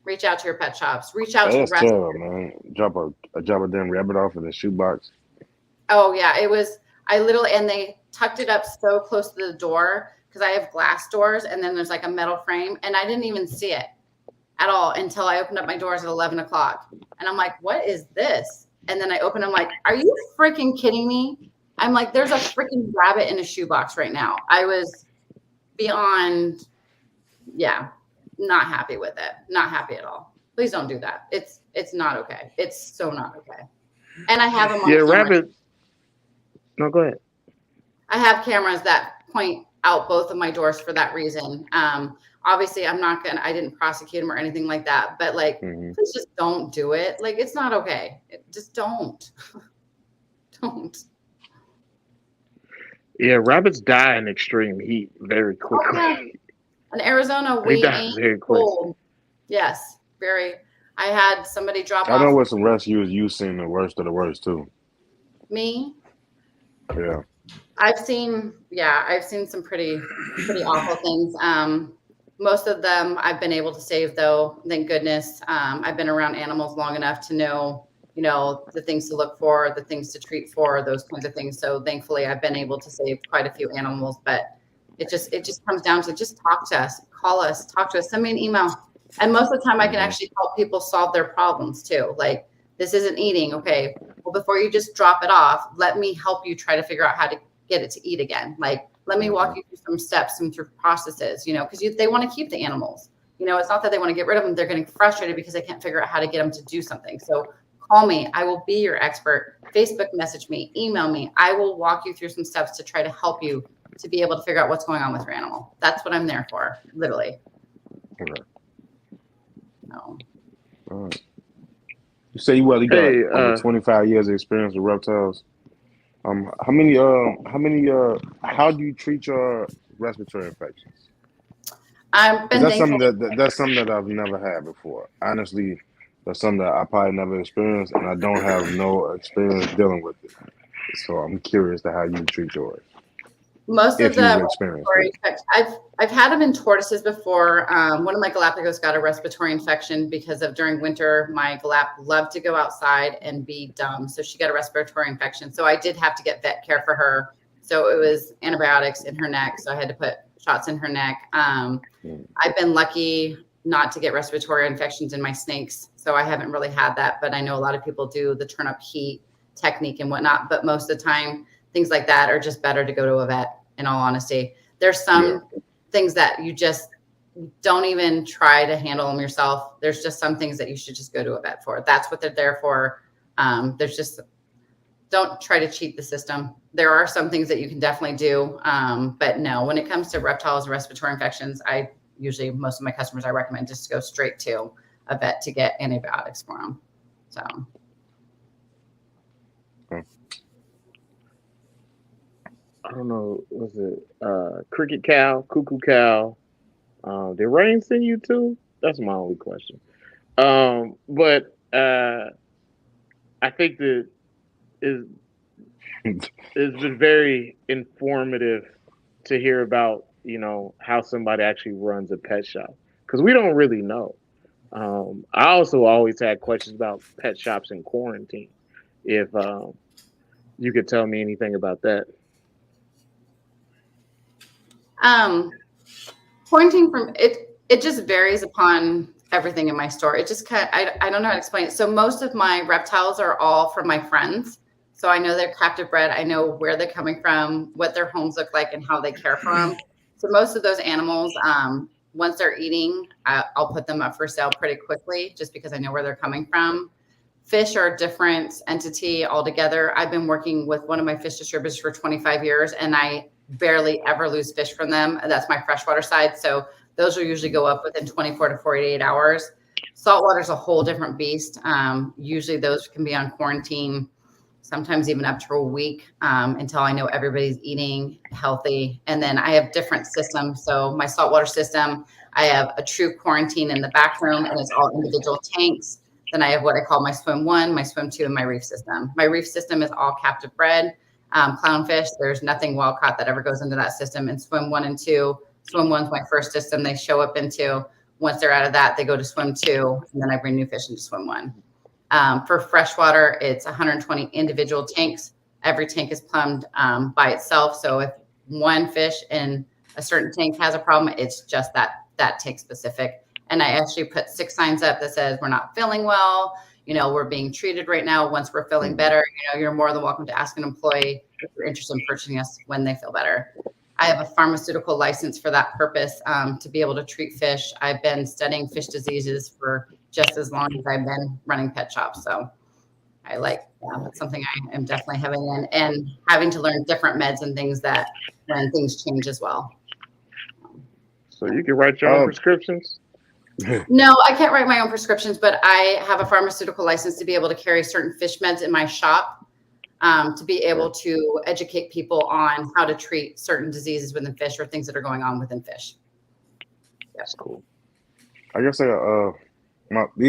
to your pet shops. Reach out to That's terrible, man. Drop a damn rabbit off in a shoebox. Oh yeah, it was. And they tucked it up so close to the door because I have glass doors, and then there's like a metal frame, and I didn't even see it at all until I opened up my doors at 11 o'clock, and I'm like, what is this? And then I open them like, are you freaking kidding me? I'm like, there's a freaking rabbit in a shoebox right now. I was beyond, not happy with it. Not happy at all. Please don't do that. It's not okay. It's so not okay. And I have them on camera. Rabbit. No, go ahead. I have cameras that point out both of my doors for that reason. Obviously, I didn't prosecute them or anything like that. But please just don't do it. Like, it's not okay. Just don't. Don't. Yeah, rabbits die in extreme heat very quickly. Okay. In Arizona, we ain't cold. Yes, very. I had somebody drop off. I know what some rescues you've seen the worst of the worst too. Me? Yeah. I've seen some pretty awful things. Most of them I've been able to save though, thank goodness. I've been around animals long enough to know, the things to look for, the things to treat for, those kinds of things. So thankfully I've been able to save quite a few animals, but it just comes down to just talk to us, call us, talk to us, send me an email. And most of the time I can actually help people solve their problems too. Like, this isn't eating. Okay, well, before you just drop it off, let me help you try to figure out how to get it to eat again. Like, let me walk you through some steps, some through processes, because they want to keep the animals. It's not that they want to get rid of them. They're getting frustrated because they can't figure out how to get them to do something. So call me. I will be your expert. Facebook message me, email me. I will walk you through some steps to try to help you to be able to figure out what's going on with your animal. That's what I'm there for, literally. Okay. No. All right. You say you got over 25 years of experience with reptiles. How do you treat your respiratory infections? I've been That's thankful. that's something that I've never had before. Honestly, that's something that I probably never experienced, and I don't have no experience dealing with it. So I'm curious to how you treat yours. Most of If the you've experienced respiratory it. infections, I've had them in tortoises before. One of my Galapagos got a respiratory infection because of during winter, my Galap loved to go outside and be dumb. So she got a respiratory infection. So I did have to get vet care for her. So it was antibiotics in her neck. So I had to put shots in her neck. I've been lucky not to get respiratory infections in my snakes. So I haven't really had that, but I know a lot of people do the turn up heat technique and whatnot. But most of the time, things like that are just better to go to a vet. In all honesty, there's some things that you just don't even try to handle them yourself. There's just some things that you should just go to a vet for. That's what they're there for. Don't try to cheat the system. There are some things that you can definitely do. But no, when it comes to reptiles and respiratory infections, most of my customers, I recommend just go straight to a vet to get antibiotics for them. So. I don't know, was it Cricket Cow, Cuckoo Cow? Did Rain send you too? That's my only question. But I think that it's been very informative to hear about, how somebody actually runs a pet shop, because we don't really know. I also always had questions about pet shops in quarantine. If you could tell me anything about that. Quarantine it just varies upon everything in my store. It just I don't know how to explain it. So most of my reptiles are all from my friends. So I know they're captive bred. I know where they're coming from, what their homes look like, and how they care for them. So most of those animals, once they're eating, I'll put them up for sale pretty quickly, just because I know where they're coming from. Fish are a different entity altogether. I've been working with one of my fish distributors for 25 years, and I barely ever lose fish from them. That's my freshwater side. So those will usually go up within 24 to 48 hours. Saltwater is a whole different beast. Usually those can be on quarantine, sometimes even up to a week, until I know everybody's eating healthy. And then I have different systems. So my saltwater system, I have a true quarantine in the back room, and it's all individual tanks. Then I have what I call my swim 1, my swim 2, and my reef system. My reef system is all captive bred. Clownfish, there's nothing wild caught that ever goes into that system. And swim 1 and 2, swim 1's my first system they show up into. Once they're out of that, they go to swim 2, and then I bring new fish into swim 1. For freshwater, it's 120 individual tanks. Every tank is plumbed by itself. So if one fish in a certain tank has a problem, it's just that tank specific. And I actually put 6 signs up that says, we're not feeling well. We're being treated right now. Once we're feeling better, you're more than welcome to ask an employee if you're interested in purchasing us when they feel better. I have a pharmaceutical license for that purpose, to be able to treat fish. I've been studying fish diseases for just as long as I've been running pet shops. So that's something I am definitely having in, and having to learn different meds and things that when things change as well. So you can write your own prescriptions? No, I can't write my own prescriptions, but I have a pharmaceutical license to be able to carry certain fish meds in my shop, to be able to educate people on how to treat certain diseases within fish or things that are going on within fish. That's cool. I guess these are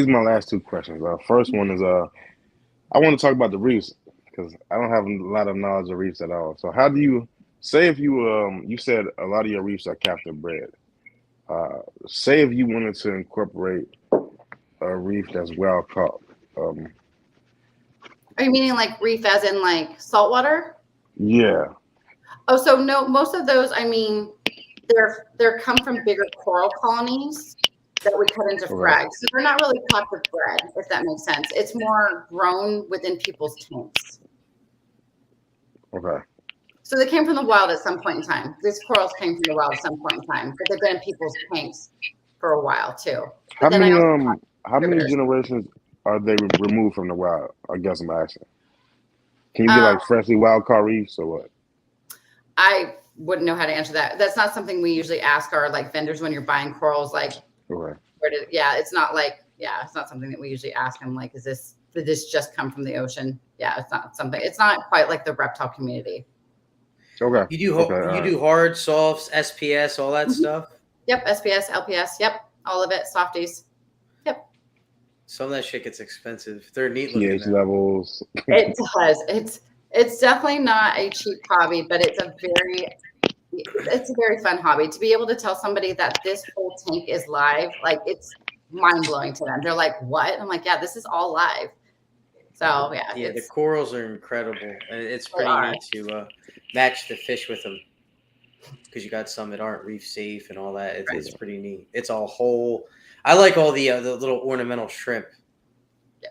my last 2 questions. First one is I want to talk about the reefs, because I don't have a lot of knowledge of reefs at all. So how do you say, if you said a lot of your reefs are captive bred? Say if you wanted to incorporate a reef that's wild caught. Are you meaning like reef as in like saltwater? Yeah. Oh, so no, most of those, they're come from bigger coral colonies. that we cut into frags. So they're not really captive bred, if that makes sense. It's more grown within people's tanks. Okay. So they came from the wild at some point in time. These corals came from the wild at some point in time, but they've been in people's tanks for a while too. How But many generations are they removed from the wild? I guess I'm asking. Can you get like freshly wild caught reefs or what? I wouldn't know how to answer that. That's not something we usually ask our like vendors when you're buying corals. Like, it's not like, it's not something that we usually ask them. Like, did this just come from the ocean? Yeah, it's not something. It's not quite like the reptile community. Okay. You do hard, softs, SPS, all that stuff. Yep, SPS, LPS. Yep, all of it. Softies. Yep. Some of that shit gets expensive. They're neat looking. pH levels. It does. It's definitely not a cheap hobby, but it's a very fun hobby. To be able to tell somebody that this whole tank is live, like it's mind blowing to them. They're like, "What?" I'm like, "Yeah, this is all live." So yeah, the corals are incredible, and it's pretty neat to match the fish with them because you got some that aren't reef safe and all that. It's pretty neat. It's all whole. I like all the little ornamental shrimp. Yeah.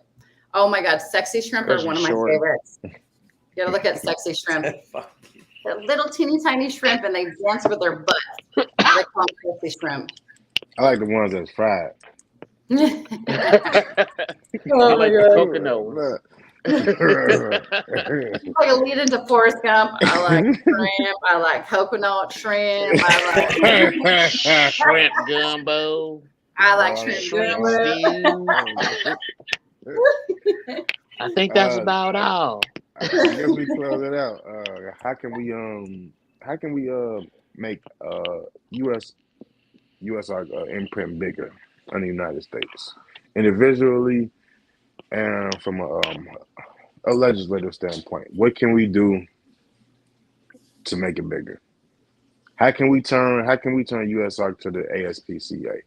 Oh my God, sexy shrimp are one of my favorites. You gotta look at sexy shrimp. They're little teeny tiny shrimp, and they dance with their butts. They call them sexy shrimp. I like the ones that's fried. I like the coconut. Like a lead into Forrest Gump. I like shrimp. I like coconut shrimp. I like shrimp gumbo. I like shrimp gumbo. I think that's about all. I guess we close it out. How can we make U.S. imprint bigger in the United States, individually and from a legislative standpoint? What can we do to make it bigger? How can we turn USARK to the ASPCA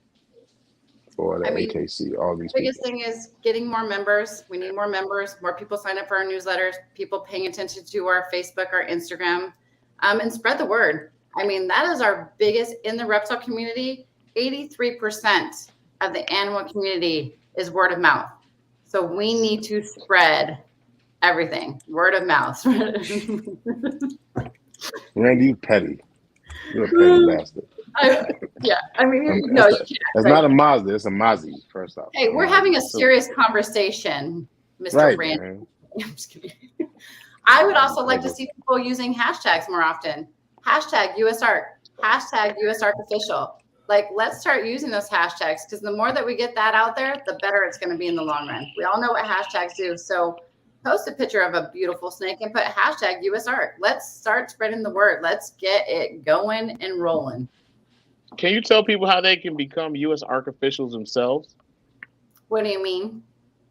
or the AKC? All these. The biggest thing is getting more members. We need more members. More people sign up for our newsletters. People paying attention to our Facebook, our Instagram, and spread the word. I mean, that is our biggest in the reptile community. 83% of the animal community is word of mouth. So we need to spread everything. Word of mouth. Randy, you petty. You're a petty bastard. I mean, you can't. It's not a Mazda. It's a Mazzy, first off. Hey, we're having a serious conversation, Mr. Randy. Man. I'm just kidding. I would also like to see people using hashtags more often. Hashtag USARK. Hashtag USARK official. Like, let's start using those hashtags, because the more that we get that out there, the better it's going to be in the long run. We all know what hashtags do. So post a picture of a beautiful snake and put hashtag USARK. Let's start spreading the word. Let's get it going and rolling. Can you tell people how they can become USARK officials themselves? What do you mean?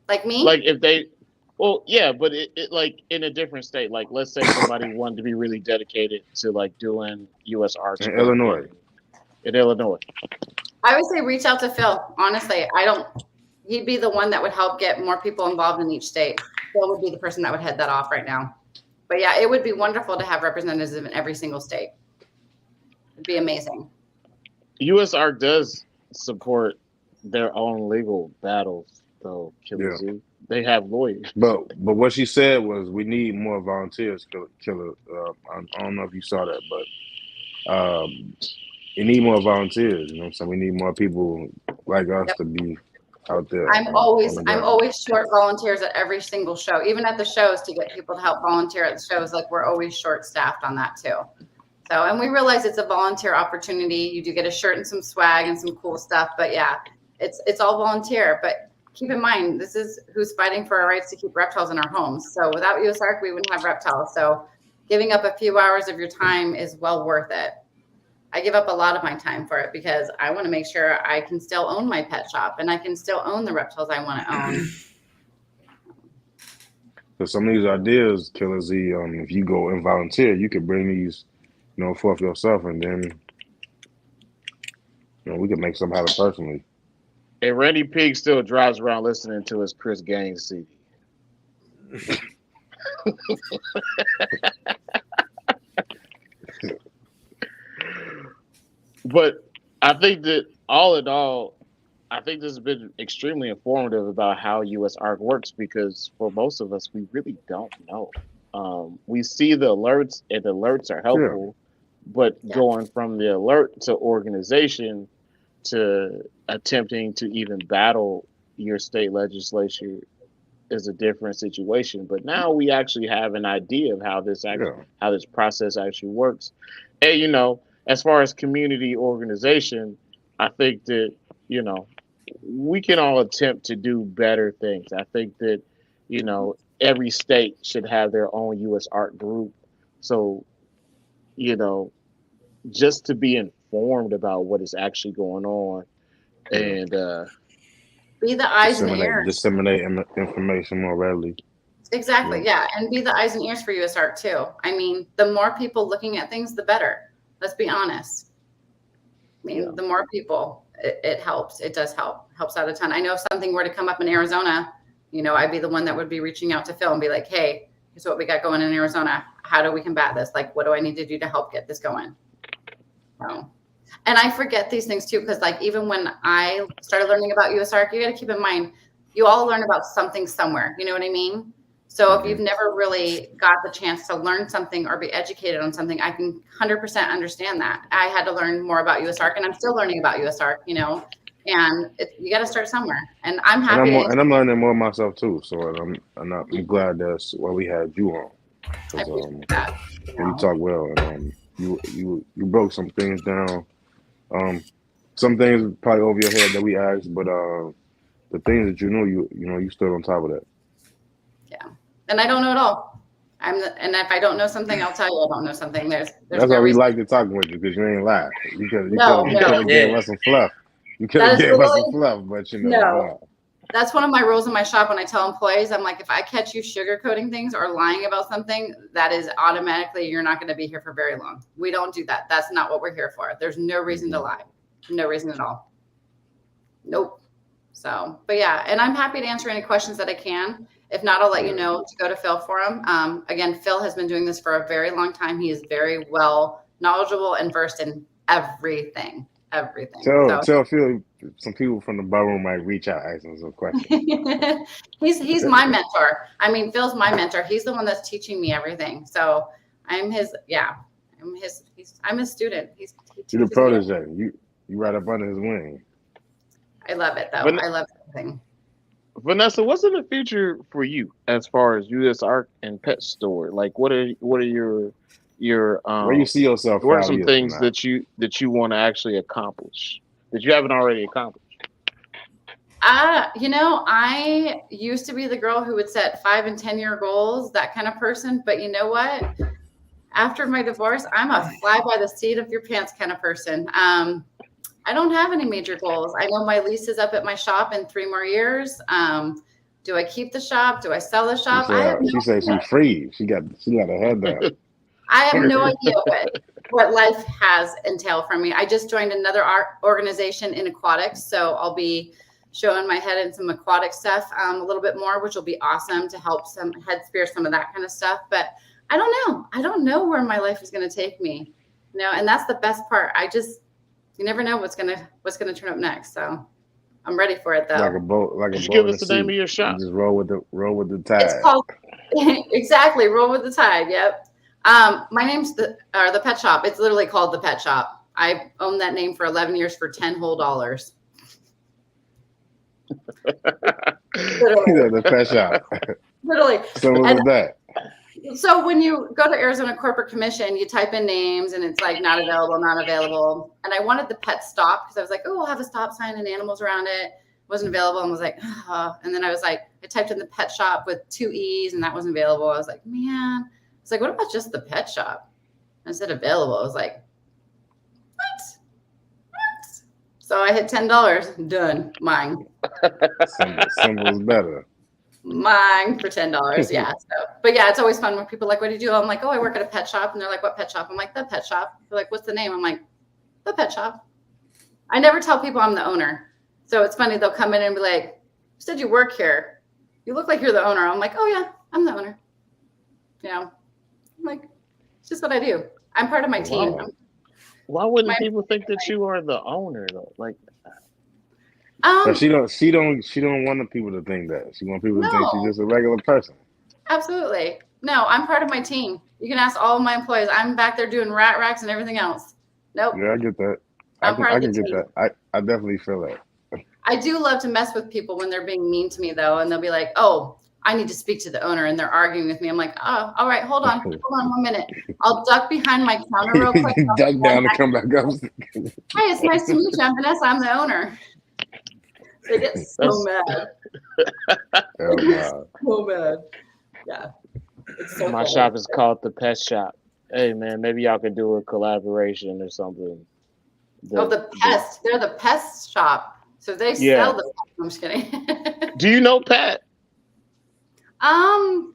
Like me? Like if they, well, yeah, but it like in a different state. Like let's say somebody wanted to be really dedicated to like doing USARK in Illinois. In Illinois. I would say reach out to Phil. Honestly, he'd be the one that would help get more people involved in each state. Phil would be the person that would head that off right now. But yeah, it would be wonderful to have representatives in every single state. It'd be amazing. USARK does support their own legal battles, though. Killer Z. They have lawyers. But what she said was we need more volunteers. Killer. I don't know if you saw that, but you need more volunteers. You know what I'm saying? We need more people like us to be out there. I'm always short volunteers at every single show, even at the shows, to get people to help volunteer at the shows. Like we're always short staffed on that too. So, and we realize it's a volunteer opportunity. You do get a shirt and some swag and some cool stuff, but yeah, it's all volunteer. But keep in mind, this is who's fighting for our rights to keep reptiles in our homes. So without USARK, we wouldn't have reptiles. So giving up a few hours of your time is well worth it. I give up a lot of my time for it because I want to make sure I can still own my pet shop and I can still own the reptiles I want to own. So some of these ideas, Killer Z, if you go and volunteer, you could bring these, forth yourself, and then, we could make something happen personally. And Randy Pig still drives around listening to his Chris Gaines CD. But I think that all in all, I think this has been extremely informative about how U.S. ARC works because for most of us, we really don't know. We see the alerts, and the alerts are Yeah. helpful, but Yeah. going from the alert to organization to attempting to even battle your state legislature is a different situation. But now we actually have an idea of Yeah. how this process actually works. And as far as community organization, I think that you know we can all attempt to do better things. I think that every state should have their own U.S. art group. So you know just to be informed about what is actually going on Yeah. and Be the eyes and ears. Disseminate information more readily. Exactly. Yeah. Yeah. And be the eyes and ears for US Art too. I mean, the more people looking at things, the better. Let's be honest. I mean, Yeah. the more people, it helps. It does help. Helps out a ton. I know if something were to come up in Arizona, I'd be the one that would be reaching out to Phil and be like, hey, here's what we got going in Arizona. How do we combat this? Like, what do I need to do to help get this going? So, and I forget these things too, because like even when I started learning about USARC, you got to keep in mind, you all learn about something somewhere. You know what I mean? So if you've never really got the chance to learn something or be educated on something, I can 100% understand that. I had to learn more about USARC, and I'm still learning about USARC, and you got to start somewhere. And I'm happy And I'm learning more myself too. So I'm glad that's why we had you on. I appreciate that. You talk well, and you broke some things down. Some things probably over your head that we asked, but the things that you knew, you stood on top of that. Yeah, and I don't know it all. And if I don't know something, I'll tell you I don't know something. There's That's no why we reason. like to talk with you, because you ain't lie. You could No. have gave us some fluff. You could That have is gave us some literally- fluff, but No. That's one of my rules in my shop when I tell employees, I'm like, if I catch you sugarcoating things or lying about something, that is automatically, you're not going to be here for very long. We don't do that. That's not what we're here for. There's no reason to lie. No reason at all. Nope. So, but yeah, and I'm happy to answer any questions that I can. If not, I'll let you know to go to Phil for them. Again, Phil has been doing this for a very long time. He is very well knowledgeable and versed in everything. Tell Phil some people from the bar room might reach out asking some questions. he's my mentor. I mean, Phil's my mentor. He's the one that's teaching me everything. So I'm his student. You're the protege. You right up under his wing. I love it though. I love everything. Vanessa, what's in the future for you as far as US Art and Pet Store? Like, what are your where you see yourself? What are some things that you want to actually accomplish that you haven't already accomplished? I used to be the girl who would set 5 and 10-year goals, that kind of person. But you know what? After my divorce, I'm a fly by the seat of your pants kind of person. I don't have any major goals. I know my lease is up at my shop in 3 more years. Do I keep the shop? Do I sell the shop? She said she's free. She got her head down. I have no idea what life has entailed for me. I just joined another art organization in aquatics, so I'll be showing my head in some aquatic stuff a little bit more, which will be awesome to help head spear some of that kind of stuff. But I don't know. I don't know where my life is going to take me. And that's the best part. You never know what's gonna turn up next. So I'm ready for it though. Like a boat. Just give us the name of your shop. Just roll with the tide. It's called exactly roll with the tide. Yep. My name's the Pet Shop. It's literally called the Pet Shop. I owned that name for 11 years for $10 whole. Literally. The Pet Shop. Literally. So what was that? So when you go to Arizona Corporate Commission, you type in names and it's like not available. And I wanted the pet stop because I was like, oh, we'll have a stop sign and animals around it. Wasn't available and was like, oh. And then I was like, I typed in the Pet Shop with 2 E's and that wasn't available. I was like, man. It's like, what about just the Pet Shop? And I said available. I was like, what? So I hit $10. Done. Mine. Simple is better. Mine for $10. Yeah. So, but yeah, it's always fun when people are like, what do you do? I'm like, oh, I work at a pet shop. And they're like, what pet shop? I'm like, the Pet Shop. They're like, what's the name? I'm like, the Pet Shop. I never tell people I'm the owner. So it's funny. They'll come in and be like, you said you work here. You look like you're the owner. I'm like, oh yeah, I'm the owner. I'm like, it's just what I do. I'm part of my team. Why wouldn't people think that you are the owner though? Like, But she don't want the people to think that. She want people to think she's No, just a regular person. absolutely. No, I'm part of my team. You can ask all of my employees. I'm back there doing rat racks and everything else. Nope. Yeah, I get that. I'm part I of the can get team. that. I definitely feel that. I do love to mess with people when they're being mean to me, though, and they'll be like, "Oh, I need to speak to the owner," and they're arguing with me. I'm like, "Oh, all right, hold on 1 minute. I'll duck behind my counter real quick. Duck down and come back up. Hi, it's nice to meet you. I'm Vanessa. I'm the owner." They get so mad. Oh, wow. So mad. Yeah. It's so My funny. shop is called the Pet Shop. Hey man, maybe y'all could do a collaboration or something. The pest. They're the pest shop. So they Yeah. sell the pest. I'm just kidding. Do you know Pat? I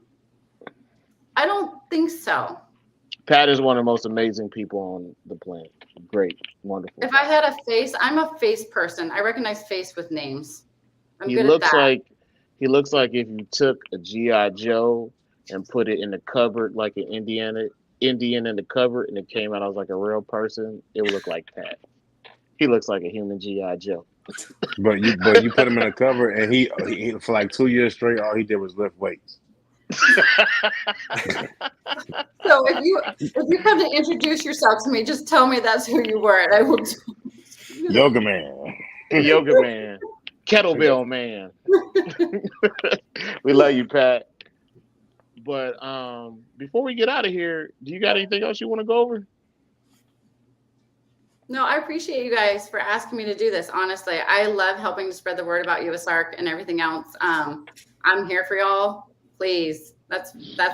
don't think so. Pat is one of the most amazing people on the planet. Great, wonderful. If I had a face, I'm a face person. I recognize face with names. I'm He good looks at that. like if you took a G.I. Joe and put it in the cupboard like an Indian in the cupboard, and it came out as like a real person, it would look like Pat. He looks like a human G.I. Joe. But you put him in a cover, and he for like 2 years straight, all he did was lift weights. So if you come to introduce yourself to me, just tell me that's who you were, and I will. Yoga man. Yoga man, kettlebell man. We love you, Pat. But before we get out of here, do you got anything else you want to go over? No, I appreciate you guys for asking me to do this. Honestly, I love helping to spread the word about USARC and everything else. I'm here for y'all. Please, that's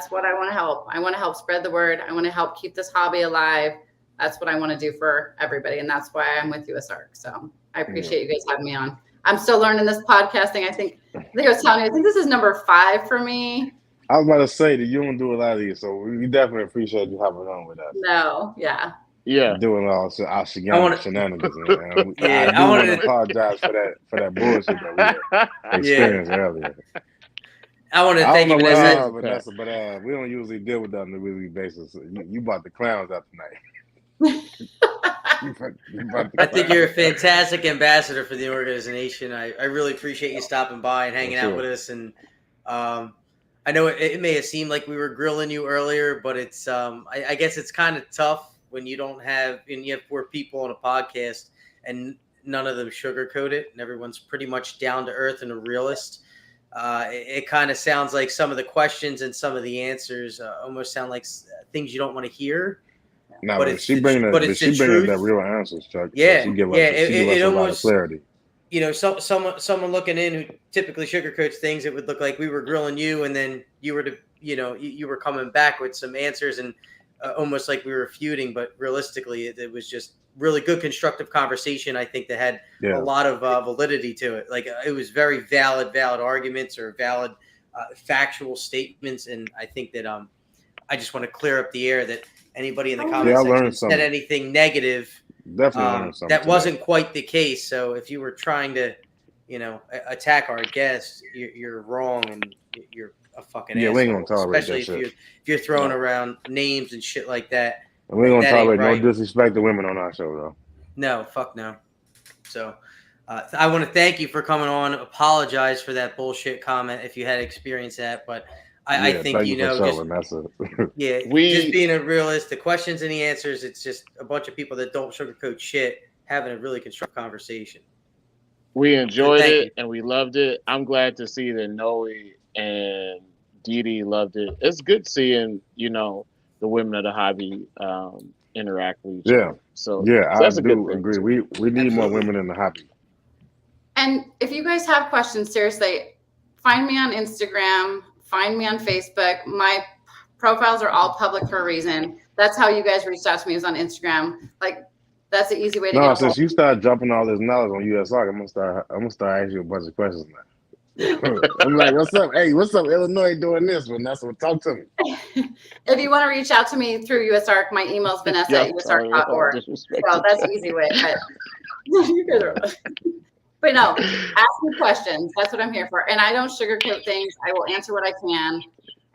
what I want to help. I want to help spread the word. I want to help keep this hobby alive. That's what I want to do for everybody, and that's why I'm with USARC. So I appreciate you guys having me on. I'm still learning this podcasting. I think I was telling you, I think this is number 5 for me. I was about to say that you don't do a lot of these, so we definitely appreciate you having on with us. No, yeah. Yeah. Doing all our shenanigans. Yeah, I want to apologize for that bullshit that we experienced earlier. I want to I thank you, don't know what Vanessa. it is, Vanessa, but we don't usually deal with that on a weekly basis. You brought the clowns out tonight. I think you're a fantastic ambassador for the organization. I really appreciate you stopping by and hanging out with us. And I know it may have seemed like we were grilling you earlier, but it's I guess it's kind of tough when you don't have, and you have 4 people on a podcast and none of them sugarcoat it, and everyone's pretty much down to earth and a realist. It kind of sounds like some of the questions and some of the answers almost sound like things you don't want to hear. No, but she bringing that real answers, Chuck. Yeah, so she give us a lot of clarity. You know, someone looking in who typically sugarcoats things, it would look like we were grilling you, and then you were you were coming back with some answers, and almost like we were feuding. But realistically, it was just really good, constructive conversation. I think that had a lot of validity to it. Like it was very valid arguments or valid factual statements, and I think that I just want to clear up the air that anybody in the comment section said anything negative. Definitely learned something. That wasn't quite the case. So if you were trying to, attack our guests, you're wrong, and you're a fucking asshole. We ain't gonna tolerate especially if you're throwing around names and shit like that. And we ain't gonna tolerate no disrespect to women on our show, though. No, fuck no. So I want to thank you for coming on. Apologize for that bullshit comment if you had experienced that, but I think just being a realist, the questions and the answers, it's just a bunch of people that don't sugarcoat shit having a really constructive conversation. We enjoyed it and we loved it. I'm glad to see that Noe and Dee Dee loved it. It's good seeing, the women of the hobby interact with each other. So that's I do agree. We need more women in the hobby. And if you guys have questions, seriously, find me on Instagram. Find me on Facebook. My profiles are all public for a reason. That's how you guys reached out to me, was on Instagram. Like, that's the easy way to get since you started dropping all this knowledge on USARC, I'm gonna start asking you a bunch of questions now. I'm like, what's up? Hey, what's up? Illinois doing this, Vanessa. Talk to me. If you want to reach out to me through USARC, my email is vanessa@usarc.org. So that's the easy way. But you guys are. But no, ask me questions. That's what I'm here for. And I don't sugarcoat things. I will answer what I can.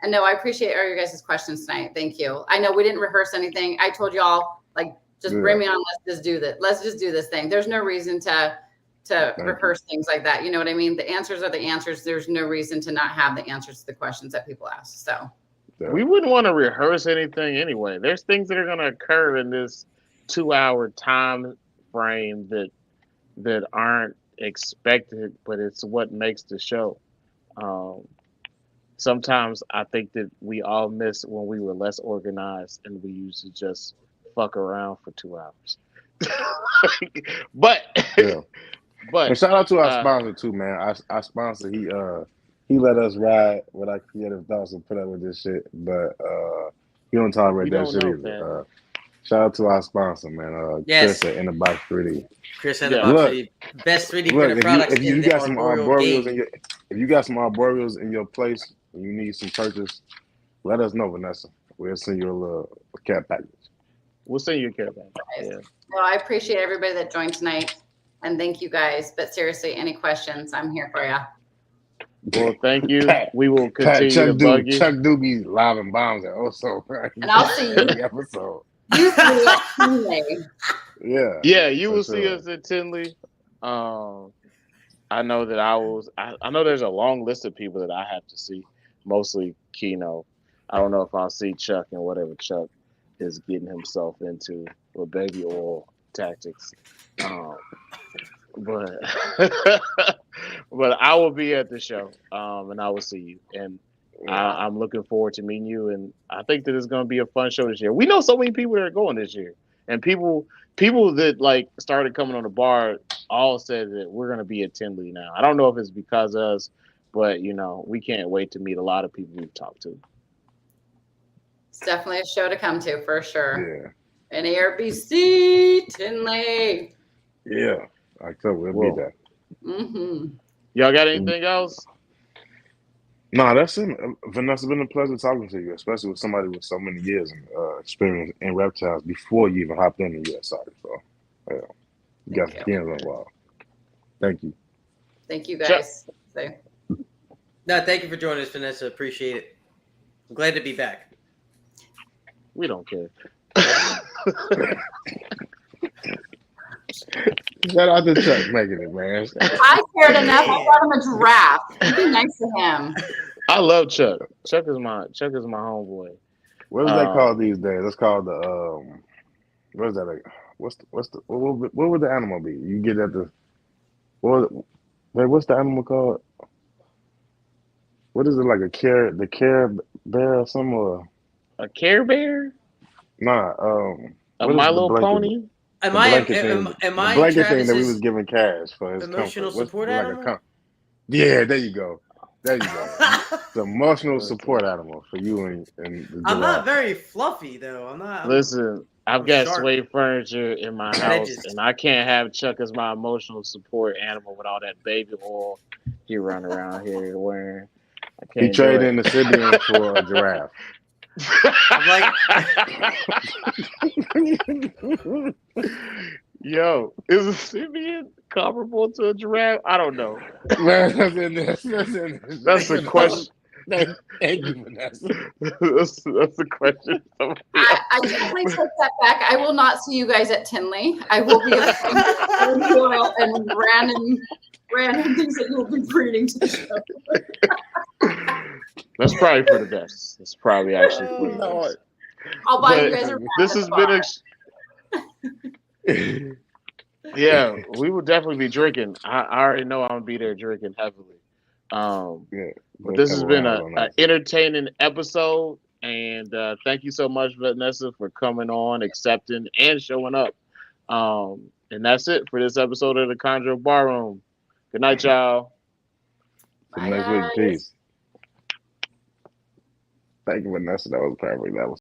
And no, I appreciate all your guys' questions tonight. Thank you. I know we didn't rehearse anything. I told y'all, just bring me on. Let's just do this. Let's just do this thing. There's no reason to to Thank rehearse things like that. You know what I mean? The answers are the answers. There's no reason to not have the answers to the questions that people ask. So We wouldn't want to rehearse anything anyway. There's things that are going to occur in this 2 hour time frame that aren't expected, but it's what makes the show. Um, Sometimes I think that we all miss when we were less organized and we used to just fuck around for 2 hours. but Yeah. but And shout out to our sponsor too, man. Our sponsor, he let us ride with our creative thoughts and put up with this shit, but he don't tolerate we that don't shit know, either. man. Shout out to our sponsor, man. Yes. Chris at In the Box 3D. Chris and the Yeah. Box Look, 3D. Best 3D Look, printed products if you got on some Royal arboreals Game. if you got some arboreals in your place and you need some purchase, let us know, Vanessa. We'll send you a little care package. We'll send you a care package. Yeah. well, I appreciate everybody that joined tonight, and thank you guys. But seriously, any questions, I'm here for you. Well, thank you. Pat, We will continue to bug you. Chuck Doobie live and bombs at also. And I'll see you. Every episode. You three at Sunday. Yeah. Yeah, you for will see sure. us at Tinley. I know that I know there's a long list of people that I have to see. Mostly Keno. I don't know if I'll see Chuck and whatever Chuck is getting himself into with baby oil tactics. But but I will be at the show, and I will see you. And I'm looking forward to meeting you. And I think that it's going to be a fun show this year. We know so many people that are going this year, and people that like started coming on the bar all said that we're going to be at Tinley now. I don't know if it's because of us, but we can't wait to meet a lot of people we've talked to. It's definitely a show to come to for sure. Yeah. And ARBC Tinley. Yeah. October, we'll be there. Mm-hmm. Y'all got anything else? No, that's it. Vanessa, been a pleasure talking to you, especially with somebody with so many years and experience in reptiles before you even hopped in the US. Sorry, so yeah, you got some skins on the wall. Thank you. Thank you, guys. No, thank you for joining us, Vanessa. Appreciate it. I'm glad to be back. We don't care. Shout out to Chuck making it, man. I cared enough. I got him a giraffe. Be nice to him. I love Chuck. Chuck is my homeboy. What is that called these days? It's called the what is that? Like, what would the animal be? You get at the what's the animal called? What is it, like the Care Bear or something, or a Care Bear? Nah, a My Little Pony. Am I the blanket thing that we was giving cash for his emotional comfort. support animal? Yeah, there you go. The emotional support animal for you and the I'm not very fluffy though. I'm not. Listen, I've got sharp. suede furniture in my house, and I can't have Chuck as my emotional support animal with all that baby oil he run around here wearing. I can't. He traded in the Sibian for a giraffe. I'm like, yo, is a Sibian comparable to a giraffe? I don't know. Man, that's in this. That's the question. Thank you, Vanessa. That's the question. I definitely take that back. I will not see you guys at Tinley. I will be at oil and random things that you will be breeding to the show. That's probably for the best. It's probably actually for the best. I'll buy you guys a this has been yeah, we will definitely be drinking. I already know I'm gonna be there drinking heavily. But this has been an entertaining episode, and thank you so much, Vanessa, for coming on, accepting, and showing up. And that's it for this episode of the Chondro Bar Room. Good night, y'all. Till next week. Peace. Thank you, Vanessa. That was perfect. That was